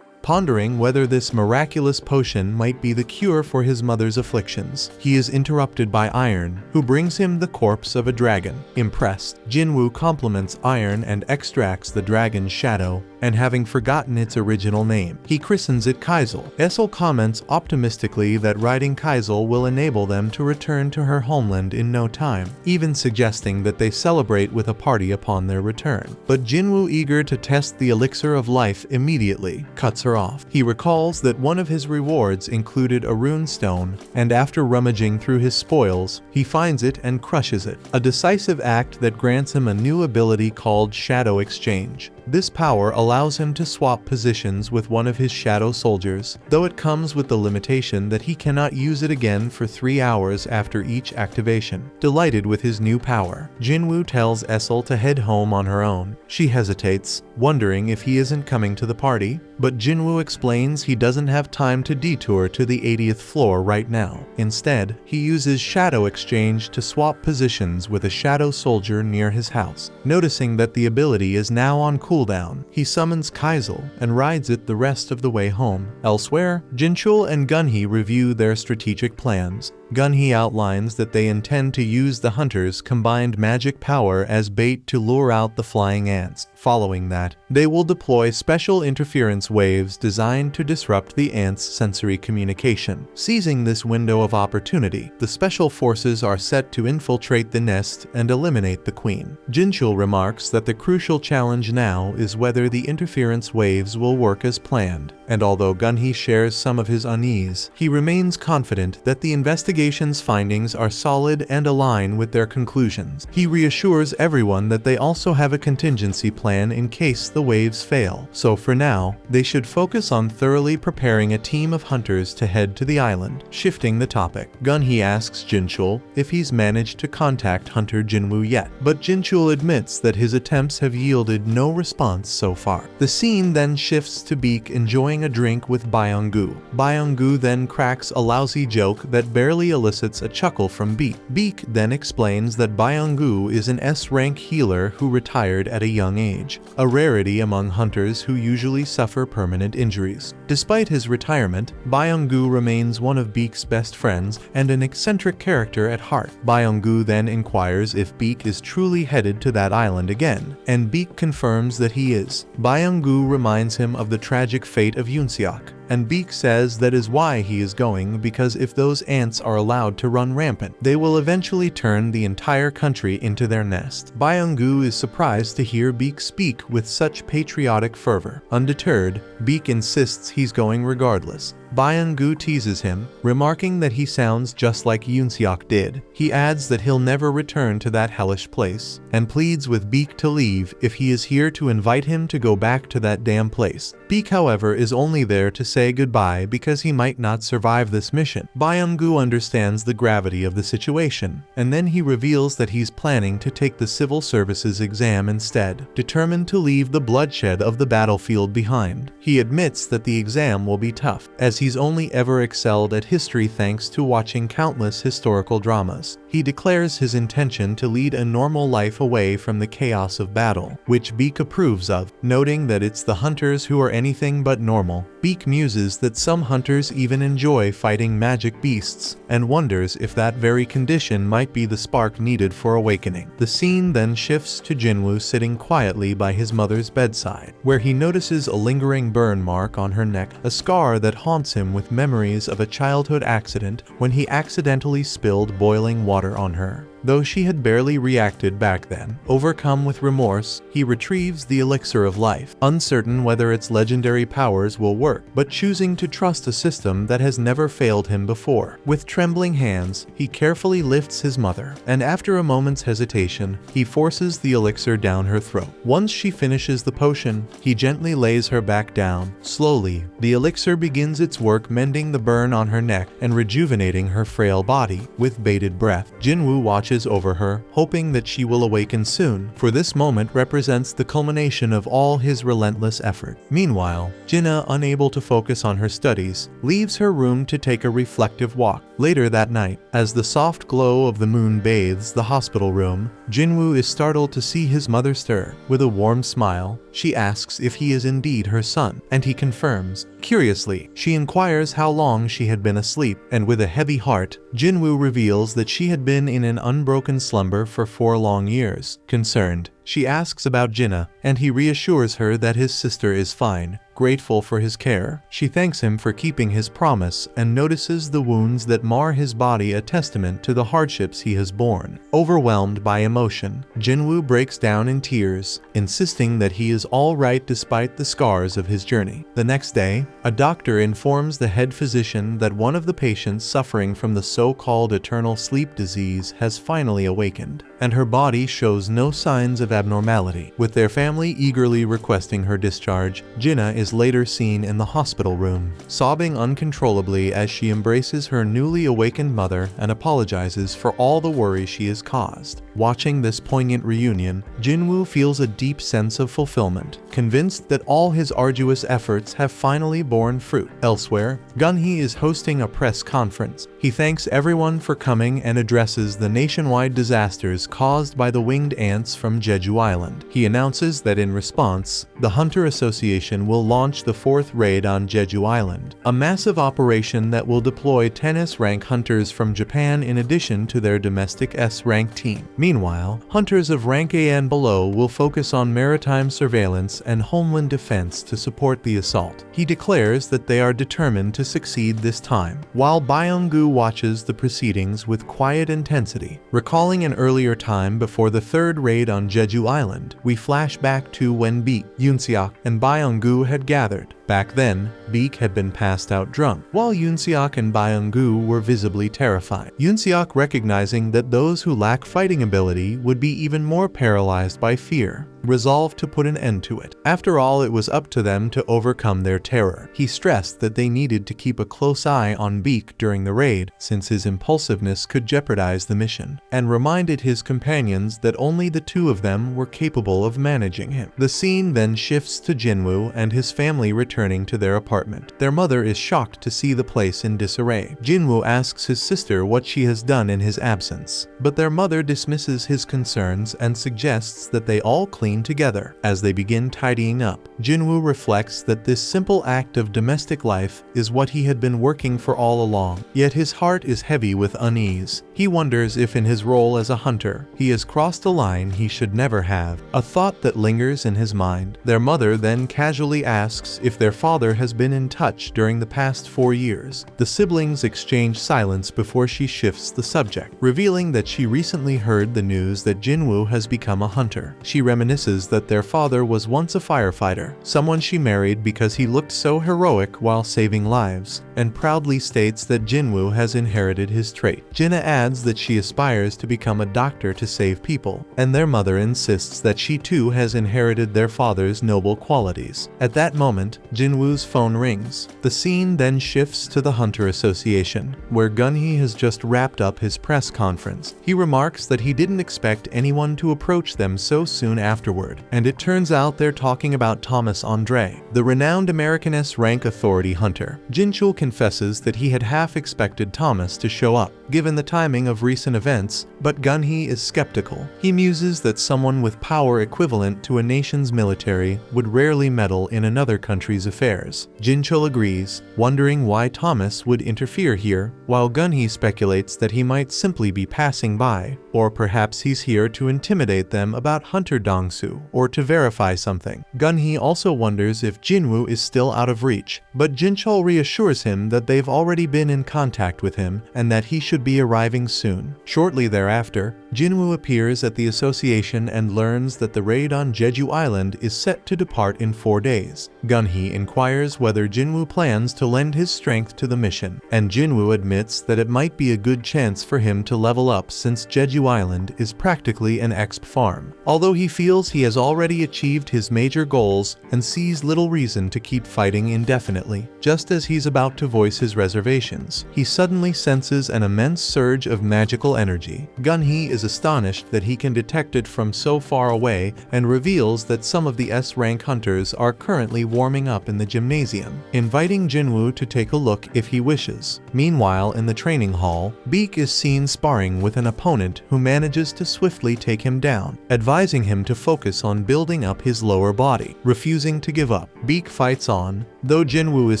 Pondering whether this miraculous potion might be the cure for his mother's afflictions, he is interrupted by Iron, who brings him the corpse of a dragon. Impressed, Jin-Woo compliments Iron and extracts the dragon's shadow, and having forgotten its original name, he christens it Kaisel. Essel comments optimistically that riding Kaisel will enable them to return to her homeland in no time, even suggesting that they celebrate with a party upon their return. But Jin-Woo, eager to test the elixir of life immediately, cuts her off. He recalls that one of his rewards included a rune stone, and after rummaging through his spoils, he finds it and crushes it, a decisive act that grants him a new ability called Shadow Exchange. This power allows him to swap positions with one of his shadow soldiers, though it comes with the limitation that he cannot use it again for 3 hours after each activation. Delighted with his new power, Jin-Woo tells Essel to head home on her own. She hesitates, wondering if he isn't coming to the party, but Jin-Woo explains he doesn't have time to detour to the 80th floor right now. Instead, he uses Shadow Exchange to swap positions with a shadow soldier near his house. Noticing that the ability is now on cooldown, he summons Kaisel and rides it the rest of the way home. Elsewhere, Jinchul and Gunhee review their strategic plans. Gunhee outlines that they intend to use the hunter's combined magic power as bait to lure out the flying ants. Following that, they will deploy special interference waves designed to disrupt the ants' sensory communication. Seizing this window of opportunity, the special forces are set to infiltrate the nest and eliminate the queen. Jinchul remarks that the crucial challenge now is whether the interference waves will work as planned, and although Gunhee shares some of his unease, he remains confident that the investigation's findings are solid and align with their conclusions. He reassures everyone that they also have a contingency plan in case the waves fail, so for now, they should focus on thoroughly preparing a team of hunters to head to the island. Shifting the topic, Gunhee asks Jinchul if he's managed to contact Hunter Jin-Woo yet, but Jinchul admits that his attempts have yielded no response so far. The scene then shifts to Beak enjoying a drink with Byung-gu. Byung-gu then cracks a lousy joke that barely elicits a chuckle from Beak. Beak then explains that Byung-gu is an S-rank healer who retired at a young age, a rarity among hunters who usually suffer permanent injuries. Despite his retirement, Byung-gu remains one of Beak's best friends and an eccentric character at heart. Byung-gu then inquires if Beak is truly headed to that island again, and Beak confirms that he is. Byung-gu reminds him of the tragic fate of Yoonseok, and Beak says that is why he is going, because if those ants are allowed to run rampant, they will eventually turn the entire country into their nest. Byung-gu is surprised to hear Beak speak with such patriotic fervor. Undeterred, Beak insists he's going regardless. Byung-gu teases him, remarking that he sounds just like Yoon-seok did. He adds that he'll never return to that hellish place, and pleads with Beak to leave if he is here to invite him to go back to that damn place. Beak, however, is only there to say goodbye because he might not survive this mission. Byung-gu understands the gravity of the situation, and then he reveals that he's planning to take the civil services exam instead, determined to leave the bloodshed of the battlefield behind. He admits that the exam will be tough, as he's only ever excelled at history thanks to watching countless historical dramas. He declares his intention to lead a normal life away from the chaos of battle, which Beak approves of, noting that it's the hunters who are anything but normal. Beak muses that some hunters even enjoy fighting magic beasts, and wonders if that very condition might be the spark needed for awakening. The scene then shifts to Jin-Woo sitting quietly by his mother's bedside, where he notices a lingering burn mark on her neck, a scar that haunts him with memories of a childhood accident when he accidentally spilled boiling water on her. Though she had barely reacted back then, overcome with remorse, he retrieves the elixir of life, uncertain whether its legendary powers will work, but choosing to trust a system that has never failed him before. With trembling hands, he carefully lifts his mother, and after a moment's hesitation, he forces the elixir down her throat. Once she finishes the potion, he gently lays her back down. Slowly, the elixir begins its work, mending the burn on her neck and rejuvenating her frail body. With bated breath, Jin-Woo watches over her, hoping that she will awaken soon, for this moment represents the culmination of all his relentless effort. Meanwhile, Jinna, unable to focus on her studies, leaves her room to take a reflective walk. Later that night, as the soft glow of the moon bathes the hospital room, Jin-Woo is startled to see his mother stir. With a warm smile, she asks if he is indeed her son, and he confirms. Curiously, she inquires how long she had been asleep, and with a heavy heart, Jin-Woo reveals that she had been in an unbroken slumber for 4 long years. Concerned, she asks about Jinna, and he reassures her that his sister is fine. Grateful for his care, she thanks him for keeping his promise and notices the wounds that mar his body, a testament to the hardships he has borne. Overwhelmed by emotion, Jin-Woo breaks down in tears, insisting that he is all right despite the scars of his journey. The next day, a doctor informs the head physician that one of the patients suffering from the so-called eternal sleep disease has finally awakened, and her body shows no signs of abnormality. With their family eagerly requesting her discharge, Jinna is later seen in the hospital room, sobbing uncontrollably as she embraces her newly awakened mother and apologizes for all the worry she has caused. Watching this poignant reunion, Jin-Woo feels a deep sense of fulfillment, convinced that all his arduous efforts have finally borne fruit. Elsewhere, Gun-hee is hosting a press conference. He thanks everyone for coming and addresses the nationwide disasters caused by the winged ants from Jeju Island. He announces that in response, the Hunter Association will launch the 4th raid on Jeju Island, a massive operation that will deploy 10 S-rank hunters from Japan in addition to their domestic S-rank team. Meanwhile, hunters of rank A and below will focus on maritime surveillance and homeland defense to support the assault. He declares that they are determined to succeed this time, while Byung-gu watches the proceedings with quiet intensity. Recalling an earlier time before the 3rd raid on Jeju Island, we flash back to when Beak, Yoon-seok, and Byung-gu had gathered. Back then, Beak had been passed out drunk, while Yoon-seok and Byung-gu were visibly terrified. Yoon-seok, recognizing that those who lack fighting ability would be even more paralyzed by fear, resolved to put an end to it. After all, it was up to them to overcome their terror. He stressed that they needed to keep a close eye on Beak during the raid, since his impulsiveness could jeopardize the mission, and reminded his companions that only the 2 of them were capable of managing him. The scene then shifts to Jin-Woo and his family returning to their apartment. Their mother is shocked to see the place in disarray. Jin-Woo asks his sister what she has done in his absence, but their mother dismisses his concerns and suggests that they all clean together. As they begin tidying up, Jin-Woo reflects that this simple act of domestic life is what he had been working for all along, yet his heart is heavy with unease. He wonders if in his role as a hunter, he has crossed a line he should never have, a thought that lingers in his mind. Their mother then casually asks if their father has been in touch during the past 4 years. The siblings exchange silence before she shifts the subject, revealing that she recently heard the news that Jin-Woo has become a hunter. She reminisces that their father was once a firefighter, someone she married because he looked so heroic while saving lives, and proudly states that Jin-Woo has inherited his trait. Jinna adds that she aspires to become a doctor to save people, and their mother insists that she too has inherited their father's noble qualities. At that moment, Jin-Woo's phone rings. The scene then shifts to the Hunter Association, where Gun-hee has just wrapped up his press conference. He remarks that he didn't expect anyone to approach them so soon afterward, and it turns out they're talking about Thomas Andre, the renowned American S-rank authority hunter. Jin-chul confesses that he had half expected Thomas to show up, given the timing of recent events, but Gun-hee is skeptical. He muses that someone with power equivalent to a nation's military would rarely meddle in another country's affairs. Jin-chul agrees, wondering why Thomas would interfere here, while Gun-hee speculates that he might simply be passing by, or perhaps he's here to intimidate them about Hunter Dong-soo, or to verify something. Gun-hee also wonders if Jin-Woo is still out of reach, but Jin-chul reassures him that they've already been in contact with him and that he should be arriving soon. Shortly thereafter, Jin-Woo appears at the association and learns that the raid on Jeju Island is set to depart in 4 days. Gun-hee inquires whether Jin-Woo plans to lend his strength to the mission, and Jin-Woo admits that it might be a good chance for him to level up since Jeju Island is practically an exp farm. Although he feels he has already achieved his major goals and sees little reason to keep fighting indefinitely, just as he's about to voice his reservations, he suddenly senses an immense surge of magical energy. Gun-hee is astonished that he can detect it from so far away and reveals that some of the S-rank hunters are currently warming up in the gymnasium, inviting Jin-Woo to take a look if he wishes. Meanwhile, in the training hall, Bleak is seen sparring with an opponent who manages to swiftly take him down, advising him to focus on building up his lower body. Refusing to give up, Bleak fights on, though Jin-Woo is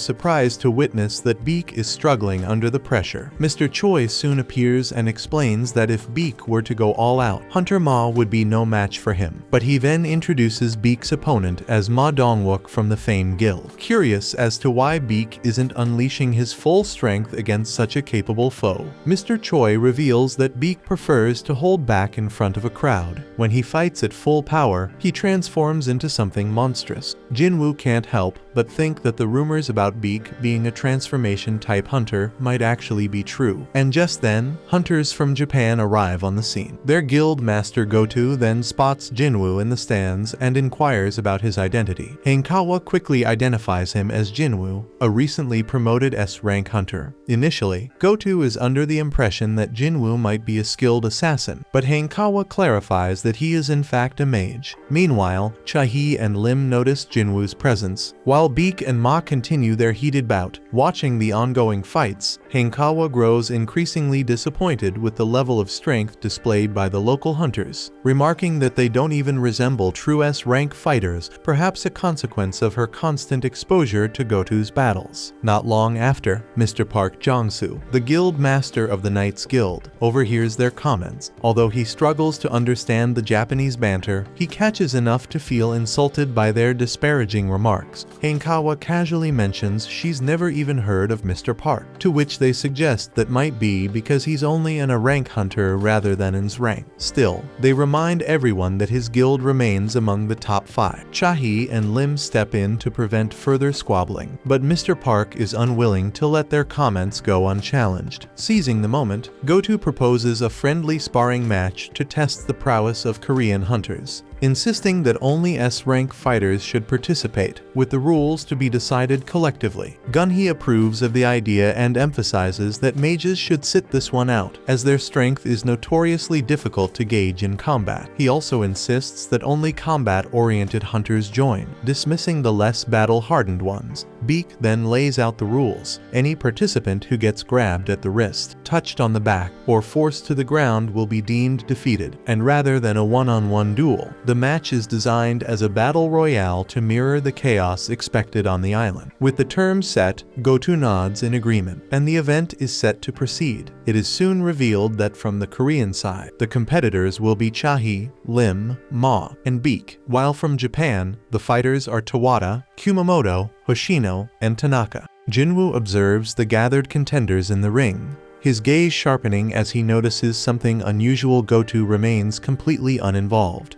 surprised to witness that Bleak is struggling under the pressure. Mr. Choi soon appears and explains that if Bleak were to go all out, Hunter Ma would be no match for him, but he then introduces Bleak's opponent as Ma Dong-wook from the Fame Guild. Curious as to why Bleak isn't unleashing his full strength against such a capable foe, Mr. Choi reveals that Bleak prefers to hold back in front of a crowd. When he fights at full power, he transforms into something monstrous. Jin-Woo can't help but think that the rumors about Bleak being a transformation-type hunter might actually be true. And just then, hunters from Japan arrive on the scene. Their guild master Goto then spots Jin-Woo in the stands and inquires about his identity. Hankawa quickly identifies him as Jin-Woo, a recently promoted S-rank hunter. Initially, Goto is under the impression that Jin-Woo might be a skilled assassin, but Hankawa clarifies that he is in fact a mage. Meanwhile, Cha-hee and Lim notice Jin-Woo's presence, while Bleak and Ma continue their heated bout. Watching the ongoing fights, Hankawa grows increasingly disappointed with the level of strength displayed by the local hunters, remarking that they don't even resemble true S-rank fighters, perhaps a consequence of her constant exposure to Goto's battles. Not long after, Mr. Park Jong-soo, the guild master of the Knights Guild, overhears their comments. Although he struggles to understand the Japanese banter, he catches enough to feel insulted by their disparaging remarks. Hankawa casually mentions she's never even heard of Mr. Park, to which they suggest that might be because he's only an A-rank hunter rather than an S-rank. Still, they remind everyone that his guild remains among the top 5. Cha-hee and Lim step in to prevent further squabbling, but Mr. Park is unwilling to let their comments go unchallenged. Seizing the moment, Goto proposes a friendly sparring match to test the prowess of Korean hunters, insisting that only S-rank fighters should participate, with the rules to be decided collectively. Gun-hee approves of the idea and emphasizes that mages should sit this one out, as their strength is notoriously difficult to gauge in combat. He also insists that only combat-oriented hunters join, dismissing the less battle-hardened ones. Bleak then lays out the rules. Any participant who gets grabbed at the wrist, touched on the back, or forced to the ground will be deemed defeated, and rather than a one-on-one duel, the The match is designed as a battle royale to mirror the chaos expected on the island. With the terms set, Go-To nods in agreement, and the event is set to proceed. It is soon revealed that from the Korean side, the competitors will be Cha-hee, Lim, Ma, and Bleak, while from Japan, the fighters are Tawada, Kumamoto, Hoshino, and Tanaka. Jin-Woo observes the gathered contenders in the ring, his gaze sharpening as he notices something unusual. Go-To remains completely uninvolved.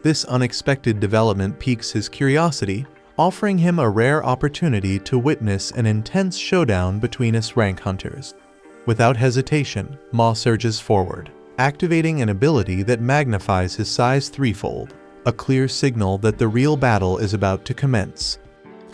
This unexpected development piques his curiosity, offering him a rare opportunity to witness an intense showdown between S-rank hunters. Without hesitation, Ma surges forward, activating an ability that magnifies his size threefold, a clear signal that the real battle is about to commence.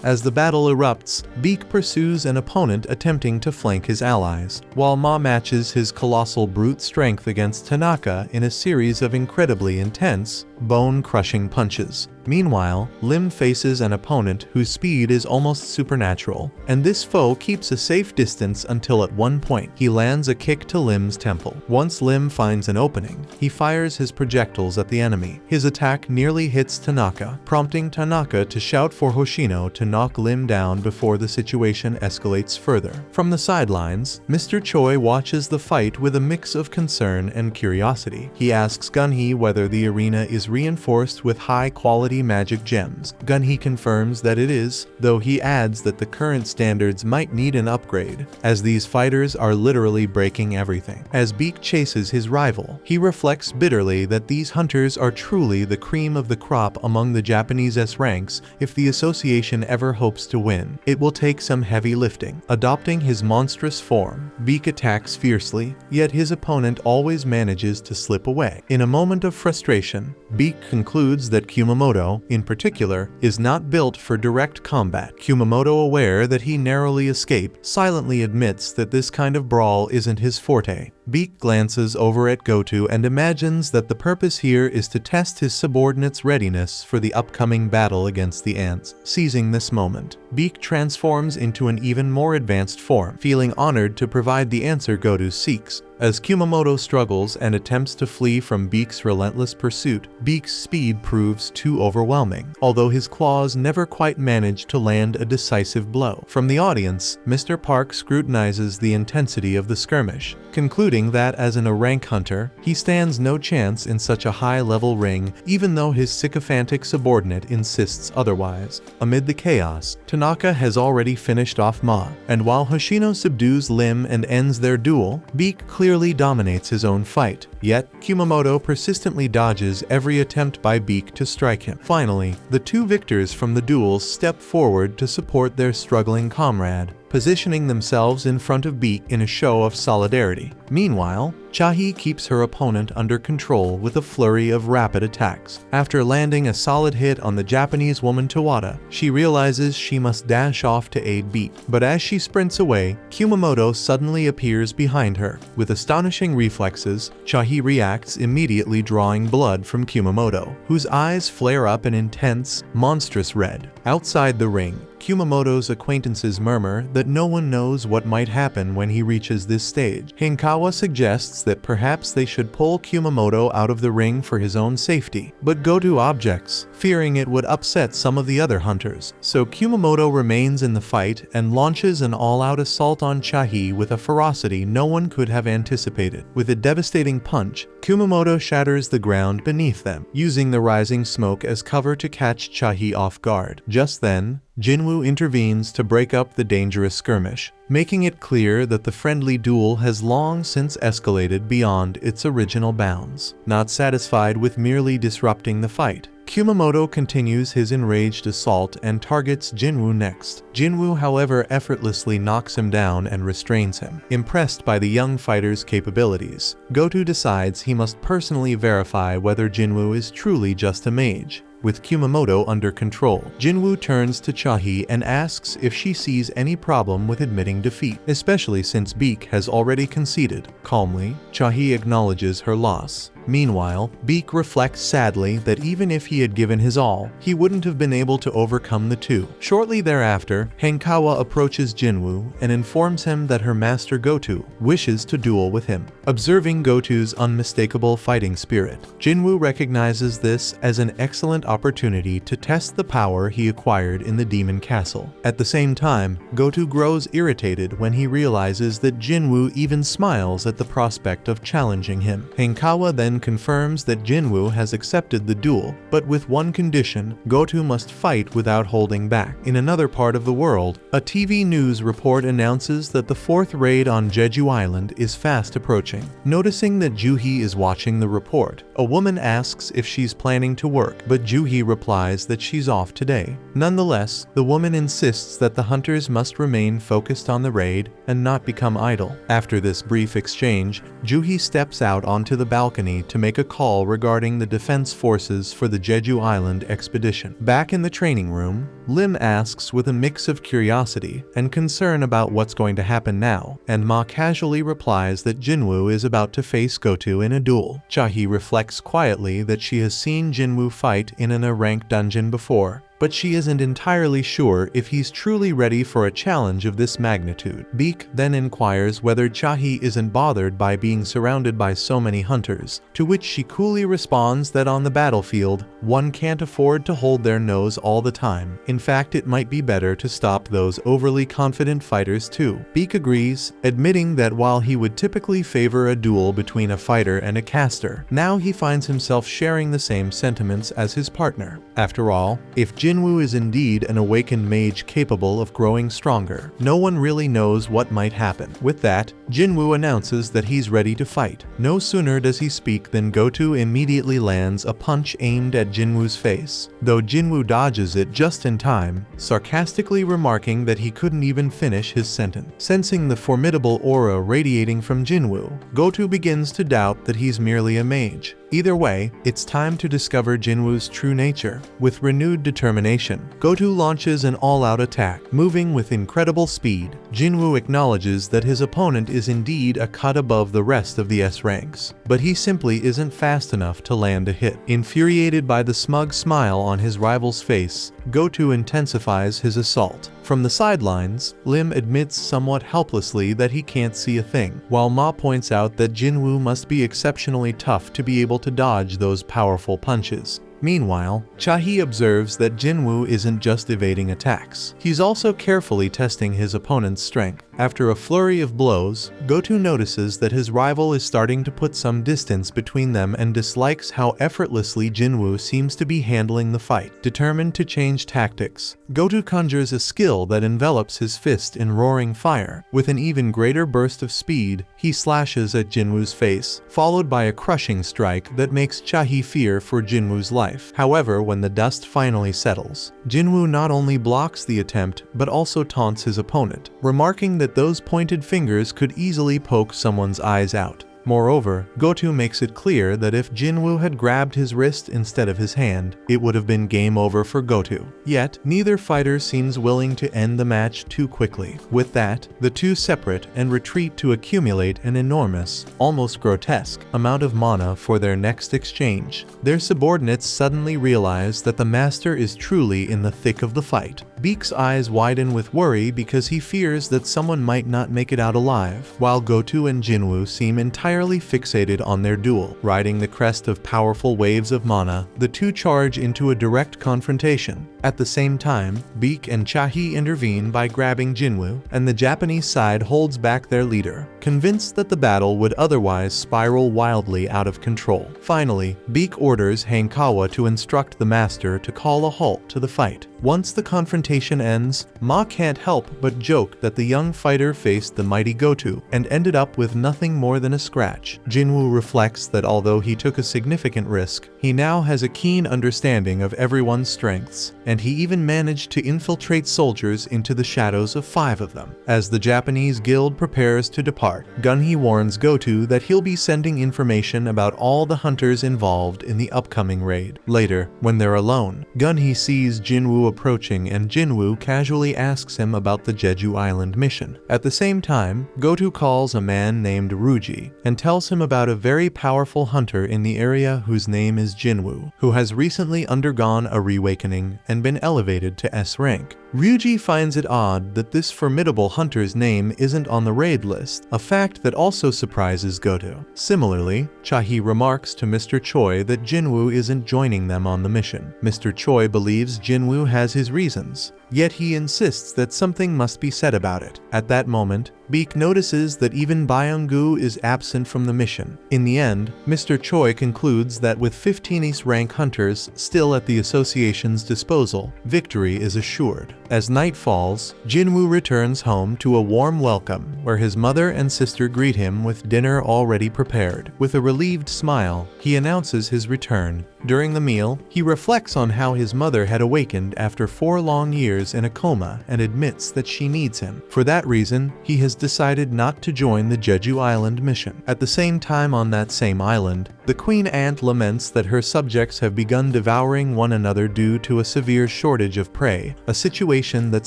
As the battle erupts, Bleak pursues an opponent attempting to flank his allies, while Ma matches his colossal brute strength against Tanaka in a series of incredibly intense, bone-crushing punches. Meanwhile, Lim faces an opponent whose speed is almost supernatural, and this foe keeps a safe distance until at one point he lands a kick to Lim's temple. Once Lim finds an opening, he fires his projectiles at the enemy. His attack nearly hits Tanaka, prompting Tanaka to shout for Hoshino to knock Lim down before the situation escalates further. From the sidelines, Mr. Choi watches the fight with a mix of concern and curiosity. He asks Gun-hee whether the arena is reinforced with high-quality magic gems. Gun-hee confirms that it is, though he adds that the current standards might need an upgrade, as these fighters are literally breaking everything. As Bleak chases his rival, he reflects bitterly that these hunters are truly the cream of the crop among the Japanese S-ranks. If the association ever hopes to win, it will take some heavy lifting. Adopting his monstrous form, Bleak attacks fiercely, yet his opponent always manages to slip away. In a moment of frustration, Bleak concludes that Kumamoto, in particular, is not built for direct combat. Kumamoto, aware that he narrowly escaped, silently admits that this kind of brawl isn't his forte. Bleak glances over at Go-To and imagines that the purpose here is to test his subordinates' readiness for the upcoming battle against the ants. Seizing this moment, Bleak transforms into an even more advanced form, feeling honored to provide the answer Go-To seeks. As Kumamoto struggles and attempts to flee from Bleak's relentless pursuit, Bleak's speed proves too overwhelming, although his claws never quite manage to land a decisive blow. From the audience, Mr. Park scrutinizes the intensity of the skirmish, concluding that as an A-rank hunter, he stands no chance in such a high-level ring, even though his sycophantic subordinate insists otherwise. Amid the chaos, Tanaka has already finished off Ma, and while Hoshino subdues Lim and ends their duel, Bleak clearly dominates his own fight. Yet, Kumamoto persistently dodges every attempt by Bleak to strike him. Finally, the two victors from the duels step forward to support their struggling comrade, positioning themselves in front of Bleak in a show of solidarity. Meanwhile, Cha-hee keeps her opponent under control with a flurry of rapid attacks. After landing a solid hit on the Japanese woman Tawada, she realizes she must dash off to aid Bleak. But as she sprints away, Kumamoto suddenly appears behind her. With astonishing reflexes, Cha-hee reacts, immediately drawing blood from Kumamoto, whose eyes flare up an intense, monstrous red. Outside the ring, Kumamoto's acquaintances murmur that no one knows what might happen when he reaches this stage. Hinkawa suggests that perhaps they should pull Kumamoto out of the ring for his own safety, but Go-To objects, fearing it would upset some of the other hunters. So Kumamoto remains in the fight and launches an all-out assault on Cha-hee with a ferocity no one could have anticipated. With a devastating punch, Kumamoto shatters the ground beneath them, using the rising smoke as cover to catch Cha-hee off guard. Just then, Jin-Woo intervenes to break up the dangerous skirmish, making it clear that the friendly duel has long since escalated beyond its original bounds. Not satisfied with merely disrupting the fight, Kumamoto continues his enraged assault and targets Jin-Woo next. Jin-Woo, however, effortlessly knocks him down and restrains him. Impressed by the young fighter's capabilities, Go-To decides he must personally verify whether Jin-Woo is truly just a mage. With Kumamoto under control, Jin-Woo turns to Cha-hee and asks if she sees any problem with admitting defeat, especially since Bleak has already conceded. Calmly, Cha-hee acknowledges her loss, Meanwhile, Beak reflects sadly that even if he had given his all, he wouldn't have been able to overcome the two. Shortly thereafter, Hankawa approaches Jin-Woo and informs him that her master Goto wishes to duel with him. Observing Goto's unmistakable fighting spirit, Jin-Woo recognizes this as an excellent opportunity to test the power he acquired in the Demon Castle. At the same time, Goto grows irritated when he realizes that Jin-Woo even smiles at the prospect of challenging him. Hankawa then confirms that Jin-Woo has accepted the duel, but with one condition: Goto must fight without holding back. In another part of the world, a TV news report announces that the fourth raid on Jeju Island is fast approaching. Noticing that Juhee is watching the report, a woman asks if she's planning to work, but Juhee replies that she's off today. Nonetheless, the woman insists that the hunters must remain focused on the raid and not become idle. After this brief exchange, Juhee steps out onto the balcony to make a call regarding the defense forces for the Jeju Island expedition. Back in the training room, Lim asks with a mix of curiosity and concern about what's going to happen now, and Ma casually replies that Jin-Woo is about to face Goto in a duel. Cha-hee reflects quietly that she has seen Jin-Woo fight in an A-rank dungeon before, but she isn't entirely sure if he's truly ready for a challenge of this magnitude. Beak then inquires whether Cha-hee isn't bothered by being surrounded by so many hunters, to which she coolly responds that on the battlefield, one can't afford to hold their nose all the time. In fact, it might be better to stop those overly confident fighters too. Beak agrees, admitting that while he would typically favor a duel between a fighter and a caster, now he finds himself sharing the same sentiments as his partner. After all, if Jin-Woo is indeed an awakened mage capable of growing stronger, no one really knows what might happen. With that, Jin-Woo announces that he's ready to fight. No sooner does he speak than Goto immediately lands a punch aimed at Jin-Woo's face, though Jin-Woo dodges it just in time, sarcastically remarking that he couldn't even finish his sentence. Sensing the formidable aura radiating from Jin-Woo, Goto begins to doubt that he's merely a mage. Either way, it's time to discover Jin-Woo's true nature. With renewed determination, Goto launches an all-out attack. Moving with incredible speed, Jin-Woo acknowledges that his opponent is indeed a cut above the rest of the S ranks, but he simply isn't fast enough to land a hit. Infuriated by the smug smile on his rival's face, Goto intensifies his assault. From the sidelines, Lim admits somewhat helplessly that he can't see a thing, while Ma points out that Jin-Woo must be exceptionally tough to be able to dodge those powerful punches. Meanwhile, Cha-hee observes that Jin-Woo isn't just evading attacks. He's also carefully testing his opponent's strength. After a flurry of blows, Goto notices that his rival is starting to put some distance between them and dislikes how effortlessly Jin-Woo seems to be handling the fight. Determined to change tactics, Goto conjures a skill that envelops his fist in roaring fire. With an even greater burst of speed, he slashes at Jin-Woo's face, followed by a crushing strike that makes Cha-hee fear for Jin-Woo's life. However, when the dust finally settles, Jin-Woo not only blocks the attempt, but also taunts his opponent, remarking that those pointed fingers could easily poke someone's eyes out. Moreover, Goto makes it clear that if Jin-Woo had grabbed his wrist instead of his hand, it would have been game over for Goto. Yet, neither fighter seems willing to end the match too quickly. With that, the two separate and retreat to accumulate an enormous, almost grotesque, amount of mana for their next exchange. Their subordinates suddenly realize that the master is truly in the thick of the fight. Beak's eyes widen with worry because he fears that someone might not make it out alive, while Goto and Jin-Woo seem entirely fixated on their duel. Riding the crest of powerful waves of mana, the two charge into a direct confrontation. At the same time, Beak and Cha-hee intervene by grabbing Jin-Woo, and the Japanese side holds back their leader, convinced that the battle would otherwise spiral wildly out of control. Finally, Beak orders Hankawa to instruct the master to call a halt to the fight. Once the confrontation ends, Ma can't help but joke that the young fighter faced the mighty Goto and ended up with nothing more than a scratch. Jin-Woo reflects that although he took a significant risk, he now has a keen understanding of everyone's strengths, and he even managed to infiltrate soldiers into the shadows of 5 of them. As the Japanese guild prepares to depart, Gunhee warns Goto that he'll be sending information about all the hunters involved in the upcoming raid. Later, when they're alone, Gunhee sees Jin-Woo approaching and Jin-Woo casually asks him about the Jeju Island mission. At the same time, Go-to calls a man named Ruji and tells him about a very powerful hunter in the area whose name is Jin-Woo, who has recently undergone a reawakening and been elevated to S rank. Ryuji finds it odd that this formidable hunter's name isn't on the raid list, a fact that also surprises Go-to. Similarly, Cha-hee remarks to Mr. Choi that Jin-Woo isn't joining them on the mission. Mr. Choi believes Jin-Woo has his reasons, yet he insists that something must be said about it. At that moment, Beak notices that even Byung-gu is absent from the mission. In the end, Mr. Choi concludes that with 15 East rank hunters still at the association's disposal, victory is assured. As night falls, Jin-Woo returns home to a warm welcome, where his mother and sister greet him with dinner already prepared. With a relieved smile, he announces his return. During the meal, he reflects on how his mother had awakened after 4 long years in a coma and admits that she needs him. For that reason, he has decided not to join the Jeju Island mission. At the same time on that same island, the Queen Ant laments that her subjects have begun devouring one another due to a severe shortage of prey, a situation that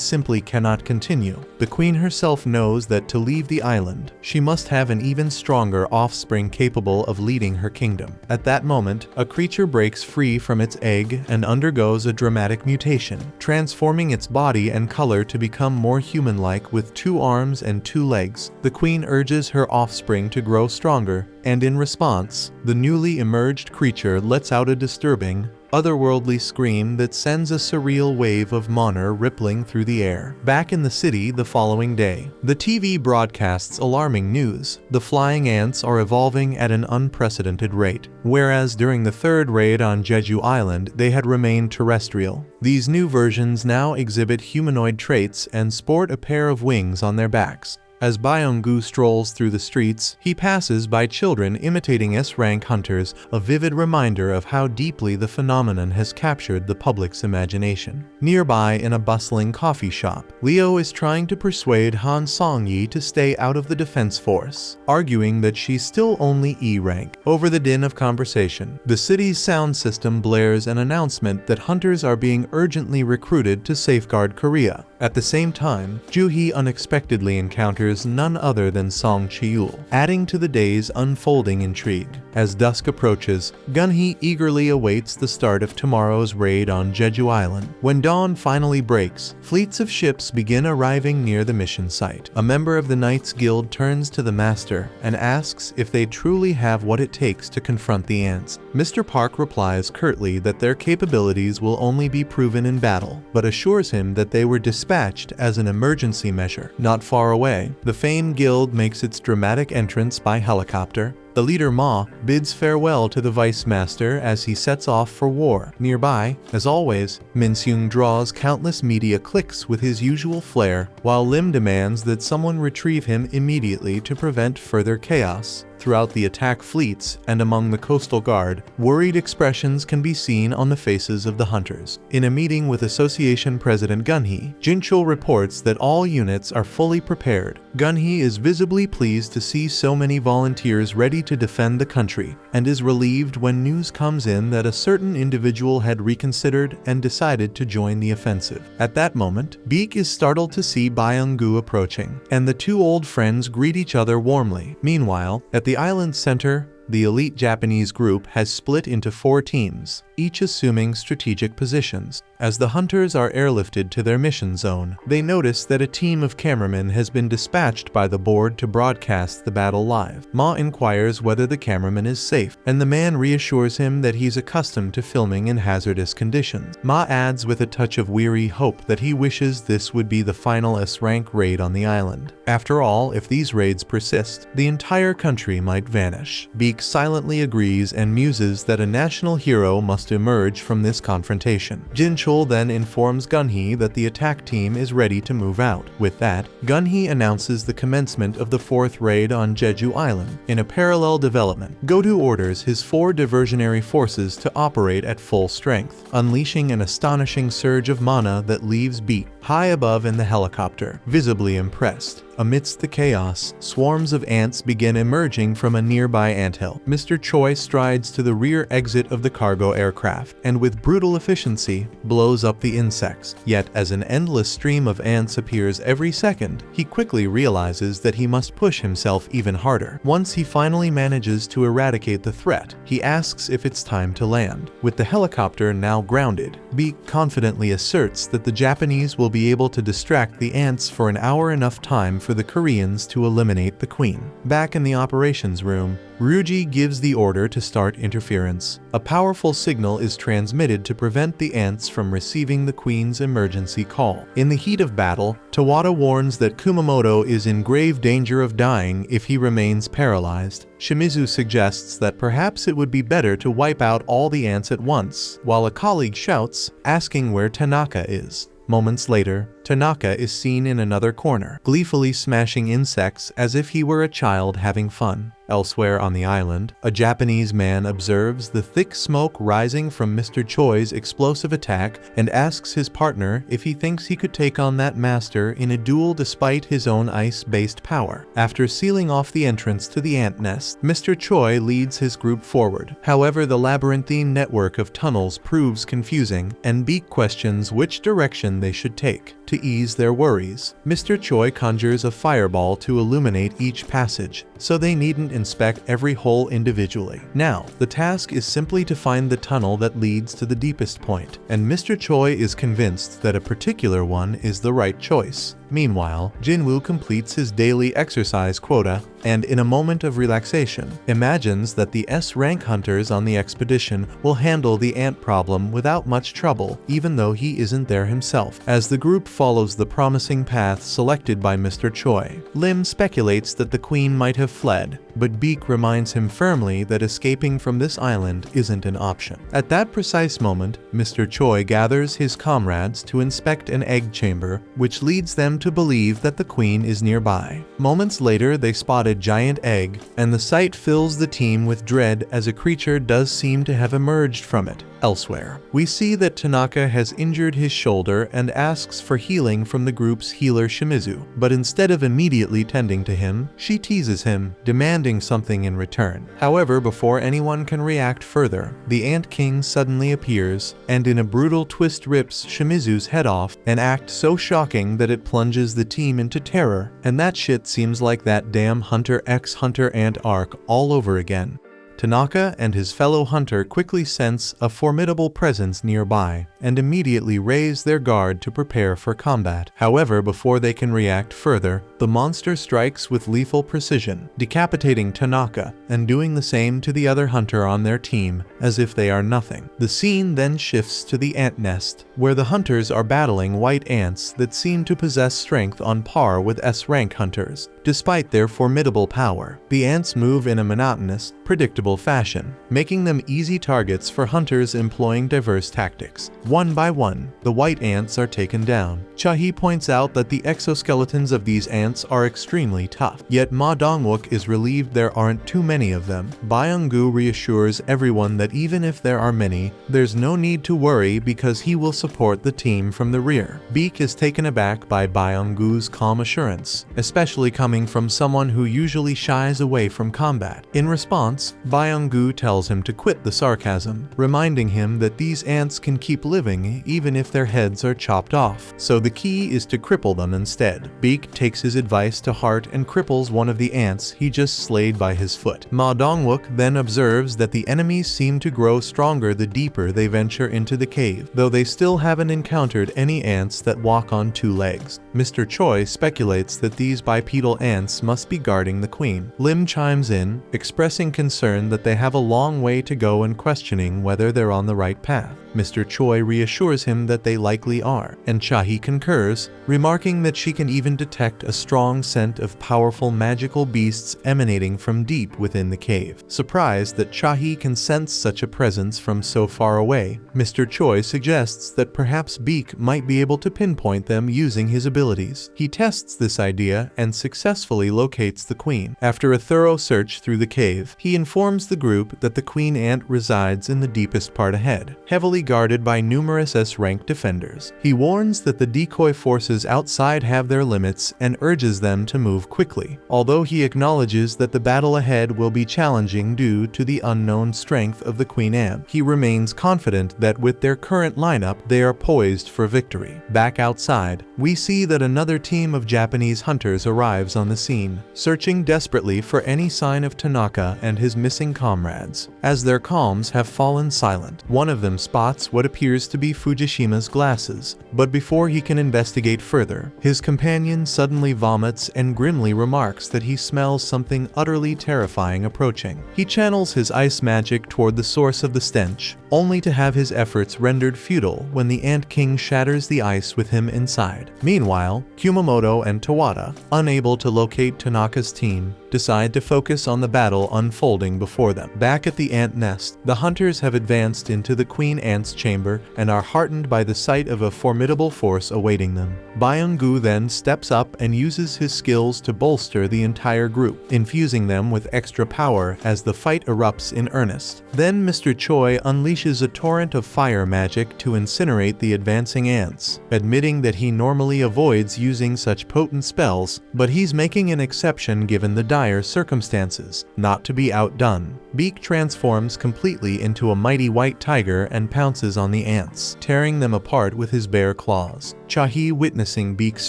simply cannot continue. The Queen herself knows that to leave the island, she must have an even stronger offspring capable of leading her kingdom. At that moment, a creature breaks free from its egg and undergoes a dramatic mutation, transforming its body and color to become more human-like with 2 arms and 2 legs. The Queen urges her offspring to grow stronger, and in response, the newly emerged creature lets out a disturbing, otherworldly scream that sends a surreal wave of mourner rippling through the air. Back in the city the following day, the TV broadcasts alarming news. The flying ants are evolving at an unprecedented rate, whereas during the 3rd raid on Jeju Island they had remained terrestrial. These new versions now exhibit humanoid traits and sport a pair of wings on their backs. As Byung-gu strolls through the streets, he passes by children imitating S-rank hunters, a vivid reminder of how deeply the phenomenon has captured the public's imagination. Nearby in a bustling coffee shop, Leo is trying to persuade Han Song-yi to stay out of the defense force, arguing that she's still only E rank. Over the din of conversation, the city's sound system blares an announcement that hunters are being urgently recruited to safeguard Korea. At the same time, Joo-hee unexpectedly encounters none other than Song Cheol, adding to the day's unfolding intrigue. As dusk approaches, Gun-hee eagerly awaits the start of tomorrow's raid on Jeju Island. When dawn finally breaks, fleets of ships begin arriving near the mission site. A member of the Knights Guild turns to the master and asks if they truly have what it takes to confront the ants. Mr. Park replies curtly that their capabilities will only be proven in battle, but assures him that they were dispatched as an emergency measure. Not far away, the famed guild makes its dramatic entrance by helicopter. The leader Ma bids farewell to the vice master as he sets off for war. Nearby, as always, Min-seung draws countless media clicks with his usual flair, while Lim demands that someone retrieve him immediately to prevent further chaos. Throughout the attack fleets and among the coastal guard, worried expressions can be seen on the faces of the hunters. In a meeting with Association President Gun-hee, Jin-chul reports that all units are fully prepared. Gun-hee is visibly pleased to see so many volunteers ready to defend the country, and is relieved when news comes in that a certain individual had reconsidered and decided to join the offensive. At that moment, Beak is startled to see Byung-gu approaching, and the 2 old friends greet each other warmly. Meanwhile, at the island's center, the elite Japanese group has split into 4 teams, each assuming strategic positions. As the hunters are airlifted to their mission zone, they notice that a team of cameramen has been dispatched by the board to broadcast the battle live. Ma inquires whether the cameraman is safe, and the man reassures him that he's accustomed to filming in hazardous conditions. Ma adds with a touch of weary hope that he wishes this would be the final S-rank raid on the island. After all, if these raids persist, the entire country might vanish. Beak silently agrees and muses that a national hero must emerge from this confrontation. Jin-chul then informs Gun-hee that the attack team is ready to move out. With that, Gun-hee announces the commencement of the 4th raid on Jeju Island. In a parallel development, Go-to orders his 4 diversionary forces to operate at full strength, unleashing an astonishing surge of mana that leaves Beak high above in the helicopter, visibly impressed. Amidst the chaos, swarms of ants begin emerging from a nearby anthill. Mr. Choi strides to the rear exit of the cargo aircraft, and with brutal efficiency, blows up the insects. Yet, as an endless stream of ants appears every second, he quickly realizes that he must push himself even harder. Once he finally manages to eradicate the threat, he asks if it's time to land. With the helicopter now grounded, Bleak confidently asserts that the Japanese will be able to distract the ants for an hour, enough time for the Koreans to eliminate the Queen. Back in the operations room, Ryuji gives the order to start interference. A powerful signal is transmitted to prevent the ants from receiving the Queen's emergency call. In the heat of battle, Tawada warns that Kumamoto is in grave danger of dying if he remains paralyzed. Shimizu suggests that perhaps it would be better to wipe out all the ants at once, while a colleague shouts, asking where Tanaka is. Moments later, Tanaka is seen in another corner, gleefully smashing insects as if he were a child having fun. Elsewhere on the island, a Japanese man observes the thick smoke rising from Mr. Choi's explosive attack and asks his partner if he thinks he could take on that master in a duel despite his own ice-based power. After sealing off the entrance to the ant nest, Mr. Choi leads his group forward. However, the labyrinthine network of tunnels proves confusing, and Beak questions which direction they should take. To ease their worries, Mr. Choi conjures a fireball to illuminate each passage, so they needn't inspect every hole individually. Now, the task is simply to find the tunnel that leads to the deepest point, and Mr. Choi is convinced that a particular one is the right choice. Meanwhile, Jin-Woo completes his daily exercise quota and, in a moment of relaxation, imagines that the S-rank hunters on the expedition will handle the ant problem without much trouble, even though he isn't there himself. As the group follows the promising path selected by Mr. Choi, Lim speculates that the Queen might have fled, but Beak reminds him firmly that escaping from this island isn't an option. At that precise moment, Mr. Choi gathers his comrades to inspect an egg chamber, which leads them to believe that the Queen is nearby. Moments later, they spot a giant egg, and the sight fills the team with dread as a creature does seem to have emerged from it. Elsewhere, we see that Tanaka has injured his shoulder and asks for healing from the group's healer Shimizu, but instead of immediately tending to him, she teases him, demanding something in return. However, before anyone can react further, the Ant King suddenly appears, and in a brutal twist rips Shimizu's head off, an act so shocking that it plunges the team into terror, and that shit seems like that damn Hunter x Hunter Ant arc all over again. Tanaka and his fellow hunter quickly sense a formidable presence nearby and immediately raise their guard to prepare for combat. However, before they can react further, the monster strikes with lethal precision, decapitating Tanaka and doing the same to the other hunter on their team as if they are nothing. The scene then shifts to the ant nest, where the hunters are battling white ants that seem to possess strength on par with S-rank hunters. Despite their formidable power, the ants move in a monotonous, predictable fashion, making them easy targets for hunters employing diverse tactics. One by one, the white ants are taken down. Chahi points out that the exoskeletons of these ants are extremely tough, yet Ma Dongwook is relieved there aren't too many of them. Byung-gu reassures everyone that even if there are many, there's no need to worry because he will support the team from the rear. Beak is taken aback by Byung-gu's calm assurance, especially coming from someone who usually shies away from combat. In response, Byung-gu tells him to quit the sarcasm, reminding him that these ants can keep living even if their heads are chopped off, so the key is to cripple them instead. Beak takes his advice to heart and cripples one of the ants he just slayed by his foot. Ma Dongwook then observes that the enemies seem to grow stronger the deeper they venture into the cave, though they still haven't encountered any ants that walk on two legs. Mr. Choi speculates that these bipedal ants must be guarding the Queen. Lim chimes in, expressing concern that they have a long way to go and questioning whether they're on the right path. Mr. Choi reassures him that they likely are, and Chahi concurs, remarking that she can even detect a strong scent of powerful magical beasts emanating from deep within the cave. Surprised that Chahi can sense such a presence from so far away, Mr. Choi suggests that perhaps Beak might be able to pinpoint them using his abilities. He tests this idea and successfully locates the Queen. After a thorough search through the cave, he informs the group that the Queen Ant resides in the deepest part ahead, heavily carefully guarded by numerous S-rank defenders. He warns that the decoy forces outside have their limits and urges them to move quickly, although he acknowledges that the battle ahead will be challenging due to the unknown strength of the Queen Ant. He remains confident that with their current lineup, they are poised for victory. Back outside, we see that another team of Japanese hunters arrives on the scene, searching desperately for any sign of Tanaka and his missing comrades. As their comms have fallen silent, one of them spots what appears to be Fujishima's glasses, but before he can investigate further, his companion suddenly vomits and grimly remarks that he smells something utterly terrifying approaching. He channels his ice magic toward the source of the stench, only to have his efforts rendered futile when the Ant King shatters the ice with him inside. Meanwhile, Kumamoto and Tawada, unable to locate Tanaka's team, decide to focus on the battle unfolding before them. Back at the ant nest, the hunters have advanced into the Queen Ant's chamber and are heartened by the sight of a formidable force awaiting them. Byung-gu then steps up and uses his skills to bolster the entire group, infusing them with extra power as the fight erupts in earnest. Then Mr. Choi unleashes a torrent of fire magic to incinerate the advancing ants, admitting that he normally avoids using such potent spells, but he's making an exception given the dire circumstances. Not to be outdone, Beak transforms completely into a mighty white tiger and pounces on the ants, tearing them apart with his bare claws. Chahi, witnessing Beak's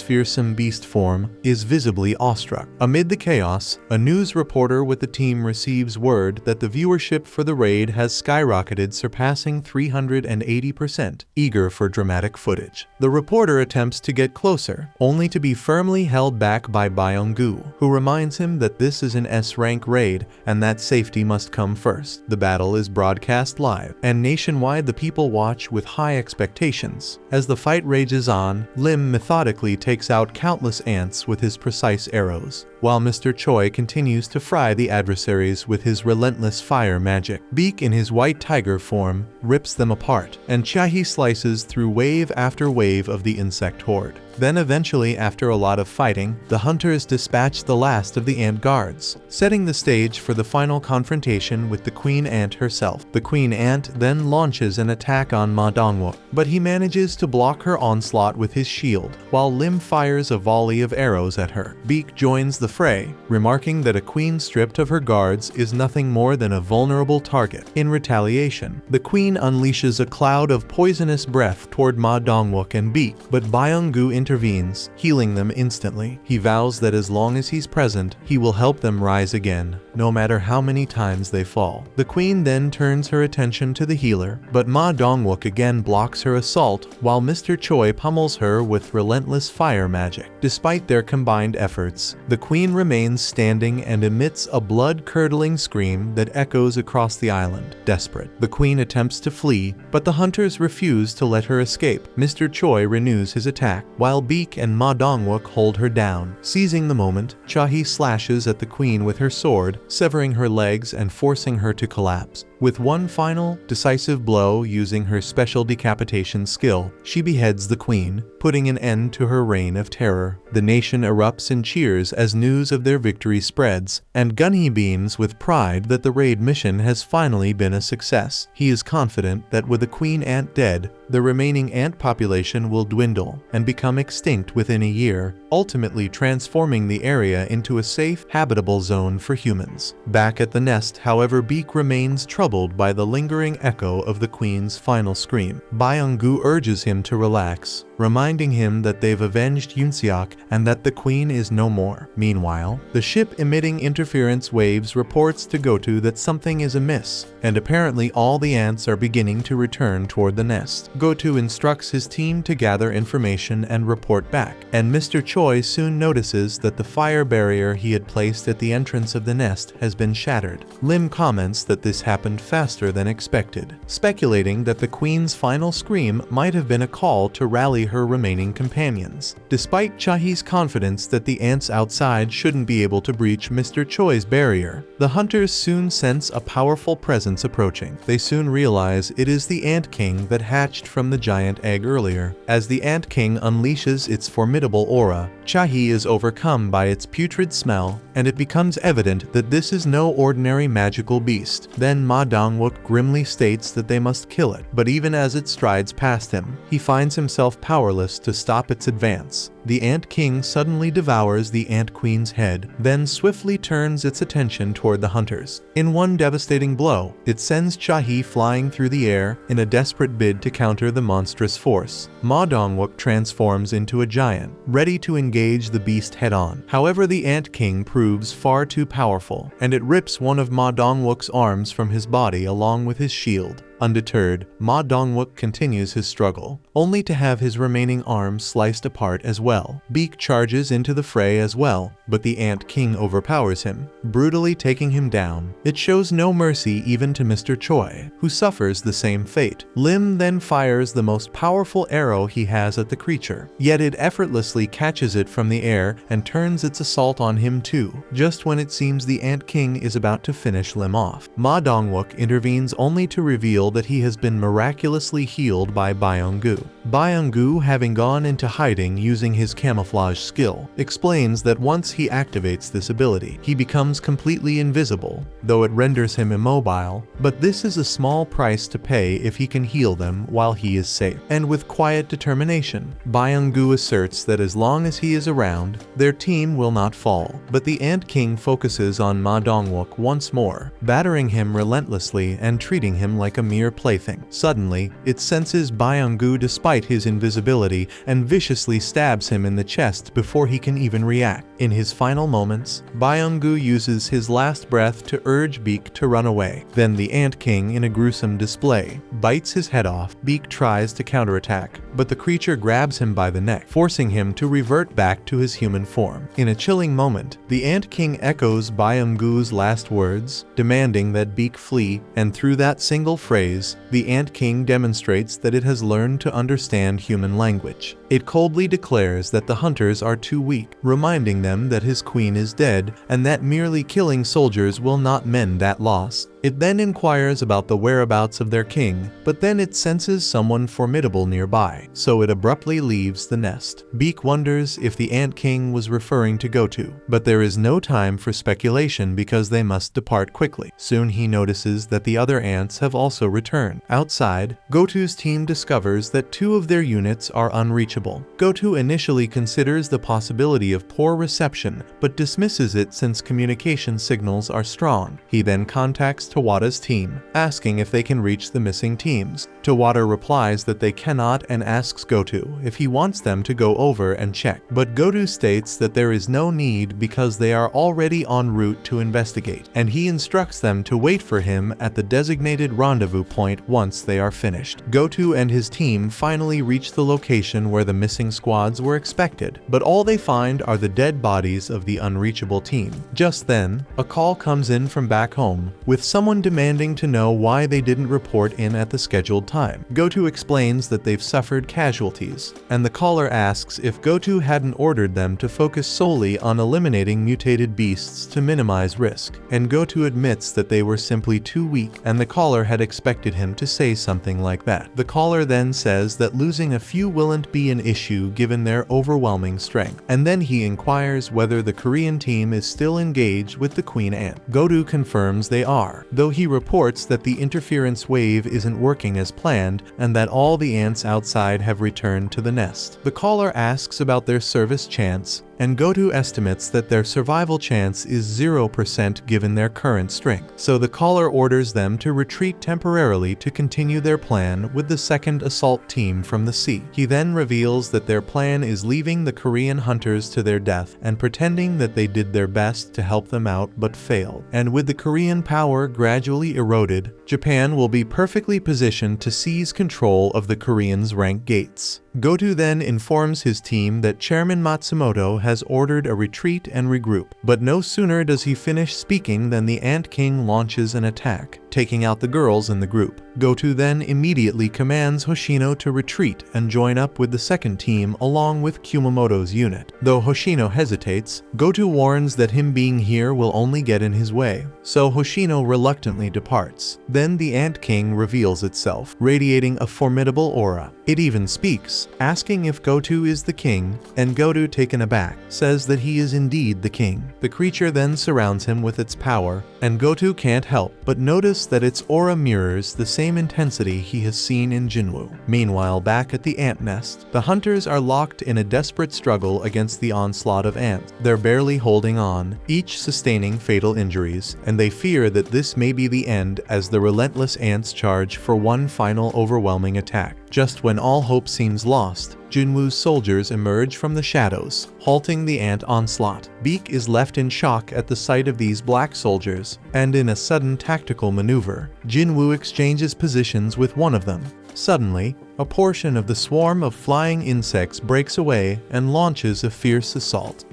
fearsome beast form, is visibly awestruck. Amid the chaos, a news reporter with the team receives word that the viewership for the raid has skyrocketed, surpassing 380%, eager for dramatic footage. The reporter attempts to get closer, only to be firmly held back by Byung-gu, who reminds him that this is an S-rank raid and that safety must come first. The battle is broadcast live, and nationwide the people watch with high expectations. As the fight rages on, Lim methodically takes out countless ants with his precise arrows, while Mr. Choi continues to fry the adversaries with his relentless fire magic. Beak, in his white tiger form, rips them apart, and Chahi slices through wave after wave of the insect horde. Then eventually, after a lot of fighting, the hunters dispatch the last of the ant guards, setting the stage for the final confrontation with the Queen Ant herself. The Queen Ant then launches an attack on Ma Dongwook, but he manages to block her onslaught with his shield, while Lim fires a volley of arrows at her. Beak joins the fray, remarking that a queen stripped of her guards is nothing more than a vulnerable target. In retaliation, the queen unleashes a cloud of poisonous breath toward Ma Dongwook and Beak, but Byung-gu intervenes, healing them instantly. He vows that as long as he's present, he will help them rise again, no matter how many times they fall. The queen then turns her attention to the healer, but Ma Dongwook again blocks her assault, while Mr. Choi pummels her with relentless fire magic. Despite their combined efforts, the queen remains standing and emits a blood-curdling scream that echoes across the island. Desperate, the queen attempts to flee, but the hunters refuse to let her escape. Mr. Choi renews his attack, while Beak and Ma Dongwook hold her down. Seizing the moment, Chahi slashes at the queen with her sword, severing her legs and forcing her to collapse. With one final, decisive blow using her special decapitation skill, she beheads the queen, putting an end to her reign of terror. The nation erupts in cheers as news of their victory spreads, and Gunhee beams with pride that the raid mission has finally been a success. He is confident that with the Queen Ant dead, the remaining ant population will dwindle and become extinct within a year, ultimately transforming the area into a safe, habitable zone for humans. Back at the nest, however, Beak remains troubled by the lingering echo of the queen's final scream. Byung-gu urges him to relax, reminding him that they've avenged Yunseok and that the queen is no more. Meanwhile, the ship emitting interference waves reports to Goto that something is amiss, and apparently all the ants are beginning to return toward the nest. Goto instructs his team to gather information and report back, and Mr. Choi soon notices that the fire barrier he had placed at the entrance of the nest has been shattered. Lim comments that this happened faster than expected, speculating that the queen's final scream might have been a call to rally her remaining companions. Despite Chahi's confidence that the ants outside shouldn't be able to breach Mr. Choi's barrier, the hunters soon sense a powerful presence approaching. They soon realize it is the Ant King that hatched from the giant egg earlier. As the Ant King unleashes its formidable aura, Chahi is overcome by its putrid smell, and it becomes evident that this is no ordinary magical beast. Then Ma Ma Dongwook grimly states that they must kill it, but even as it strides past him, he finds himself powerless to stop its advance. The Ant King suddenly devours the Ant Queen's head, then swiftly turns its attention toward the hunters. In one devastating blow, it sends Chahi flying through the air in a desperate bid to counter the monstrous force. Ma Dongwook transforms into a giant, ready to engage the beast head-on. However, the Ant King proves far too powerful, and it rips one of Ma Dongwook's arms from his body along with his shield. Undeterred, Ma Dongwook continues his struggle, only to have his remaining arm sliced apart as well. Beak charges into the fray as well, but the Ant King overpowers him, brutally taking him down. It shows no mercy even to Mr. Choi, who suffers the same fate. Lim then fires the most powerful arrow he has at the creature, yet it effortlessly catches it from the air and turns its assault on him too, just when it seems the Ant King is about to finish Lim off. Ma Dongwook intervenes only to reveal that he has been miraculously healed by Byung-gu. Byung-gu, having gone into hiding using his camouflage skill, explains that once he activates this ability, he becomes completely invisible, though it renders him immobile, but this is a small price to pay if he can heal them while he is safe. And with quiet determination, Byung-gu asserts that as long as he is around, their team will not fall. But the Ant King focuses on Ma Dongwook once more, battering him relentlessly and treating him like a mere plaything. Suddenly, it senses Byung-gu despite his invisibility and viciously stabs him in the chest before he can even react. In his final moments, Byung-gu uses his last breath to urge Beak to run away. Then the Ant King, in a gruesome display, bites his head off. Beak tries to counterattack, but the creature grabs him by the neck, forcing him to revert back to his human form. In a chilling moment, the Ant King echoes Byung-gu's last words, demanding that Beak flee, and through that single phrase, the Ant King demonstrates that it has learned to understand human language. It coldly declares that the hunters are too weak, reminding them that his queen is dead and that merely killing soldiers will not mend that loss. It then inquires about the whereabouts of their king, but then it senses someone formidable nearby, so it abruptly leaves the nest. Beak wonders if the Ant King was referring to Gotu, but there is no time for speculation because they must depart quickly. Soon he notices that the other ants have also returned. Outside, Gotu's team discovers that two of their units are unreachable. Gotu initially considers the possibility of poor reception, but dismisses it since communication signals are strong. He then contacts Tawada's team, asking if they can reach the missing teams. Tawada replies that they cannot and asks Gotu if he wants them to go over and check, but Gotu states that there is no need because they are already en route to investigate, and he instructs them to wait for him at the designated rendezvous point once they are finished. Gotu and his team finally reach the location where the missing squads were expected, but all they find are the dead bodies of the unreachable team. Just then, a call comes in from back home, with someone demanding to know why they didn't report in at the scheduled time. Gotu explains that they've suffered casualties, and the caller asks if Gotu hadn't ordered them to focus solely on eliminating mutated beasts to minimize risk, and Gotu admits that they were simply too weak, and the caller had expected him to say something like that. The caller then says that losing a few wouldn't be an issue given their overwhelming strength, and then he inquires whether the Korean team is still engaged with the Queen Ant. Gotu confirms they are, though he reports that the interference wave isn't working as planned and that all the ants outside have returned to the nest. The caller asks about their service chance, and Gotu estimates that their survival chance is 0% given their current strength. So the caller orders them to retreat temporarily to continue their plan with the second assault team from the sea. He then reveals that their plan is leaving the Korean hunters to their death and pretending that they did their best to help them out but failed. And with the Korean power gradually eroded, Japan will be perfectly positioned to seize control of the Koreans' rank gates. Gotu then informs his team that Chairman Matsumoto has ordered a retreat and regroup, but no sooner does he finish speaking than the Ant King launches an attack, taking out the girls in the group. Gotu then immediately commands Hoshino to retreat and join up with the second team along with Kumamoto's unit. Though Hoshino hesitates, Gotu warns that him being here will only get in his way, so Hoshino reluctantly departs. Then the Ant King reveals itself, radiating a formidable aura. It even speaks, asking if Gotu is the king, and Gotu, taken aback, says that he is indeed the king. The creature then surrounds him with its power, and Gotu can't help but notice notice that its aura mirrors the same intensity he has seen in Jin-Woo. Meanwhile, back at the ant nest, the hunters are locked in a desperate struggle against the onslaught of ants. They're barely holding on, each sustaining fatal injuries, and they fear that this may be the end as the relentless ants charge for one final overwhelming attack. Just when all hope seems lost, Jin-Woo's soldiers emerge from the shadows, halting the ant onslaught. Bleak is left in shock at the sight of these black soldiers, and in a sudden tactical maneuver, Jin-Woo exchanges positions with one of them. Suddenly, a portion of the swarm of flying insects breaks away and launches a fierce assault.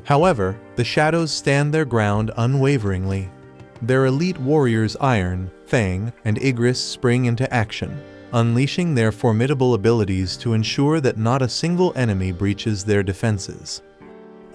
However, the shadows stand their ground unwaveringly. Their elite warriors Iron, Fang, and Igris spring into action, unleashing their formidable abilities to ensure that not a single enemy breaches their defenses.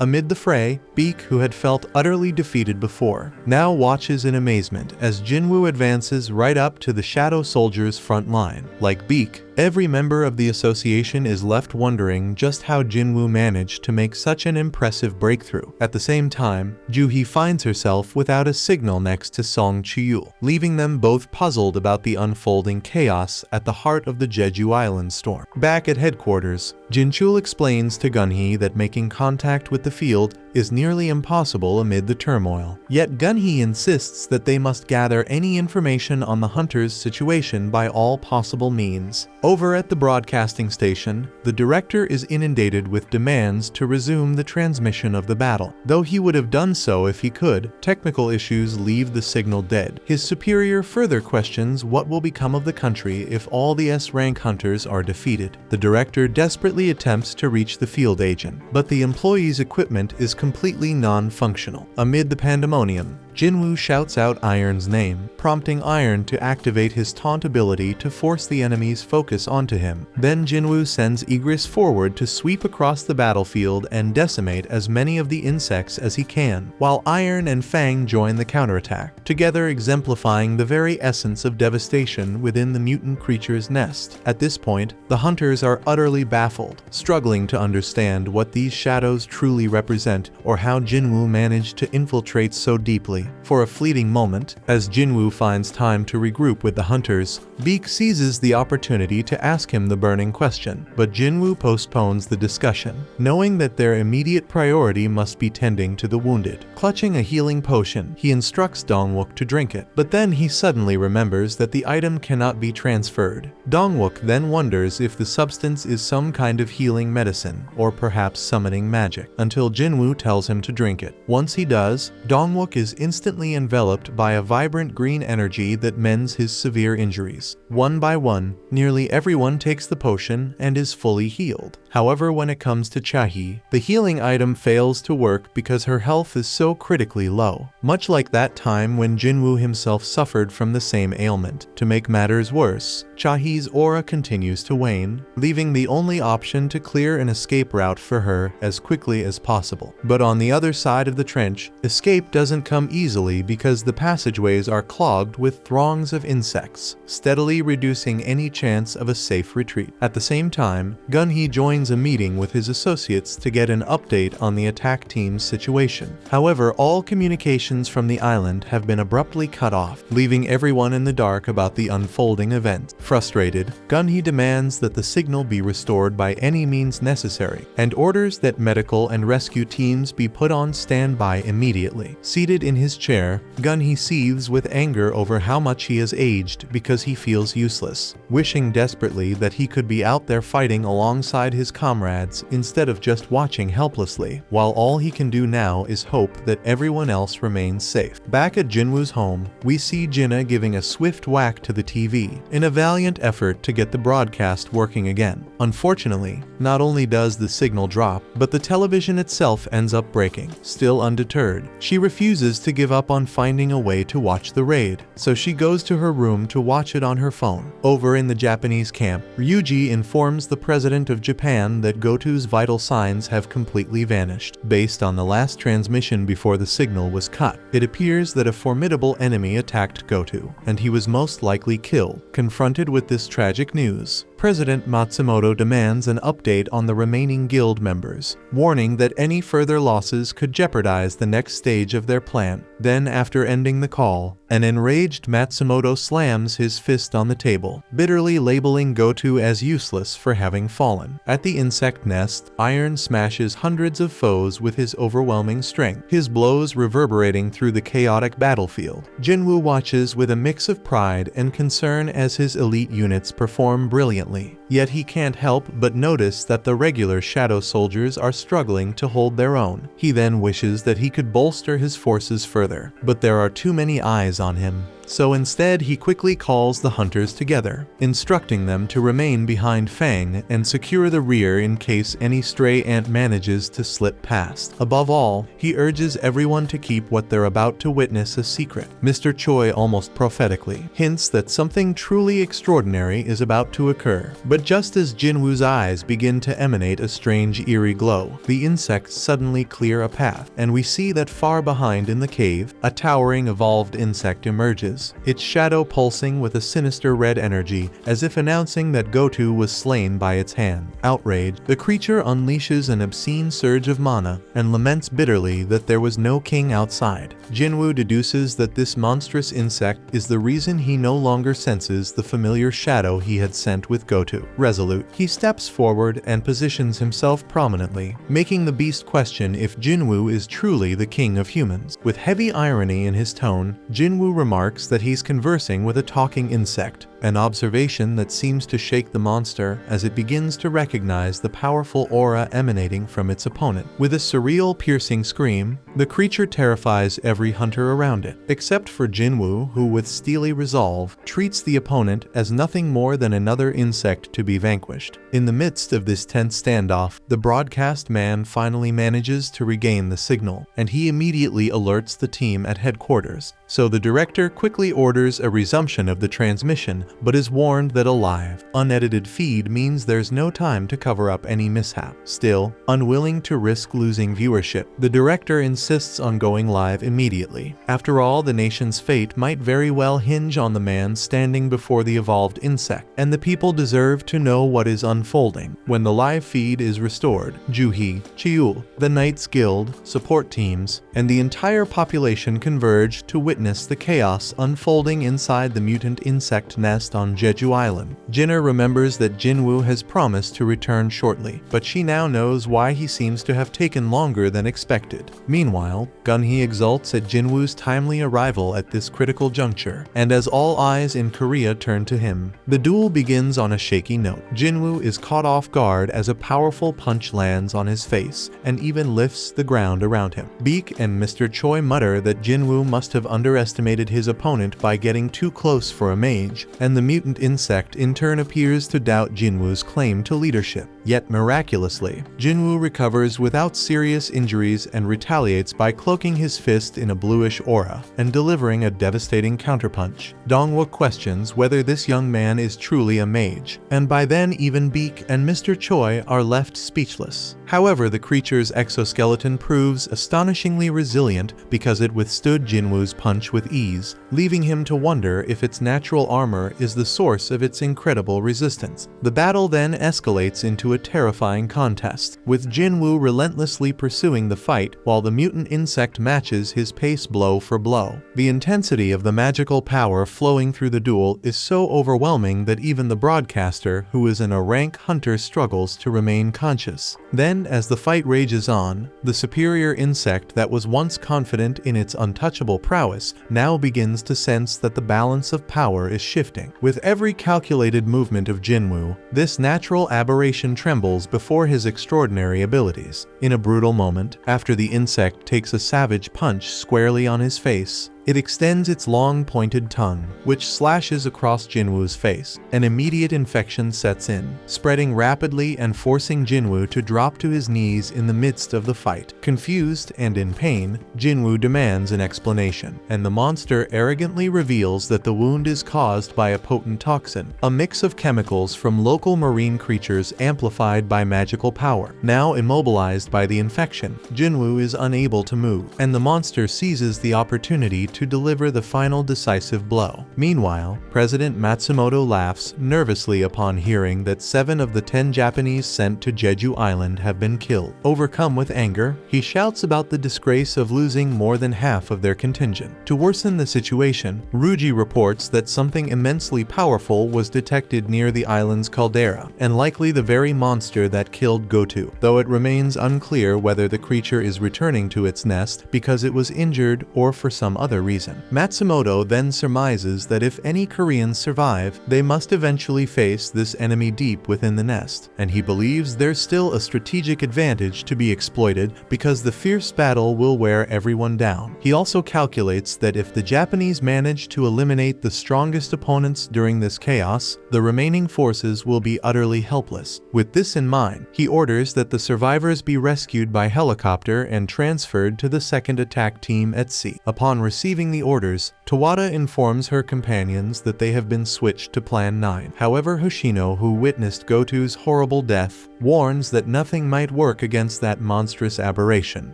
Amid the fray, Bleak, who had felt utterly defeated before, now watches in amazement as Jin-Woo advances right up to the Shadow Soldiers' front line. Like Bleak, every member of the association is left wondering just how Jin-Woo managed to make such an impressive breakthrough. At the same time, Joo-hee finds herself without a signal next to Song Ji-Woo, leaving them both puzzled about the unfolding chaos at the heart of the Jeju Island storm. Back at headquarters, Jin-chul explains to Gun-hee that making contact with the field is nearly impossible amid the turmoil. Yet Gun-hee insists that they must gather any information on the hunters' situation by all possible means. Over at the broadcasting station, the director is inundated with demands to resume the transmission of the battle. Though he would have done so if he could, technical issues leave the signal dead. His superior further questions what will become of the country if all the S-rank hunters are defeated. The director desperately attempts to reach the field agent, but the employee's equipment is completely non-functional. Amid the pandemonium, Jin-Woo shouts out Iron's name, prompting Iron to activate his taunt ability to force the enemy's focus onto him. Then Jin-Woo sends Igris forward to sweep across the battlefield and decimate as many of the insects as he can, while Iron and Fang join the counterattack, together exemplifying the very essence of devastation within the mutant creature's nest. At this point, the hunters are utterly baffled, struggling to understand what these shadows truly represent or how Jin-Woo managed to infiltrate so deeply. For a fleeting moment, as Jin-Woo finds time to regroup with the hunters, Bleak seizes the opportunity to ask him the burning question, but Jin-Woo postpones the discussion, knowing that their immediate priority must be tending to the wounded. Clutching a healing potion, he instructs Dong-wook to drink it, but then he suddenly remembers that the item cannot be transferred. Dong-wook then wonders if the substance is some kind of healing medicine, or perhaps summoning magic, until Jin-Woo tells him to drink it. Once he does, Dong-wook is instantly enveloped by a vibrant green energy that mends his severe injuries. One by one, nearly everyone takes the potion and is fully healed. However, when it comes to Cha-hee, the healing item fails to work because her health is so critically low. Much like that time when Jin-Woo himself suffered from the same ailment. To make matters worse, Cha-hee's aura continues to wane, leaving the only option to clear an escape route for her as quickly as possible. But on the other side of the trench, escape doesn't come easily because the passageways are clogged with throngs of insects, steadily reducing any chance of a safe retreat. At the same time, Gun-hee joins a meeting with his associates to get an update on the attack team's situation. However, all communications from the island have been abruptly cut off, leaving everyone in the dark about the unfolding event. Frustrated, Gun-hee demands that the signal be restored by any means necessary, and orders that medical and rescue teams be put on standby immediately. Seated in his chair, Gun-hee seethes with anger over how much he has aged because he feels useless, wishing desperately that he could be out there fighting alongside his comrades instead of just watching helplessly, while all he can do now is hope that everyone else remains safe. Back at Jin-Woo's home, we see Jinna giving a swift whack to the TV in a valiant effort to get the broadcast working again. Unfortunately, not only does the signal drop, but the television itself ends up breaking. Still undeterred, she refuses to give up on finding a way to watch the raid, so she goes to her room to watch it on her phone. Over in the Japanese camp, Ryuji informs the president of Japan that Goto's vital signs have completely vanished. Based on the last transmission before the signal was cut, it appears that a formidable enemy attacked Goto, and he was most likely killed. Confronted with this tragic news, President Matsumoto demands an update on the remaining guild members, warning that any further losses could jeopardize the next stage of their plan. Then, after ending the call, an enraged Matsumoto slams his fist on the table, bitterly labeling Goto as useless for having fallen. At the insect nest, Iron smashes hundreds of foes with his overwhelming strength, his blows reverberating through the chaotic battlefield. Jin-Woo watches with a mix of pride and concern as his elite units perform brilliantly. Yet he can't help but notice that the regular shadow soldiers are struggling to hold their own. He then wishes that he could bolster his forces further, but there are too many eyes on him. So instead, he quickly calls the hunters together, instructing them to remain behind Fang and secure the rear in case any stray ant manages to slip past. Above all, he urges everyone to keep what they're about to witness a secret. Mr. Choi almost prophetically hints that something truly extraordinary is about to occur. But just as Jin-Woo's eyes begin to emanate a strange eerie glow, the insects suddenly clear a path, and we see that far behind in the cave, a towering evolved insect emerges, its shadow pulsing with a sinister red energy, as if announcing that Goto was slain by its hand. Outraged, the creature unleashes an obscene surge of mana and laments bitterly that there was no king outside. Jin-Woo deduces that this monstrous insect is the reason he no longer senses the familiar shadow he had sent with Goto. Resolute, he steps forward and positions himself prominently, making the beast question if Jin-Woo is truly the king of humans. With heavy irony in his tone, Jin-Woo remarks that he's conversing with a talking insect, an observation that seems to shake the monster as it begins to recognize the powerful aura emanating from its opponent. With a surreal, piercing scream, the creature terrifies every hunter around it, except for Jin-Woo, who with steely resolve treats the opponent as nothing more than another insect to be vanquished. In the midst of this tense standoff, the broadcast man finally manages to regain the signal, and he immediately alerts the team at headquarters. So the director quickly orders a resumption of the transmission, but is warned that a live, unedited feed means there's no time to cover up any mishap. Still, unwilling to risk losing viewership, the director insists on going live immediately. After all, the nation's fate might very well hinge on the man standing before the evolved insect, and the people deserve to know what is unfolding. When the live feed is restored, Juhi, Chiul, the Knights Guild, support teams, and the entire population converge to witness the chaos unfolding inside the mutant insect nest on Jeju Island. Jinner remembers that Jin-Woo has promised to return shortly, but she now knows why he seems to have taken longer than expected. Meanwhile, Gunhee exults at Jin-Woo's timely arrival at this critical juncture, and as all eyes in Korea turn to him, the duel begins on a shaky note. Jin-Woo is caught off guard as a powerful punch lands on his face and even lifts the ground around him. Beak and Mr. Choi mutter that Jin-Woo must have underestimated his opponent by getting too close for a mage, and the mutant insect in turn appears to doubt Jin-Woo's claim to leadership. Yet miraculously, Jin-Woo recovers without serious injuries and retaliates by cloaking his fist in a bluish aura and delivering a devastating counterpunch. Dongwook questions whether this young man is truly a mage, and by then even Beak and Mr. Choi are left speechless. However, the creature's exoskeleton proves astonishingly resilient because it withstood Jin-Woo's punch with ease, leaving him to wonder if its natural armor is the source of its incredible resistance. The battle then escalates into a terrifying contest, with Jin-Woo relentlessly pursuing the fight while the mutant insect matches his pace blow for blow. The intensity of the magical power flowing through the duel is so overwhelming that even the broadcaster, who is an rank hunter, struggles to remain conscious. Then, as the fight rages on, the superior insect that was once confident in its untouchable prowess now begins to sense that the balance of power is shifting. With every calculated movement of Jin-Woo, this natural aberration trembles before his extraordinary abilities. In a brutal moment, after the insect takes a savage punch squarely on his face, it extends its long pointed tongue, which slashes across Jin-Woo's face. An immediate infection sets in, spreading rapidly and forcing Jin-Woo to drop to his knees in the midst of the fight. Confused and in pain, Jin-Woo demands an explanation, and the monster arrogantly reveals that the wound is caused by a potent toxin, a mix of chemicals from local marine creatures amplified by magical power. Now immobilized by the infection, Jin-Woo is unable to move, and the monster seizes the opportunity to to deliver the final decisive blow. Meanwhile, President Matsumoto laughs nervously upon hearing that 7 of the 10 Japanese sent to Jeju Island have been killed. Overcome with anger, he shouts about the disgrace of losing more than half of their contingent. To worsen the situation, Ryuji reports that something immensely powerful was detected near the island's caldera, and likely the very monster that killed Goto, though it remains unclear whether the creature is returning to its nest because it was injured or for some other reason. Matsumoto then surmises that if any Koreans survive, they must eventually face this enemy deep within the nest, and he believes there's still a strategic advantage to be exploited because the fierce battle will wear everyone down. He also calculates that if the Japanese manage to eliminate the strongest opponents during this chaos, the remaining forces will be utterly helpless. With this in mind, he orders that the survivors be rescued by helicopter and transferred to the second attack team at sea. Upon receiving the orders, Tawada informs her companions that they have been switched to Plan 9. However, Hoshino, who witnessed Goto's horrible death, warns that nothing might work against that monstrous aberration.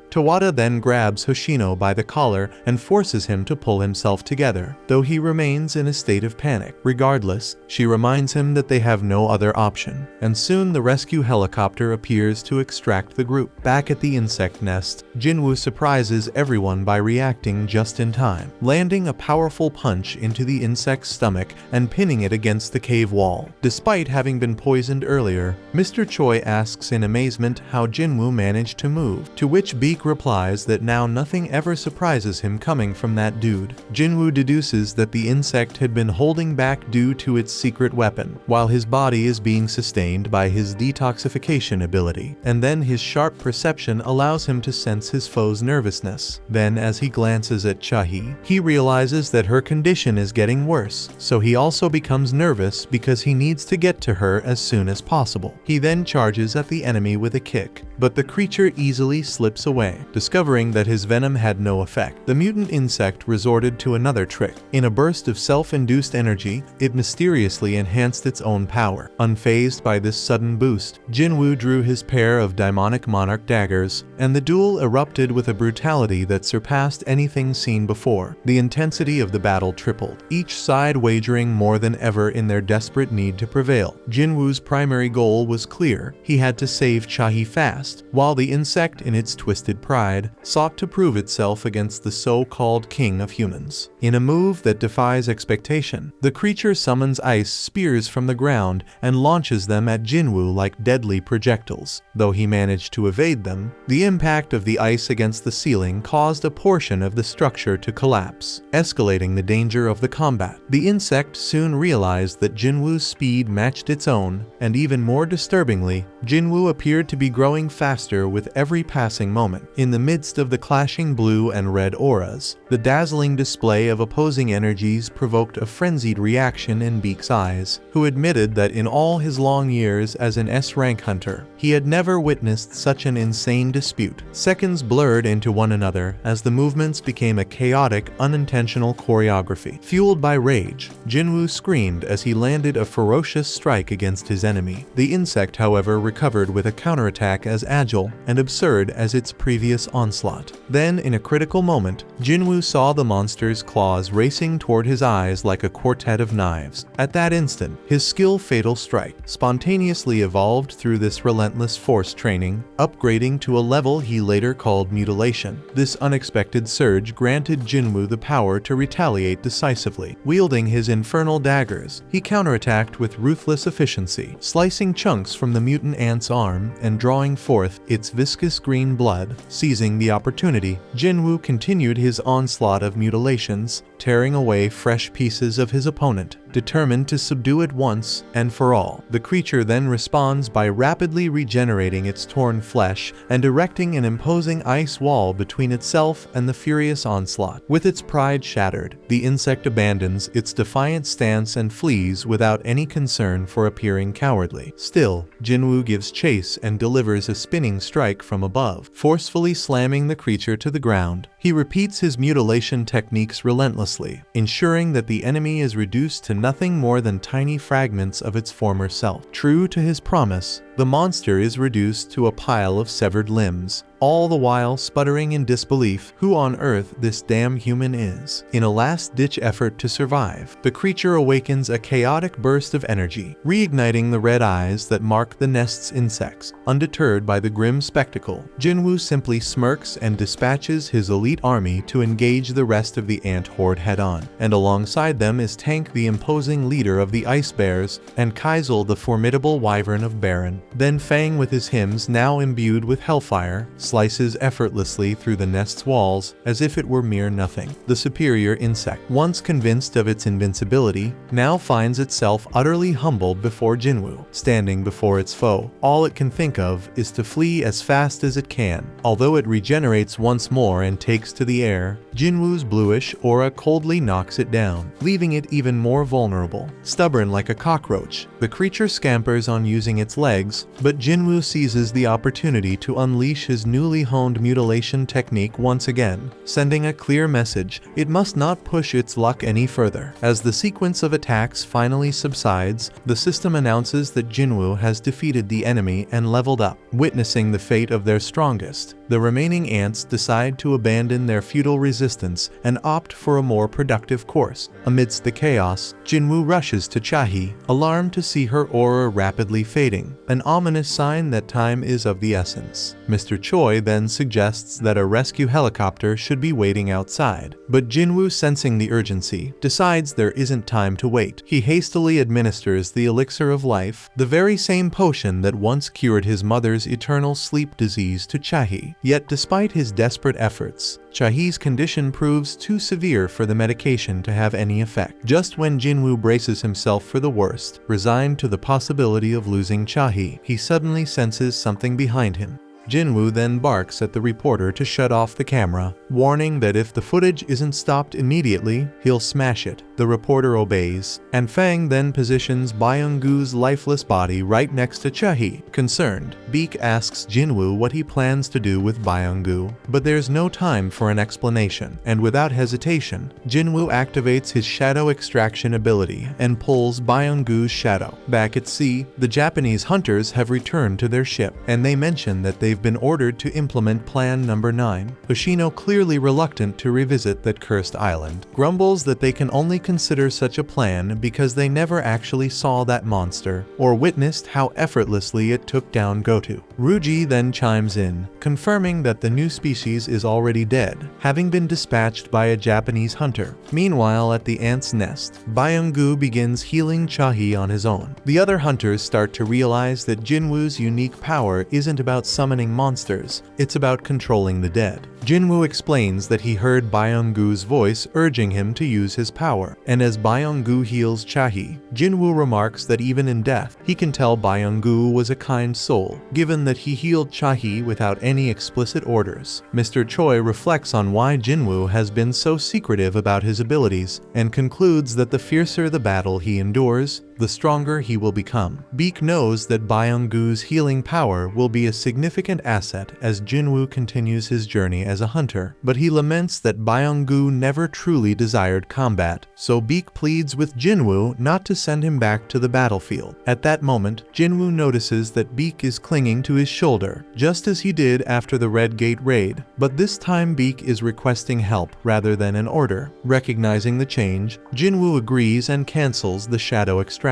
Tawada then grabs Hoshino by the collar and forces him to pull himself together, though he remains in a state of panic. Regardless, she reminds him that they have no other option, and soon the rescue helicopter appears to extract the group. Back at the insect nest, Jin-Woo surprises everyone by reacting just in time, landing a powerful punch into the insect's stomach and pinning it against the cave wall. Despite having been poisoned earlier, Mr. Choi asks in amazement how Jin-Woo managed to move, to which Beak replies that now nothing ever surprises him coming from that dude. Jin-Woo deduces that the insect had been holding back due to its secret weapon, while his body is being sustained by his detoxification ability, and then his sharp perception allows him to sense his foe's nervousness. Then, as he glances at Chahi, he realizes that her condition is getting worse, so he also becomes nervous because he needs to get to her as soon as possible. He then charges at the enemy with a kick, but the creature easily slips away. Discovering that his venom had no effect, the mutant insect resorted to another trick. In a burst of self-induced energy, it mysteriously enhanced its own power. Unfazed by this sudden boost, Jin-Woo drew his pair of demonic monarch daggers, and the duel erupted with a brutality that surpassed anything seen before. The intensity of the battle tripled, each side wagering more than ever in their desperate need to prevail. Jin-Woo's primary goal was clear: he had to save Chahi fast, while the insect, in its twisted pride, sought to prove itself against the so-called king of humans. In a move that defies expectation, the creature summons ice spears from the ground and launches them at Jin-Woo like deadly projectiles. Though he managed to evade them, the impact of the ice against the ceiling caused a portion of the structure to collapse, escalating the danger of the combat. The insect soon realized that Jin-Woo's speed matched its own, and even more disturbingly, Jin-Woo appeared to be growing faster with every passing moment. In the midst of the clashing blue and red auras, the dazzling display of opposing energies provoked a frenzied reaction in Beak's eyes, who admitted that in all his long years as an S-rank hunter, he had never witnessed such an insane dispute. Seconds blurred into one another as the movements became a chaotic, unintentional choreography. Fueled by rage, Jin-Woo screamed as he landed a ferocious strike against his enemy. The insect, however, recovered with a counterattack as agile and absurd as its previous onslaught. Then, in a critical moment, Jin-Woo saw the monster's claws racing toward his eyes like a quartet of knives. At that instant, his skill-fatal strike spontaneously evolved through this relentless force training, upgrading to a level he later called mutilation. This unexpected surge granted Jin-Woo the power to retaliate decisively. Wielding his infernal daggers, he counterattacked with ruthless efficiency, slicing chunks from the mutant ant's arm and drawing forth its viscous green blood. Seizing the opportunity, Jin-Woo continued his onslaught of mutilations, tearing away fresh pieces of his opponent, determined to subdue it once and for all. The creature then responds by rapidly regenerating its torn flesh and erecting an imposing ice wall between itself and the furious onslaught. With its pride shattered, the insect abandons its defiant stance and flees without any concern for appearing cowardly. Still, Jin-Woo gives chase and delivers a spinning strike from above, forcefully slamming the creature to the ground. He repeats his mutilation techniques relentlessly, ensuring that the enemy is reduced to nothing more than tiny fragments of its former self. True to his promise, the monster is reduced to a pile of severed limbs, all the while sputtering in disbelief who on earth this damn human is. In a last-ditch effort to survive, the creature awakens a chaotic burst of energy, reigniting the red eyes that mark the nest's insects. Undeterred by the grim spectacle, Jin-Woo simply smirks and dispatches his elite army to engage the rest of the ant horde head-on. And alongside them is Tank, the imposing leader of the ice bears, and Kaisel, the formidable wyvern of Baron. Then Fang, with his hymns now imbued with hellfire, slices effortlessly through the nest's walls as if it were mere nothing. The superior insect, once convinced of its invincibility, now finds itself utterly humbled before Jin-Woo. Standing before its foe, all it can think of is to flee as fast as it can. Although it regenerates once more and takes to the air, Jin-Woo's bluish aura coldly knocks it down, leaving it even more vulnerable. Stubborn like a cockroach, the creature scampers on using its legs, but Jin-Woo seizes the opportunity to unleash his newly honed mutilation technique once again, sending a clear message: it must not push its luck any further. As the sequence of attacks finally subsides, the system announces that Jin-Woo has defeated the enemy and leveled up. Witnessing the fate of their strongest, the remaining ants decide to abandon their futile resistance and opt for a more productive course. Amidst the chaos, Jin-Woo rushes to Chahi, alarmed to see her aura rapidly fading, an ominous sign that time is of the essence. Mr. Choi then suggests that a rescue helicopter should be waiting outside, but Jin-Woo, sensing the urgency, decides there isn't time to wait. He hastily administers the elixir of life, the very same potion that once cured his mother's eternal sleep disease, to Chahi. Yet despite his desperate efforts, Chahi's condition proves too severe for the medication to have any effect. Just when Jin-Woo braces himself for the worst, resigned to the possibility of losing Chahi, he suddenly senses something behind him. Jin-Woo then barks at the reporter to shut off the camera, warning that if the footage isn't stopped immediately, he'll smash it. The reporter obeys, and Fang then positions Byung-goo's lifeless body right next to Chahi. Concerned, Beak asks Jin-Woo what he plans to do with Byung-goo, but there's no time for an explanation, and without hesitation, Jin-Woo activates his shadow extraction ability and pulls Byung-goo's shadow. Back at sea, the Japanese hunters have returned to their ship, and they mention that they've been ordered to implement Plan Number 9. Hoshino, clearly reluctant to revisit that cursed island, grumbles that they can only consider such a plan because they never actually saw that monster or witnessed how effortlessly it took down Goto. Ruji then chimes in, confirming that the new species is already dead, having been dispatched by a Japanese hunter. Meanwhile, at the ant's nest, Byung-goo begins healing Chahi on his own. The other hunters start to realize that Jin-Woo's unique power isn't about summoning monsters, it's about controlling the dead. Jin-Woo explains that he heard Byung-goo's voice urging him to use his power, and as Byung-goo heals Chahi, Jin-Woo remarks that even in death, he can tell Byung-goo was a kind soul, given that he healed Chahi without any explicit orders. Mr. Choi reflects on why Jin-Woo has been so secretive about his abilities, and concludes that the fiercer the battle he endures, the stronger he will become. Beak knows that Byung-goo's healing power will be a significant asset as Jin-Woo continues his journey as a hunter, but he laments that Byung-goo never truly desired combat, so Beak pleads with Jin-Woo not to send him back to the battlefield. At that moment, Jin-Woo notices that Beak is clinging to his shoulder, just as he did after the Red Gate raid, but this time Beak is requesting help rather than an order. Recognizing the change, Jin-Woo agrees and cancels the shadow extraction.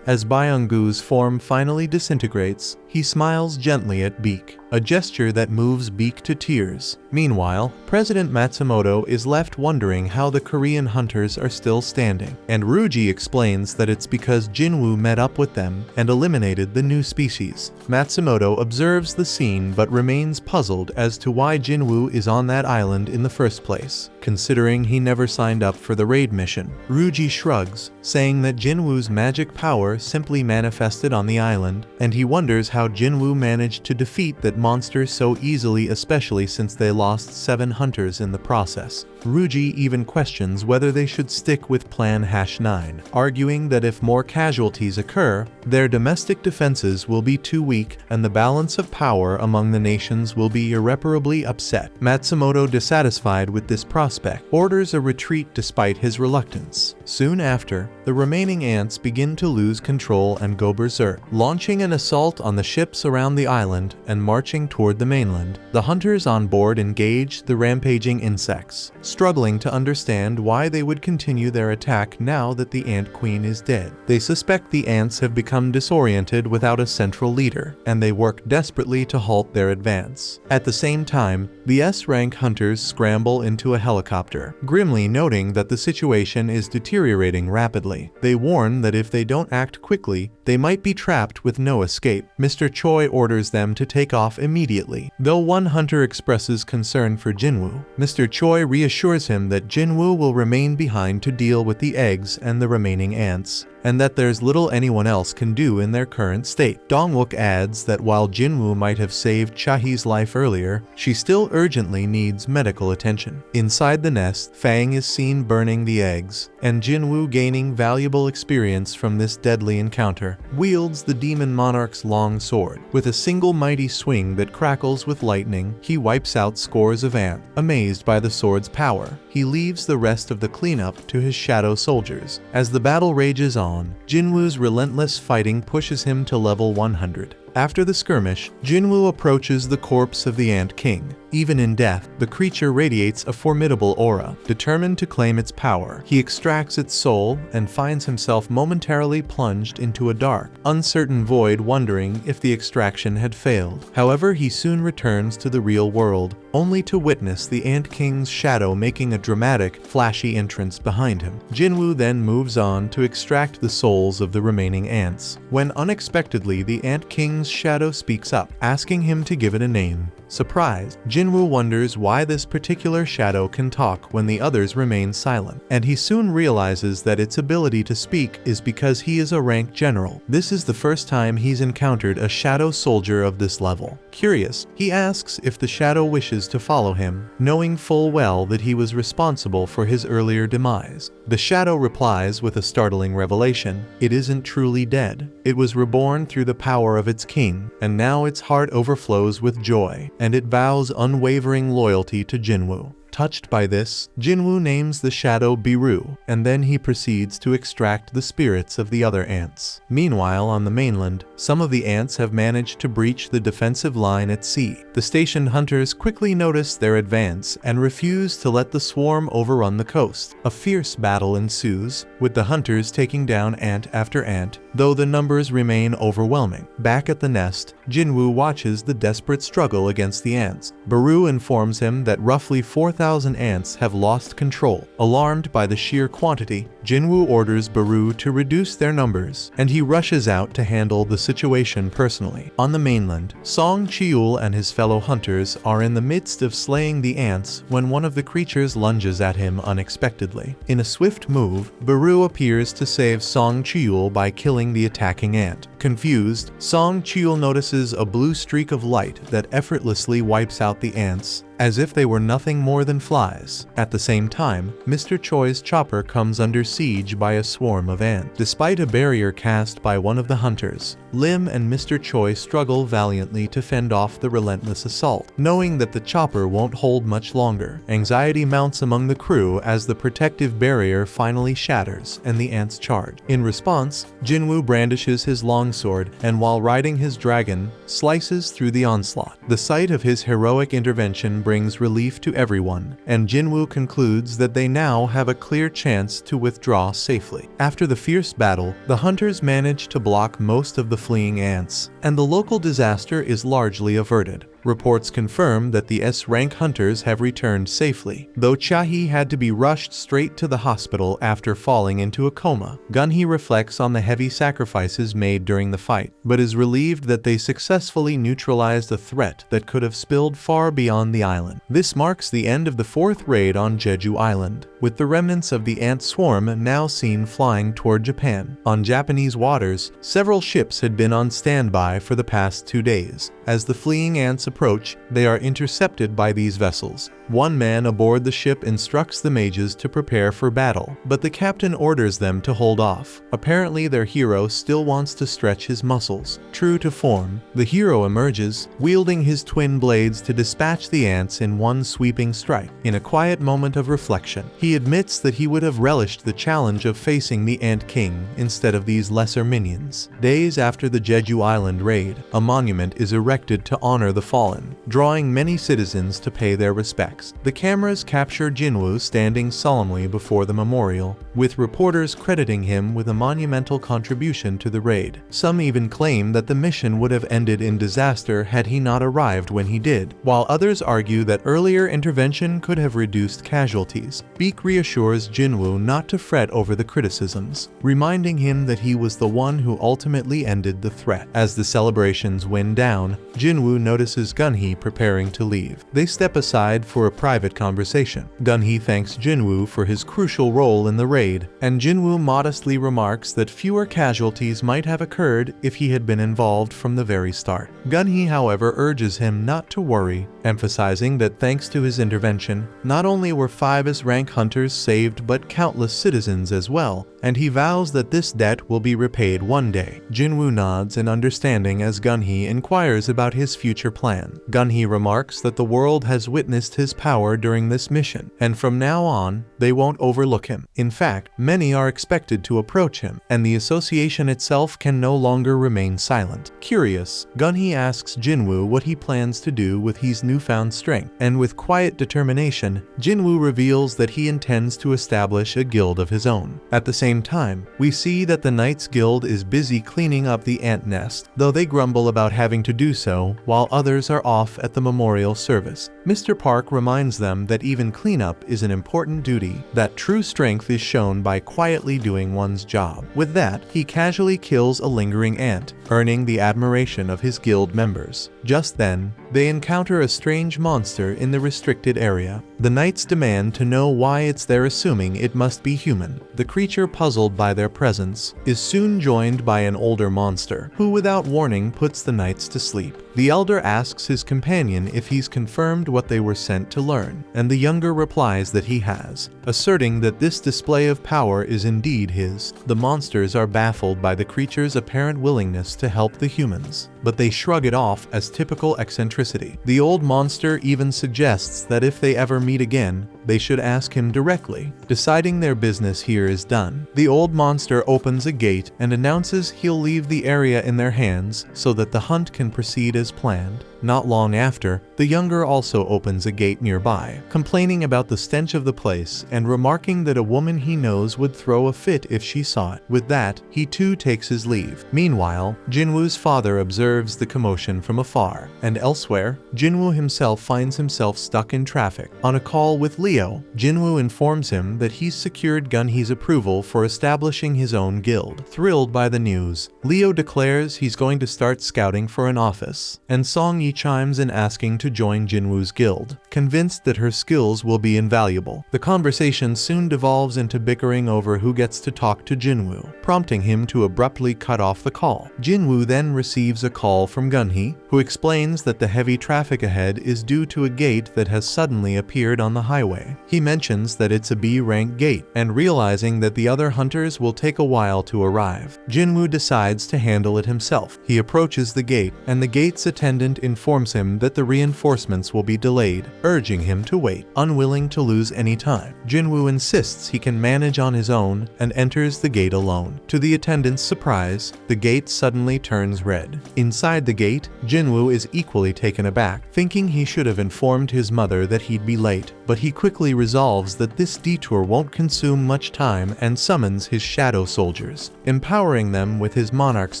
As Byung-goo's form finally disintegrates, he smiles gently at Beak, a gesture that moves Beak to tears. Meanwhile, President Matsumoto is left wondering how the Korean hunters are still standing, and Ruji explains that it's because Jin-Woo met up with them and eliminated the new species. Matsumoto observes the scene but remains puzzled as to why Jin-Woo is on that island in the first place, considering he never signed up for the raid mission. Ruji shrugs, saying that Jin-Woo's magic power simply manifested on the island, and he wonders how Jin-Woo managed to defeat that monster so easily, especially since they lost 7 hunters in the process. Ruji even questions whether they should stick with Plan #9, arguing that if more casualties occur, their domestic defenses will be too weak and the balance of power among the nations will be irreparably upset. Matsumoto, dissatisfied with this prospect, orders a retreat despite his reluctance. Soon after, the remaining ants begin to lose control and go berserk. Launching an assault on the ships around the island and marching toward the mainland, the hunters on board engage the rampaging insects, struggling to understand why they would continue their attack now that the ant queen is dead. They suspect the ants have become disoriented without a central leader, and they work desperately to halt their advance. At the same time, the S-rank hunters scramble into a helicopter, grimly noting that the situation is deteriorating rapidly. They warn that if they don't act quickly, they might be trapped with no escape. Mr. Choi orders them to take off immediately. Though one hunter expresses concern for Jin-Woo, Mr. Choi reassures him that Jin-Woo will remain behind to deal with the eggs and the remaining ants, and that there's little anyone else can do in their current state. Dong-wook adds that while Jin-Woo might have saved Chahee's life earlier, she still urgently needs medical attention. Inside the nest, Fang is seen burning the eggs, and Jin-Woo, gaining valuable experience from this deadly encounter, wields the demon monarch's long sword. With a single mighty swing that crackles with lightning, he wipes out scores of ants. Amazed by the sword's power, he leaves the rest of the cleanup to his shadow soldiers. As the battle rages on, Jin-Woo's relentless fighting pushes him to level 100. After the skirmish, Jin-Woo approaches the corpse of the Ant King. Even in death, the creature radiates a formidable aura. Determined to claim its power, he extracts its soul and finds himself momentarily plunged into a dark, uncertain void, wondering if the extraction had failed. However, he soon returns to the real world, only to witness the Ant King's shadow making a dramatic, flashy entrance behind him. Jin-Woo then moves on to extract the souls of the remaining ants, when unexpectedly the Ant King's shadow speaks up, asking him to give it a name. Surprised, Jin-Woo wonders why this particular shadow can talk when the others remain silent, and he soon realizes that its ability to speak is because he is a rank general. This is the first time he's encountered a shadow soldier of this level. Curious, he asks if the shadow wishes to follow him, knowing full well that he was responsible for his earlier demise. The shadow replies with a startling revelation: it isn't truly dead. It was reborn through the power of its king, and now its heart overflows with joy, and it vows unwavering loyalty to Jin-Woo. Touched by this, Jin-Woo names the shadow Biru, and then he proceeds to extract the spirits of the other ants. Meanwhile, on the mainland, some of the ants have managed to breach the defensive line at sea. The stationed hunters quickly notice their advance and refuse to let the swarm overrun the coast. A fierce battle ensues, with the hunters taking down ant after ant, though the numbers remain overwhelming. Back at the nest, Jin-Woo watches the desperate struggle against the ants. Biru informs him that roughly 4,000 ants have lost control. Alarmed by the sheer quantity, Jin-Woo orders Biru to reduce their numbers, and he rushes out to handle the situation personally. On the mainland, Song Cheol and his fellow hunters are in the midst of slaying the ants when one of the creatures lunges at him unexpectedly. In a swift move, Biru appears to save Song Cheol by killing the attacking ant. Confused, Song Cheol notices a blue streak of light that effortlessly wipes out the ants, as if they were nothing more than flies. At the same time, Mr. Choi's chopper comes under siege by a swarm of ants. Despite a barrier cast by one of the hunters, Lim and Mr. Choi struggle valiantly to fend off the relentless assault. Knowing that the chopper won't hold much longer, anxiety mounts among the crew as the protective barrier finally shatters and the ants charge. In response, Jin-Woo brandishes his longsword and, while riding his dragon, slices through the onslaught. The sight of his heroic intervention brings relief to everyone, and Jin-Woo concludes that they now have a clear chance to withdraw safely. After the fierce battle, the hunters manage to block most of the fleeing ants, and the local disaster is largely averted. Reports confirm that the S-rank hunters have returned safely, though Chahee had to be rushed straight to the hospital after falling into a coma. Gunhee reflects on the heavy sacrifices made during the fight, but is relieved that they successfully neutralized a threat that could have spilled far beyond the island. This marks the end of the 4th raid on Jeju Island, with the remnants of the ant swarm now seen flying toward Japan. On Japanese waters, several ships had been on standby for the past 2 days. As the fleeing ants approach, they are intercepted by these vessels. One man aboard the ship instructs the mages to prepare for battle, but the captain orders them to hold off. Apparently their hero still wants to stretch his muscles. True to form, the hero emerges, wielding his twin blades to dispatch the ants in one sweeping strike. In a quiet moment of reflection, he admits that he would have relished the challenge of facing the Ant King instead of these lesser minions. Days after the Jeju Island raid, a monument is erected to honor the fallen, drawing many citizens to pay their respects. The cameras capture Jin-Woo standing solemnly before the memorial, with reporters crediting him with a monumental contribution to the raid. Some even claim that the mission would have ended in disaster had he not arrived when he did, while others argue that earlier intervention could have reduced casualties. Bleak reassures Jin-Woo not to fret over the criticisms, reminding him that he was the one who ultimately ended the threat. As the celebrations wind down, Jin-Woo notices Gun-hee preparing to leave. They step aside for a private conversation. Gun-hee thanks Jin-Woo for his crucial role in the raid, and Jin-Woo modestly remarks that fewer casualties might have occurred if he had been involved from the very start. Gun-hee, however, urges him not to worry, emphasizing that thanks to his intervention, not only were 5 S-rank hunters saved but countless citizens as well, and he vows that this debt will be repaid one day. Jin-Woo nods in understanding as Gun-hee inquires about his future plan. Gun-hee remarks that the world has witnessed his power during this mission, and from now on, they won't overlook him. In fact, many are expected to approach him, and the association itself can no longer remain silent. Curious, Gun-hee asks Jin-Woo what he plans to do with his newfound strength, and with quiet determination, Jin-Woo reveals that he intends to establish a guild of his own. At the same time, we see that the Knights Guild is busy cleaning up the ant nest, though they grumble about having to do so while others are off at the memorial service. Mr. Park reminds them that even cleanup is an important duty, that true strength is shown by quietly doing one's job. With that, he casually kills a lingering ant, earning the admiration of his guild members. Just then, they encounter a strange monster in the restricted area. The knights demand to know why it's there, assuming it must be human. The creature, puzzled by their presence, is soon joined by an older monster, who without warning puts the knights to sleep. The elder asks his companion if he's confirmed what they were sent to learn, and the younger replies that he has, asserting that this display of power is indeed his. The monsters are baffled by the creature's apparent willingness to help the humans, but they shrug it off as typical eccentricity. The old monster even suggests that if they ever meet again, they should ask him directly, deciding their business here is done. The old monster opens a gate and announces he'll leave the area in their hands so that the hunt can proceed as planned. Not long after, the younger also opens a gate nearby, complaining about the stench of the place and remarking that a woman he knows would throw a fit if she saw it. With that, he too takes his leave. Meanwhile, Jin-Woo's father observes the commotion from afar, and elsewhere, Jin-Woo himself finds himself stuck in traffic. On a call with Leo, Jin-Woo informs him that he's secured Gun-hee's approval for establishing his own guild. Thrilled by the news, Leo declares he's going to start scouting for an office, and Song chimes in asking to join Jin-Woo's guild, convinced that her skills will be invaluable. The conversation soon devolves into bickering over who gets to talk to Jin-Woo, prompting him to abruptly cut off the call. Jin-Woo then receives a call from Gun-hee, who explains that the heavy traffic ahead is due to a gate that has suddenly appeared on the highway. He mentions that it's a B-rank gate, and realizing that the other hunters will take a while to arrive, Jin-Woo decides to handle it himself. He approaches the gate, and the gate's attendant informs him that the reinforcements will be delayed, urging him to wait. Unwilling to lose any time, Jin-Woo insists he can manage on his own and enters the gate alone. To the attendant's surprise, the gate suddenly turns red. Inside the gate, Jin-Woo is equally taken aback, thinking he should have informed his mother that he'd be late, but he quickly resolves that this detour won't consume much time and summons his shadow soldiers, empowering them with his monarch's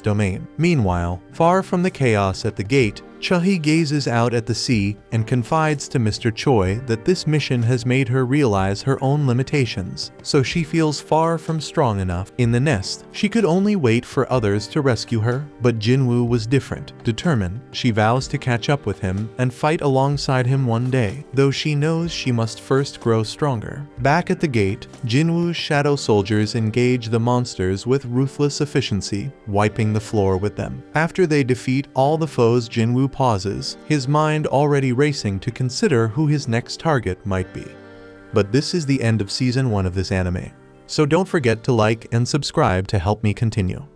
domain. Meanwhile, far from the chaos at the gate, Cha-hee gazes out at the sea and confides to Mr. Choi that this mission has made her realize her own limitations, so she feels far from strong enough. In the nest, she could only wait for others to rescue her, but Jin-Woo was different. Determined, she vows to catch up with him and fight alongside him one day, though she knows she must first grow stronger. Back at the gate, Jin-Woo's shadow soldiers engage the monsters with ruthless efficiency, wiping the floor with them. After they defeat all the foes Jin-Woo pauses, his mind already racing to consider who his next target might be. But this is the end of Season 1 of this anime, so don't forget to like and subscribe to help me continue.